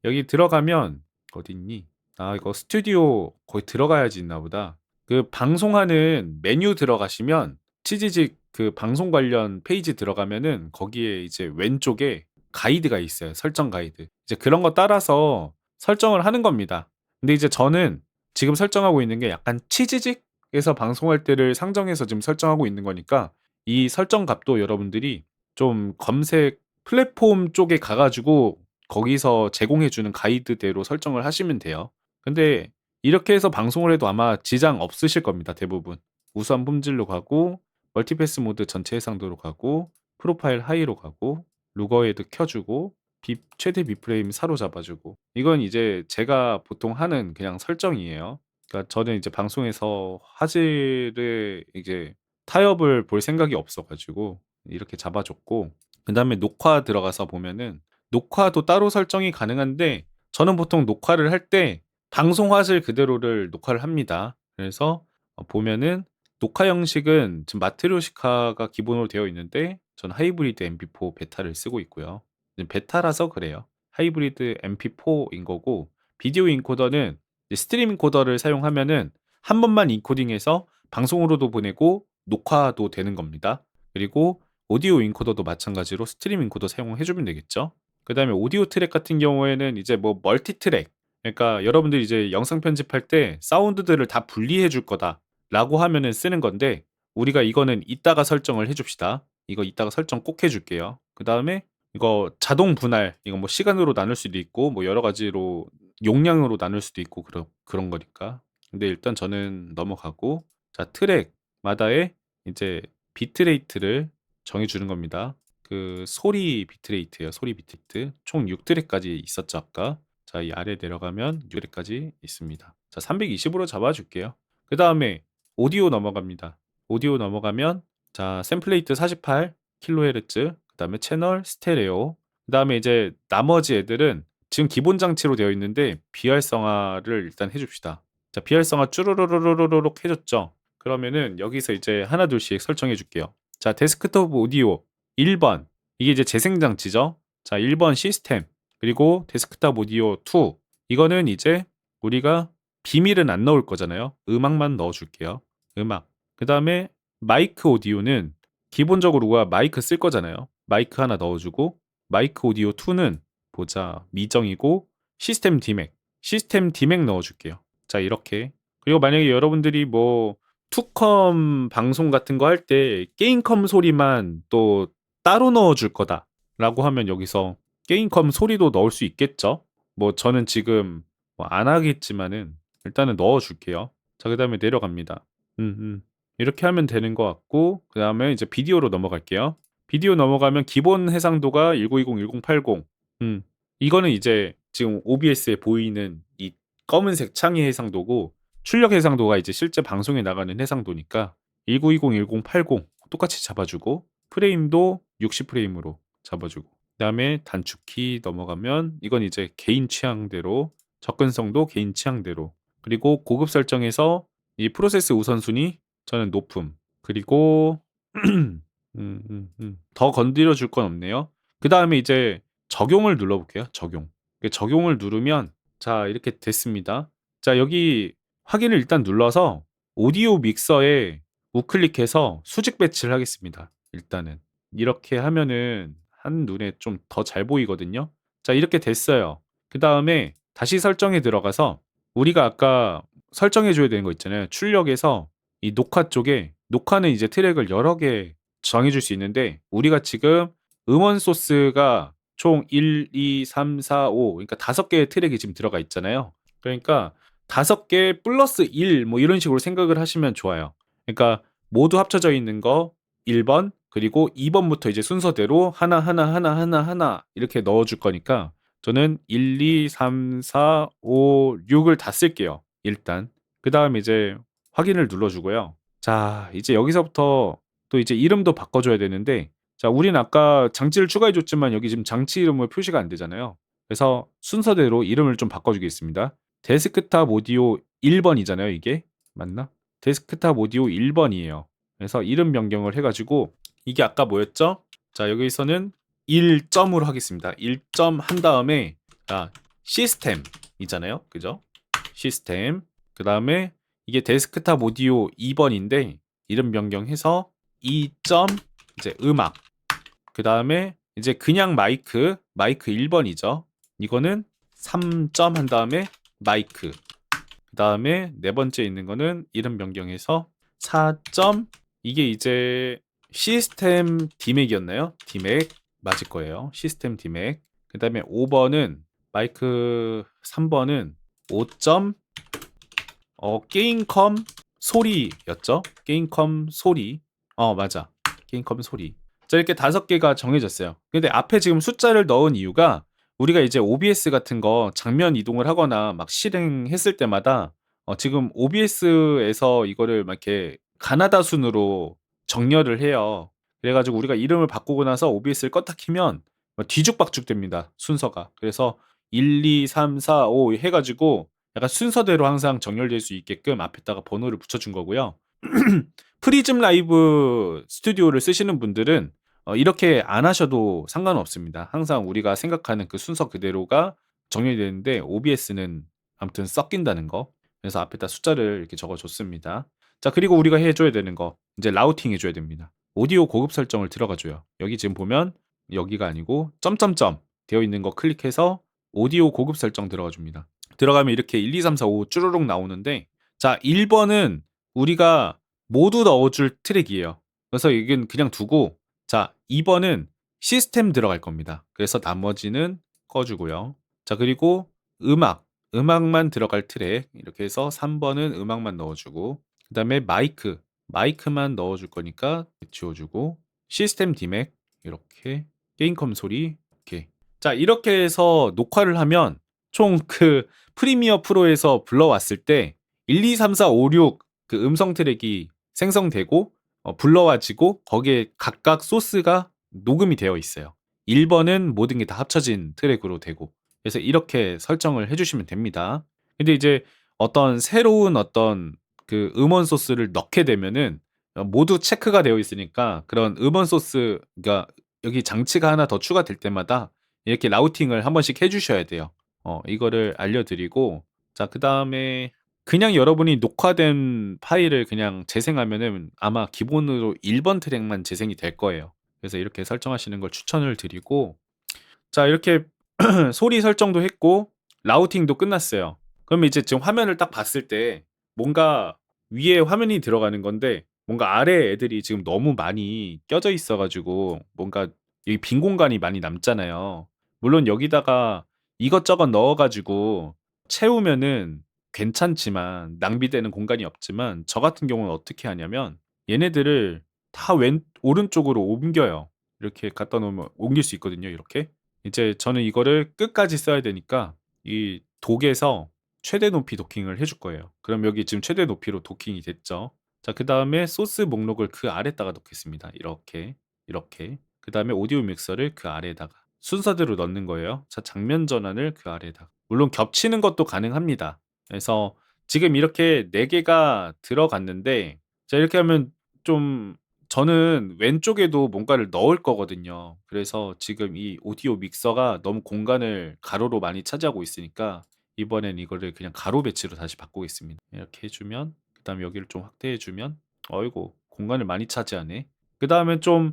여기 들어가면 어디 있니? 아, 이거 스튜디오 거기 들어가야지 있나 보다. 그 방송하는 메뉴 들어가시면 치지직 그 방송 관련 페이지 들어가면은 거기에 이제 왼쪽에 가이드가 있어요. 설정 가이드. 이제 그런 거 따라서 설정을 하는 겁니다. 근데 이제 저는 지금 설정하고 있는 게 약간 치지직에서 방송할 때를 상정해서 지금 설정하고 있는 거니까 이 설정 값도 여러분들이 좀 검색 플랫폼 쪽에 가가지고 거기서 제공해 주는 가이드대로 설정을 하시면 돼요. 근데 이렇게 해서 방송을 해도 아마 지장 없으실 겁니다. 대부분. 우수한 품질로 가고 멀티패스 모드 전체 해상도로 가고 프로파일 하이로 가고 루거헤드 켜주고 최대 비프레임 사로잡아주고 이건 이제 제가 보통 하는 그냥 설정이에요. 그러니까 저는 이제 방송에서 화질을 이제 타협을 볼 생각이 없어가지고 이렇게 잡아줬고 그 다음에 녹화 들어가서 보면은 녹화도 따로 설정이 가능한데 저는 보통 녹화를 할 때 방송 화질 그대로를 녹화를 합니다. 그래서 보면은 녹화 형식은 지금 마트리오시카가 기본으로 되어 있는데 전 하이브리드 MP4 베타를 쓰고 있고요. 베타라서 그래요. 하이브리드 MP4인 거고 비디오 인코더는 스트림 인코더를 사용하면은 한 번만 인코딩해서 방송으로도 보내고 녹화도 되는 겁니다. 그리고 오디오 인코더도 마찬가지로 스트림 인코더 사용해 주면 되겠죠. 그다음에 오디오 트랙 같은 경우에는 이제 뭐 멀티 트랙 그러니까 여러분들이 이제 영상 편집할 때 사운드들을 다 분리해 줄 거다라고 하면은 쓰는 건데 우리가 이거는 이따가 설정을 해 줍시다. 이거 이따가 설정 꼭 해 줄게요. 그다음에 이거 자동 분할, 이거 뭐 시간으로 나눌 수도 있고 뭐 여러 가지로 용량으로 나눌 수도 있고 그런 거니까. 근데 일단 저는 넘어가고, 자, 트랙마다의 이제 비트레이트를 정해주는 겁니다. 그 소리 비트레이트예요. 소리 비트레이트. 총 6트랙까지 있었죠, 아까. 자, 이 아래 내려가면 6트랙까지 있습니다. 자, 320으로 잡아줄게요. 그 다음에 오디오 넘어갑니다. 오디오 넘어가면, 자, 샘플레이트 48kHz, 그 다음에 채널 스테레오, 그 다음에 이제 나머지 애들은 지금 기본 장치로 되어 있는데 비활성화를 일단 해줍시다. 자, 비활성화 쭈루루루루루룩 해줬죠. 그러면은 여기서 이제 하나 둘씩 설정해 줄게요. 자, 데스크톱 오디오 1번, 이게 이제 재생 장치죠. 자, 1번 시스템, 그리고 데스크탑 오디오 2, 이거는 이제 우리가 비밀은 안 넣을 거잖아요. 음악만 넣어 줄게요. 음악. 그 다음에 마이크 오디오는 기본적으로 우리가 마이크 쓸 거잖아요. 마이크 하나 넣어주고, 마이크 오디오 2는 보자, 미정이고, 시스템 디맥 넣어줄게요. 자, 이렇게. 그리고 만약에 여러분들이 뭐 투컴 방송 같은 거 할 때 게임컴 소리만 또 따로 넣어줄 거다라고 하면 여기서 게임컴 소리도 넣을 수 있겠죠. 뭐 저는 지금 뭐 안 하겠지만은 일단은 넣어줄게요. 자, 그 다음에 내려갑니다. 이렇게 하면 되는 것 같고, 그 다음에 이제 비디오로 넘어갈게요. 비디오 넘어가면 기본 해상도가 1920, 1080. 이거는 이제 지금 OBS에 보이는 이 검은색 창의 해상도고, 출력 해상도가 이제 실제 방송에 나가는 해상도니까 1920, 1080 똑같이 잡아주고, 프레임도 60프레임으로 잡아주고, 그다음에 단축키 넘어가면 이건 이제 개인 취향대로, 접근성도 개인 취향대로, 그리고 고급 설정에서 이 프로세스 우선순위 저는 높음, 그리고 더 건드려 줄 건 없네요. 그 다음에 이제 적용을 눌러볼게요. 적용을 누르면, 자, 이렇게 됐습니다. 자, 여기 확인을 일단 눌러서 오디오 믹서에 우클릭해서 수직 배치를 하겠습니다. 일단은 이렇게 하면은 한눈에 좀 더 잘 보이거든요. 자, 이렇게 됐어요. 그 다음에 다시 설정에 들어가서 우리가 아까 설정해 줘야 되는 거 있잖아요. 출력에서 이 녹화 쪽에, 녹화는 이제 트랙을 여러 개 정해줄 수 있는데, 우리가 지금 음원 소스가 총 1, 2, 3, 4, 5, 그러니까 5개의 트랙이 지금 들어가 있잖아요. 그러니까 5개 플러스 1, 뭐 이런 식으로 생각을 하시면 좋아요. 그러니까 모두 합쳐져 있는 거 1번, 그리고 2번부터 이제 순서대로 하나 이렇게 넣어줄 거니까 저는 1, 2, 3, 4, 5, 6을 다 쓸게요. 일단. 그 다음에 이제 확인을 눌러주고요. 자, 이제 여기서부터 또 이제 이름도 바꿔줘야 되는데, 자, 우린 아까 장치를 추가해줬지만 여기 지금 장치 이름을 표시가 안 되잖아요. 그래서 순서대로 이름을 좀 바꿔주겠습니다. 데스크탑 오디오 1번이잖아요, 이게. 맞나? 데스크탑 오디오 1번이에요. 그래서 이름 변경을 해가지고, 이게 아까 뭐였죠? 자, 여기서는 1점으로 하겠습니다. 1점 한 다음에, 자, 시스템이잖아요. 그죠? 시스템. 그 다음에 이게 데스크탑 오디오 2번인데, 이름 변경해서 2점, 이제 음악. 그 다음에 이제 그냥 마이크 1번이죠. 이거는 3점 한 다음에 마이크. 그 다음에 네 번째 있는 거는 이름 변경해서 4점, 이게 이제 시스템 디맥이었나요? 디맥 맞을 거예요. 시스템 디맥. 그 다음에 5번은 마이크, 3번은 5점, 게임컴 소리였죠? 게임컴 소리. 맞아. 게임컴 소리. 자, 이렇게 5개가 정해졌어요. 근데 앞에 지금 숫자를 넣은 이유가, 우리가 이제 OBS 같은 거 장면 이동을 하거나 막 실행했을 때마다 지금 OBS에서 이거를 막 이렇게 가나다 순으로 정렬을 해요. 그래가지고 우리가 이름을 바꾸고 나서 OBS를 껐다 키면 막 뒤죽박죽 됩니다. 순서가. 그래서 1, 2, 3, 4, 5 해가지고 약간 순서대로 항상 정렬될 수 있게끔 앞에다가 번호를 붙여준 거고요. 프리즘 라이브 스튜디오를 쓰시는 분들은 이렇게 안 하셔도 상관없습니다. 항상 우리가 생각하는 그 순서 그대로가 정렬이 되는데, OBS는 아무튼 섞인다는 거. 그래서 앞에다 숫자를 이렇게 적어줬습니다. 자, 그리고 우리가 해줘야 되는 거, 이제 라우팅 해줘야 됩니다. 오디오 고급 설정을 들어가줘요. 여기 지금 보면 여기가 아니고 점점점 되어 있는 거 클릭해서 오디오 고급 설정 들어가 줍니다. 들어가면 이렇게 1, 2, 3, 4, 5 쭈루룩 나오는데, 자, 1번은 우리가 모두 넣어줄 트랙이에요. 그래서 이건 그냥 두고, 자, 2번은 시스템 들어갈 겁니다. 그래서 나머지는 꺼주고요. 자, 그리고 음악만 들어갈 트랙 이렇게 해서 3번은 음악만 넣어주고, 그 다음에 마이크만 넣어줄 거니까 지워주고, 시스템 디맥 이렇게, 게임 컴솔이 이렇게. 자, 이렇게 해서 녹화를 하면 총 그 프리미어 프로에서 불러왔을 때 1, 2, 3, 4, 5, 6 그 음성 트랙이 생성되고 불러와지고 거기에 각각 소스가 녹음이 되어 있어요. 1번은 모든 게 다 합쳐진 트랙으로 되고, 그래서 이렇게 설정을 해주시면 됩니다. 근데 이제 어떤 새로운 어떤 그 음원 소스를 넣게 되면은 모두 체크가 되어 있으니까 그런 음원 소스가 여기 장치가 하나 더 추가될 때마다 이렇게 라우팅을 한 번씩 해주셔야 돼요. 이거를 알려드리고, 자, 그 다음에 그냥 여러분이 녹화된 파일을 그냥 재생하면은 아마 기본으로 1번 트랙만 재생이 될 거예요. 그래서 이렇게 설정하시는 걸 추천을 드리고, 자, 이렇게 소리 설정도 했고 라우팅도 끝났어요. 그럼 이제 지금 화면을 딱 봤을 때 뭔가 위에 화면이 들어가는 건데 뭔가 아래 애들이 지금 너무 많이 껴져 있어 가지고 뭔가 여기 빈 공간이 많이 남잖아요. 물론 여기다가 이것저것 넣어 가지고 채우면은 괜찮지만 낭비되는 공간이 없지만, 저 같은 경우는 어떻게 하냐면 얘네들을 다 오른쪽으로 옮겨요. 이렇게 갖다 놓으면 옮길 수 있거든요, 이렇게. 이제 저는 이거를 끝까지 써야 되니까 이 독에서 최대 높이 도킹을 해줄 거예요. 그럼 여기 지금 최대 높이로 도킹이 됐죠. 자, 그 다음에 소스 목록을 그 아래다가 넣겠습니다. 이렇게. 그 다음에 오디오 믹서를 그 아래에다가 순서대로 넣는 거예요. 자, 장면 전환을 그 아래에다가. 물론 겹치는 것도 가능합니다. 그래서 지금 이렇게 4개가 들어갔는데, 자, 이렇게 하면 좀 저는 왼쪽에도 뭔가를 넣을 거거든요. 그래서 지금 이 오디오 믹서가 너무 공간을 가로로 많이 차지하고 있으니까 이번엔 이거를 그냥 가로 배치로 다시 바꾸겠습니다. 이렇게 해주면, 그 다음에 여기를 좀 확대해주면, 어이구, 공간을 많이 차지하네. 그 다음에 좀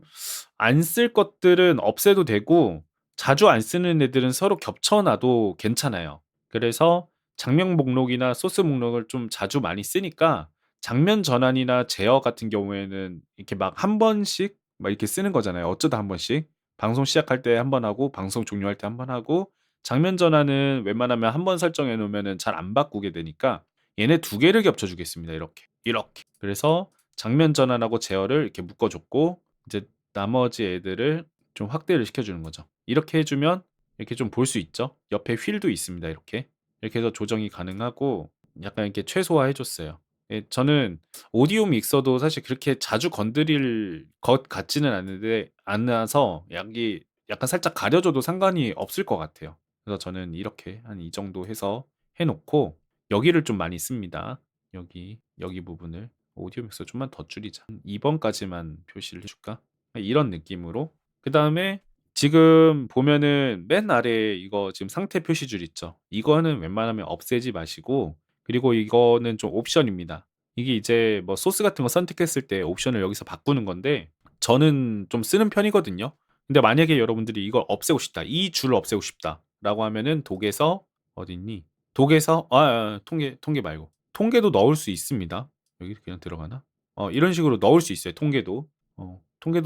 안 쓸 것들은 없애도 되고, 자주 안 쓰는 애들은 서로 겹쳐놔도 괜찮아요. 그래서 장면 목록이나 소스 목록을 좀 자주 많이 쓰니까 장면 전환이나 제어 같은 경우에는 이렇게 막 한 번씩 막 이렇게 쓰는 거잖아요. 어쩌다 한 번씩. 방송 시작할 때 한 번 하고 방송 종료할 때 한 번 하고, 장면 전환은 웬만하면 한 번 설정해 놓으면은 잘 안 바꾸게 되니까 얘네 2개를 겹쳐 주겠습니다. 이렇게. 그래서 장면 전환하고 제어를 이렇게 묶어 줬고, 이제 나머지 애들을 좀 확대를 시켜 주는 거죠. 이렇게 해 주면 이렇게 좀 볼 수 있죠. 옆에 휠도 있습니다. 이렇게 해서 조정이 가능하고 약간 이렇게 최소화해 줬어요. 예, 저는 오디오 믹서도 사실 그렇게 자주 건드릴 것 같지는 않은데 않아서 여기 약간 살짝 가려줘도 상관이 없을 것 같아요. 그래서 저는 이렇게 한 이 정도 해서 해 놓고 여기를 좀 많이 씁니다. 여기 부분을 오디오 믹서 좀만 더 줄이자. 한 2번까지만 표시를 해 줄까? 이런 느낌으로. 그다음에 지금 보면은 맨 아래에 이거 지금 상태 표시줄 있죠. 이거는 웬만하면 없애지 마시고, 그리고 이거는 좀 옵션입니다. 이게 이제 뭐 소스 같은 거 선택했을 때 옵션을 여기서 바꾸는 건데 저는 좀 쓰는 편이거든요. 근데 만약에 여러분들이 이걸 없애고 싶다, 이 줄을 없애고 싶다라고 하면은 독에서 어디 있니? 독에서 통계 말고 통계도 넣을 수 있습니다. 여기 그냥 들어가나? 이런 식으로 넣을 수 있어요. 통계도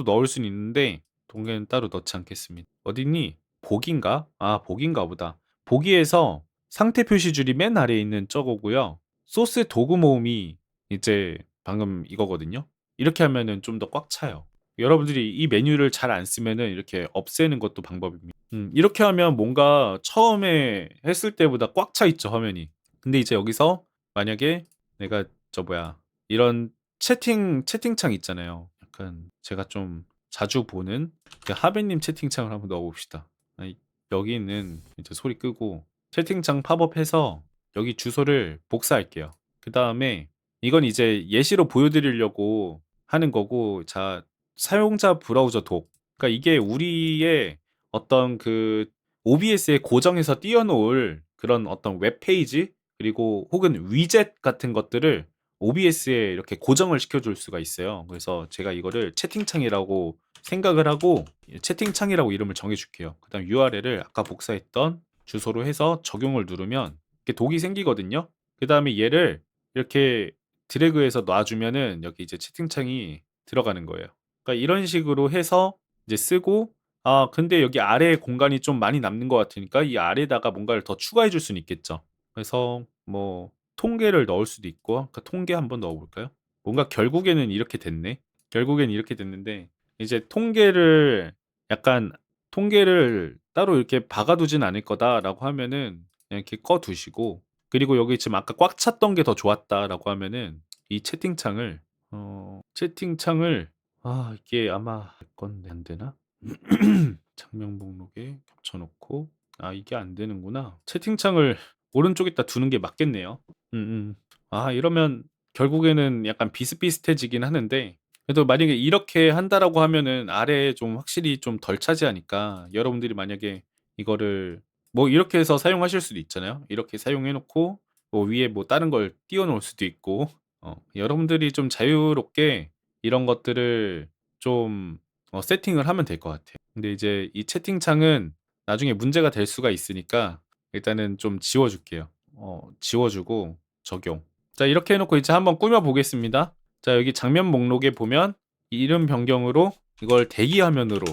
넣을 수는 있는데 통계는 따로 넣지 않겠습니다. 어딨니? 복인가? 복인가 보다. 보기에서 상태 표시줄이 맨 아래에 있는 저거고요. 소스 도구 모음이 이제 방금 이거거든요. 이렇게 하면은 좀 더 꽉 차요. 여러분들이 이 메뉴를 잘 안 쓰면은 이렇게 없애는 것도 방법입니다. 이렇게 하면 뭔가 처음에 했을 때보다 꽉 차 있죠, 화면이. 근데 이제 여기서 만약에 내가 이런 채팅창 있잖아요. 약간 제가 좀 자주 보는 그 하베님 채팅창을 한번 넣어봅시다. 여기 있는 이제 소리 끄고 채팅창 팝업해서 여기 주소를 복사할게요. 그 다음에 이건 이제 예시로 보여드리려고 하는 거고, 자, 사용자 브라우저 독. 그러니까 이게 우리의 어떤 그 OBS에 고정해서 띄워놓을 그런 어떤 웹페이지, 그리고 혹은 위젯 같은 것들을 OBS에 이렇게 고정을 시켜줄 수가 있어요. 그래서 제가 이거를 채팅창이라고 생각을 하고 채팅창이라고 이름을 정해줄게요. 그 다음 URL을 아까 복사했던 주소로 해서 적용을 누르면 이렇게 독이 생기거든요. 그 다음에 얘를 이렇게 드래그해서 놔주면은 여기 이제 채팅창이 들어가는 거예요. 그러니까 이런 식으로 해서 이제 쓰고, 아 근데 여기 아래에 공간이 좀 많이 남는 것 같으니까 이 아래에다가 뭔가를 더 추가해 줄 수는 있겠죠. 그래서 뭐 통계를 넣을 수도 있고 아까 통계 한번 넣어 볼까요? 뭔가 결국에는 이렇게 됐네. 결국엔 이렇게 됐는데 이제 통계를 약간 '통계를 따로 이렇게 박아 두진 않을 거다.'라고 하면은 그냥 이렇게 꺼 두시고, 그리고 여기 지금 아까 꽉 찼던 게 더 좋았다라고 하면은 이 채팅창을 이게 아마 될 건데 안 되나? 장면 목록에 겹쳐 놓고, 이게 안 되는구나. 채팅창을 오른쪽에다 두는 게 맞겠네요. 음음. 이러면 결국에는 약간 비슷비슷해지긴 하는데, 그래도 만약에 이렇게 한다라고 하면은 아래에 좀 확실히 좀 덜 차지하니까 여러분들이 만약에 이거를 뭐 이렇게 해서 사용하실 수도 있잖아요. 이렇게 사용해 놓고 뭐 위에 뭐 다른 걸 띄워 놓을 수도 있고, 여러분들이 좀 자유롭게 이런 것들을 좀 세팅을 하면 될 것 같아요. 근데 이제 이 채팅창은 나중에 문제가 될 수가 있으니까 일단은 좀 지워 줄게요. 지워 주고 적용. 자 이렇게 해 놓고 이제 한번 꾸며 보겠습니다. 자 여기 장면 목록에 보면 이름 변경으로 이걸 대기 화면으로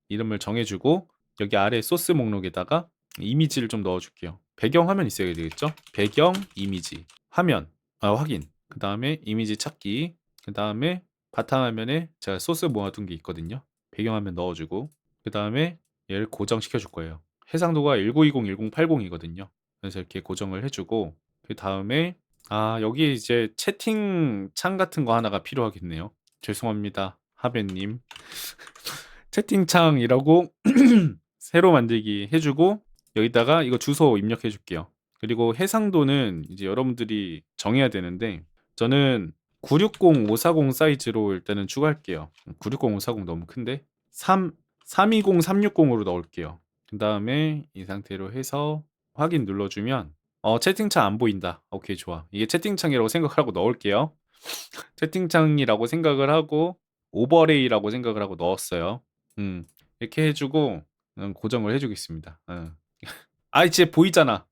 이름을 정해 주고, 여기 아래 소스 목록에다가 이미지를 좀 넣어 줄게요. 배경 화면 있어야 되겠죠? 배경 이미지 화면 확인. 그다음에 이미지 찾기. 그다음에 바탕화면에 제가 소스 모아둔 게 있거든요. 배경화면 넣어 주고, 그다음에 얘를 고정시켜 줄 거예요. 해상도가 1920, 1080이거든요. 그래서 이렇게 고정을 해 주고, 그다음에 여기에 이제 채팅창 같은 거 하나가 필요하겠네요. 죄송합니다, 하베님. 채팅창이라고 새로 만들기 해 주고, 여기다가 이거 주소 입력해 줄게요. 그리고 해상도는 이제 여러분들이 정해야 되는데, 저는 960, 540 사이즈로 일단은 추가할게요. 960, 540 너무 큰데 320, 360으로 넣을게요. 그다음에 이 상태로 해서 확인 눌러주면 채팅창 안 보인다. 오케이, 좋아. 이게 채팅창이라고 생각하고 넣을게요. 채팅창이라고 생각을 하고 오버레이라고 생각을 하고 넣었어요. 이렇게 해주고 고정을 해주겠습니다. 이제 보이잖아.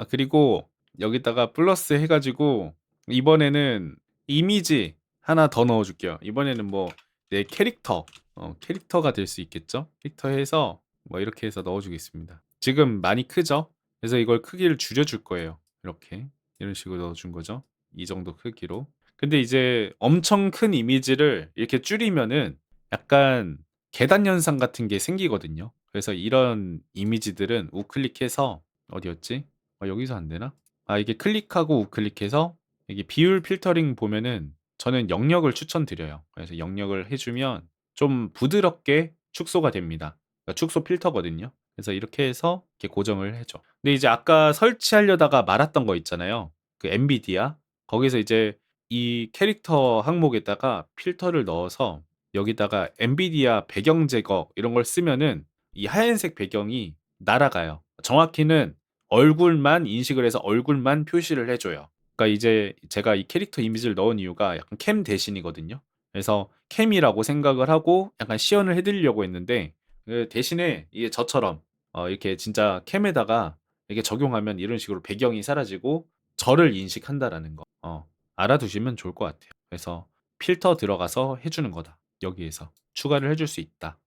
그리고 여기다가 플러스 해가지고 이번에는 이미지 하나 더 넣어줄게요. 이번에는 뭐 내 캐릭터가 될 수 있겠죠? 캐릭터 해서 뭐 이렇게 해서 넣어주겠습니다. 지금 많이 크죠? 그래서 이걸 크기를 줄여줄 거예요. 이렇게 이런 식으로 넣어준 거죠. 이 정도 크기로. 근데 이제 엄청 큰 이미지를 이렇게 줄이면은 약간 계단 현상 같은 게 생기거든요. 그래서 이런 이미지들은 우클릭해서 어디였지? 여기서 안 되나? 이게 클릭하고 우클릭해서 이게 비율 필터링 보면은 저는 영역을 추천드려요. 그래서 영역을 해주면 좀 부드럽게 축소가 됩니다. 그러니까 축소 필터거든요. 그래서 이렇게 해서 이렇게 고정을 해줘. 근데 이제 아까 설치하려다가 말았던 거 있잖아요. 그 엔비디아. 거기서 이제 이 캐릭터 항목에다가 필터를 넣어서 여기다가 엔비디아 배경 제거 이런 걸 쓰면은 이 하얀색 배경이 날아가요. 정확히는 얼굴만 인식을 해서 얼굴만 표시를 해줘요. 그러니까 이제 제가 이 캐릭터 이미지를 넣은 이유가 약간 캠 대신이거든요. 그래서 캠이라고 생각을 하고 약간 시연을 해드리려고 했는데, 그 대신에 이게 저처럼 이렇게 진짜 캠에다가 이렇게 적용하면 이런 식으로 배경이 사라지고 저를 인식한다라는 거 알아두시면 좋을 것 같아요. 그래서 필터 들어가서 해주는 거다. 여기에서 추가를 해줄 수 있다.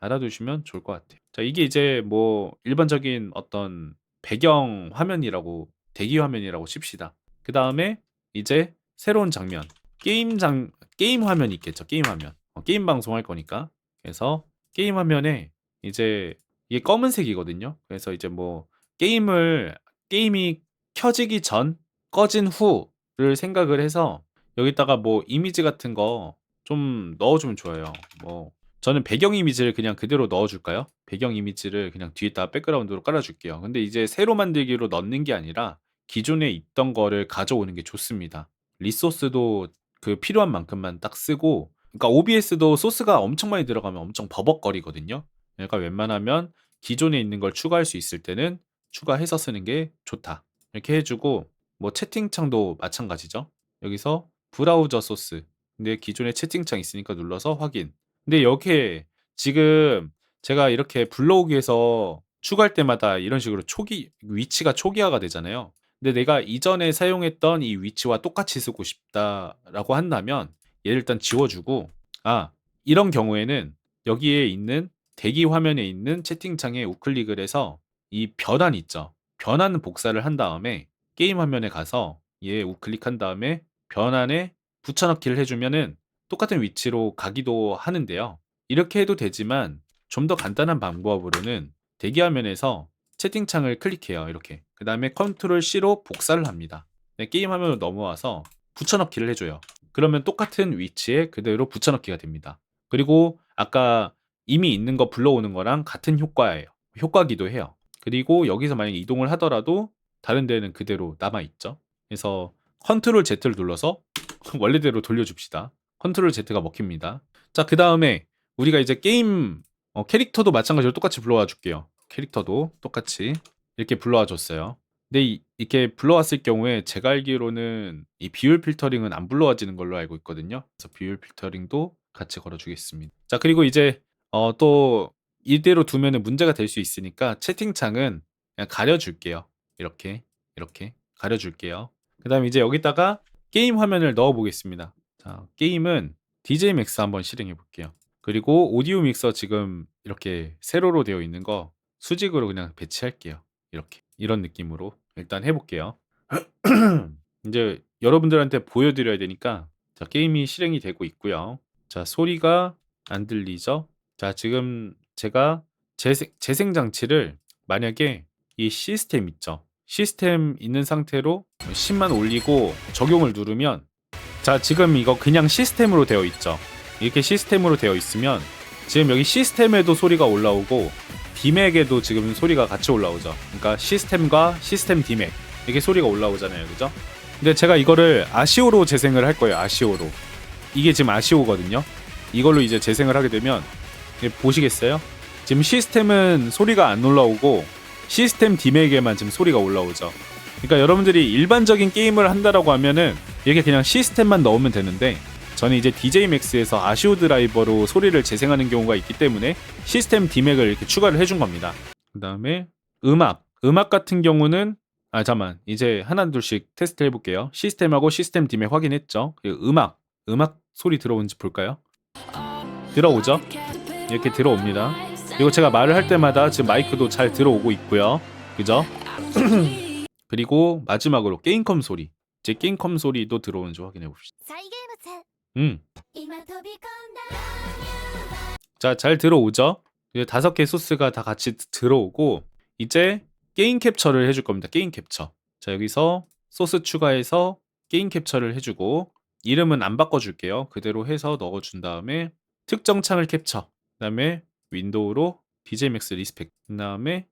알아두시면 좋을 것 같아요. 자, 이게 이제 뭐 일반적인 어떤 배경 화면이라고, 대기 화면이라고 칩시다. 그 다음에 이제 새로운 장면, 게임 화면이 있겠죠. 게임 화면. 게임 방송할 거니까. 그래서 게임 화면에 이제 이게 검은색이거든요. 그래서 이제 뭐 게임이 켜지기 전, 꺼진 후를 생각을 해서 여기다가 뭐 이미지 같은 거 좀 넣어주면 좋아요. 뭐 저는 배경 이미지를 그냥 그대로 넣어줄까요? 배경 이미지를 그냥 뒤에다 백그라운드로 깔아줄게요. 근데 이제 새로 만들기로 넣는 게 아니라 기존에 있던 거를 가져오는 게 좋습니다. 리소스도 그 필요한 만큼만 딱 쓰고, 그러니까 OBS도 소스가 엄청 많이 들어가면 엄청 버벅거리거든요. 그러니까 웬만하면 기존에 있는 걸 추가할 수 있을 때는 추가해서 쓰는 게 좋다. 이렇게 해주고, 뭐 채팅창도 마찬가지죠. 여기서 브라우저 소스. 근데 기존에 채팅창 있으니까 눌러서 확인. 근데 여기에 지금 제가 이렇게 불러오기 위해서 추가할 때마다 이런 식으로 위치가 초기화가 되잖아요. 근데 내가 이전에 사용했던 이 위치와 똑같이 쓰고 싶다라고 한다면 얘를 일단 지워주고 이런 경우에는 여기에 있는 대기 화면에 있는 채팅창에 우클릭을 해서 이 변환 있죠. 변환 복사를 한 다음에 게임 화면에 가서 얘 우클릭한 다음에 변환에 붙여넣기를 해주면은 똑같은 위치로 가기도 하는데요. 이렇게 해도 되지만 좀 더 간단한 방법으로는 대기 화면에서 채팅창을 클릭해요. 이렇게. 그 다음에 컨트롤 C로 복사를 합니다. 네, 게임 화면으로 넘어와서 붙여넣기를 해줘요. 그러면 똑같은 위치에 그대로 붙여넣기가 됩니다. 그리고 아까 이미 있는 거 불러오는 거랑 같은 효과예요. 효과기도 해요. 그리고 여기서 만약에 이동을 하더라도 다른 데는 그대로 남아있죠. 그래서 컨트롤 Z를 눌러서 원래대로 돌려줍시다. 컨트롤 Z가 먹힙니다. 자, 그 다음에 우리가 이제 게임 캐릭터도 마찬가지로 똑같이 불러와 줄게요. 캐릭터도 똑같이 이렇게 불러와 줬어요. 근데 이렇게 불러왔을 경우에 제가 알기로는 이 비율 필터링은 안 불러와지는 걸로 알고 있거든요. 그래서 비율 필터링도 같이 걸어주겠습니다. 자, 그리고 이제 또 이대로 두면은 문제가 될 수 있으니까 채팅창은 그냥 가려줄게요. 이렇게 가려줄게요. 그 다음에 이제 여기다가 게임 화면을 넣어 보겠습니다. 자, 게임은 DJ Max 한번 실행해 볼게요. 그리고 오디오 믹서 지금 이렇게 세로로 되어 있는 거 수직으로 그냥 배치할게요. 이렇게 이런 느낌으로 일단 해볼게요. 이제 여러분들한테 보여드려야 되니까 자, 게임이 실행이 되고 있고요. 자, 소리가 안 들리죠? 자, 지금 제가 재생 장치를 만약에 이 시스템 있죠? 시스템 있는 상태로 10만 올리고 적용을 누르면 자, 지금 이거 그냥 시스템으로 되어 있죠? 이렇게 시스템으로 되어 있으면 지금 여기 시스템에도 소리가 올라오고 디맥에도 지금 소리가 같이 올라오죠. 그러니까 시스템과 시스템 디맥 이렇게 소리가 올라오잖아요. 그죠? 근데 제가 이거를 아시오로 재생을 할 거예요. 아시오로. 이게 지금 아시오거든요. 이걸로 이제 재생을 하게 되면 보시겠어요? 지금 시스템은 소리가 안 올라오고 시스템 디맥에만 지금 소리가 올라오죠. 그러니까 여러분들이 일반적인 게임을 한다라고 하면은 이렇게 그냥 시스템만 넣으면 되는데 저는 이제 DJ Max에서 아시오 드라이버로 소리를 재생하는 경우가 있기 때문에 시스템 디맥을 이렇게 추가를 해준 겁니다. 그 다음에 음악 같은 경우는 잠만 이제 하나 둘씩 테스트 해볼게요. 시스템하고 시스템 디맥 확인했죠. 그리고 음악 소리 들어오는지 볼까요? 들어오죠? 이렇게 들어옵니다. 그리고 제가 말을 할 때마다 지금 마이크도 잘 들어오고 있고요. 그죠? 그리고 마지막으로 게임컴 소리. 제 게임컴 소리도 들어오는지 확인해 봅시다. 음. 자, 잘 들어오죠? 이제 5개 소스가 다 같이 들어오고 이제 게임 캡처를 해줄 겁니다. 게임 캡처. 자, 여기서 소스 추가해서 게임 캡처를 해주고 이름은 안 바꿔줄게요. 그대로 해서 넣어준 다음에 특정 창을 캡처. 그 다음에 윈도우로 DJ Max 리스펙. 그 다음에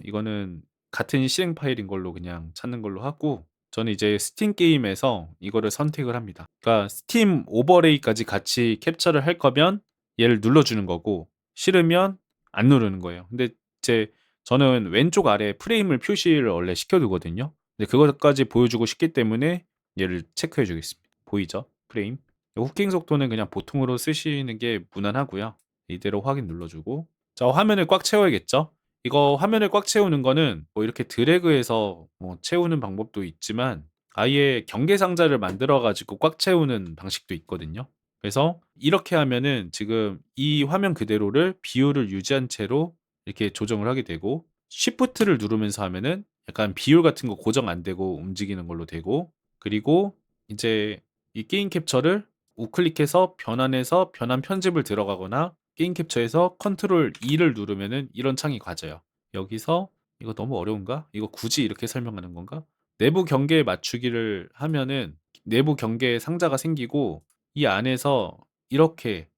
이거는 같은 실행 파일인 걸로 그냥 찾는 걸로 하고 저는 이제 스팀 게임에서 이거를 선택을 합니다. 그러니까 스팀 오버레이까지 같이 캡처를 할 거면 얘를 눌러주는 거고 싫으면 안 누르는 거예요. 근데 이제 저는 왼쪽 아래 프레임을 표시를 원래 시켜두거든요. 근데 그것까지 보여주고 싶기 때문에 얘를 체크해 주겠습니다. 보이죠? 프레임. 후킹 속도는 그냥 보통으로 쓰시는 게 무난하고요. 이대로 확인 눌러주고 자, 화면을 꽉 채워야겠죠? 이거 화면을 꽉 채우는 거는 뭐 이렇게 드래그해서 뭐 채우는 방법도 있지만 아예 경계 상자를 만들어 가지고 꽉 채우는 방식도 있거든요. 그래서 이렇게 하면은 지금 이 화면 그대로를 비율을 유지한 채로 이렇게 조정을 하게 되고 Shift를 누르면서 하면은 약간 비율 같은 거 고정 안 되고 움직이는 걸로 되고 그리고 이제 이 게임 캡처를 우클릭해서 변환해서 변환 편집을 들어가거나 게임 캡처에서 컨트롤 E를 누르면은 이런 창이 가져요. 여기서 이거 너무 어려운가? 이거 굳이 이렇게 설명하는 건가? 내부 경계에 맞추기를 하면은 내부 경계에 상자가 생기고 이 안에서 이렇게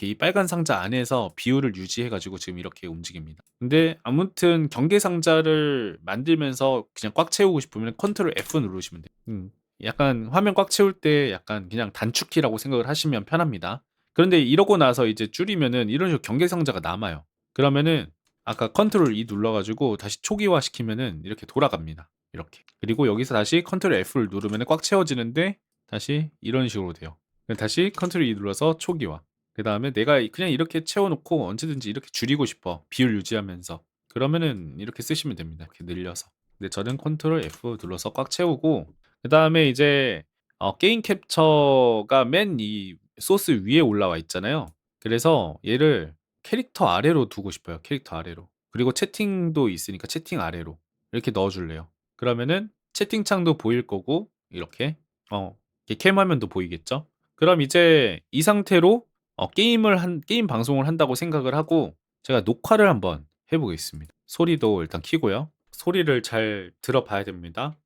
이 빨간 상자 안에서 비율을 유지해 가지고 지금 이렇게 움직입니다. 근데 아무튼 경계 상자를 만들면서 그냥 꽉 채우고 싶으면 컨트롤 F 누르시면 돼요. 약간 화면 꽉 채울 때 약간 그냥 단축키라고 생각을 하시면 편합니다. 그런데 이러고 나서 이제 줄이면은 이런 식으로 경계 상자가 남아요. 그러면은 아까 컨트롤 E 눌러 가지고 다시 초기화 시키면은 이렇게 돌아갑니다. 이렇게. 그리고 여기서 다시 컨트롤 F를 누르면은 꽉 채워지는데 다시 이런 식으로 돼요. 다시 컨트롤 E 눌러서 초기화. 그다음에 내가 그냥 이렇게 채워 놓고 언제든지 이렇게 줄이고 싶어. 비율 유지하면서. 그러면은 이렇게 쓰시면 됩니다. 이렇게 늘려서. 근데 저는 컨트롤 F 눌러서 꽉 채우고 그다음에 이제 게임 캡처가 맨 이 소스 위에 올라와 있잖아요. 그래서 얘를 캐릭터 아래로 두고 싶어요. 캐릭터 아래로. 그리고 채팅도 있으니까 채팅 아래로 이렇게 넣어줄래요. 그러면은 채팅창도 보일 거고 이렇게 이렇게 캠 화면도 보이겠죠? 그럼 이제 이 상태로 게임 방송을 한다고 생각을 하고 제가 녹화를 한번 해보겠습니다. 소리도 일단 켜고요. 소리를 잘 들어봐야 됩니다.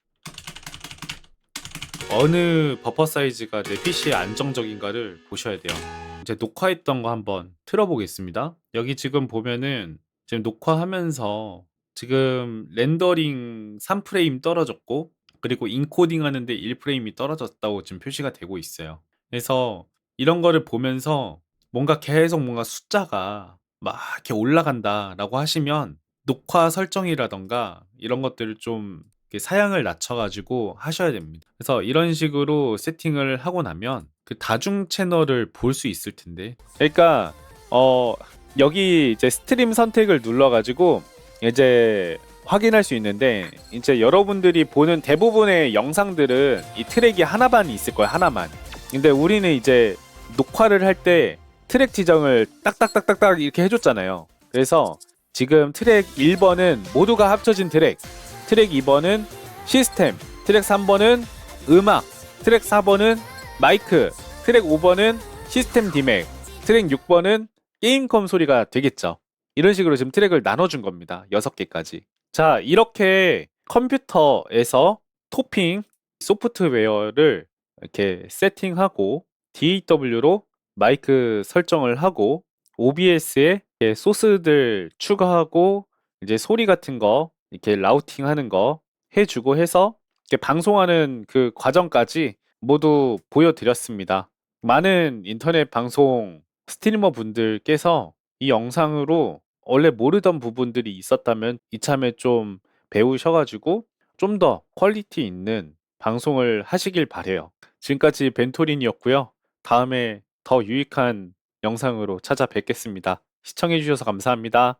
어느 버퍼 사이즈가 내 PC에 안정적인가를 보셔야 돼요. 이제 녹화했던 거 한번 틀어보겠습니다. 여기 지금 보면은 지금 녹화하면서 지금 렌더링 3프레임 떨어졌고 그리고 인코딩 하는데 1프레임이 떨어졌다고 지금 표시가 되고 있어요. 그래서 이런 거를 보면서 뭔가 계속 뭔가 숫자가 막 이렇게 올라간다라고 하시면 녹화 설정이라던가 이런 것들을 좀 이렇게 사양을 낮춰가지고 하셔야 됩니다. 그래서 이런 식으로 세팅을 하고 나면 그 다중 채널을 볼 수 있을 텐데. 그러니까 여기 이제 스트림 선택을 눌러가지고 이제 확인할 수 있는데 이제 여러분들이 보는 대부분의 영상들은 이 트랙이 하나만 있을 거예요. 하나만. 근데 우리는 이제 녹화를 할 때 트랙 지정을 딱딱딱딱딱 이렇게 해줬잖아요. 그래서 지금 트랙 1번은 모두가 합쳐진 트랙, 트랙 2번은 시스템, 트랙 3번은 음악, 트랙 4번은 마이크, 트랙 5번은 시스템 디맥, 트랙 6번은 게임컴 소리가 되겠죠. 이런 식으로 지금 트랙을 나눠준 겁니다. 6개까지. 자, 이렇게 컴퓨터에서 토핑 소프트웨어를 이렇게 세팅하고 DAW로 마이크 설정을 하고 OBS에 소스들 추가하고 이제 소리 같은 거 이렇게 라우팅 하는 거 해주고 해서 이렇게 방송하는 그 과정까지 모두 보여드렸습니다. 많은 인터넷 방송 스트리머 분들께서 이 영상으로 원래 모르던 부분들이 있었다면 이참에 좀 배우셔가지고 좀 더 퀄리티 있는 방송을 하시길 바래요. 지금까지 벤토린이었고요. 다음에 더 유익한 영상으로 찾아뵙겠습니다. 시청해주셔서 감사합니다.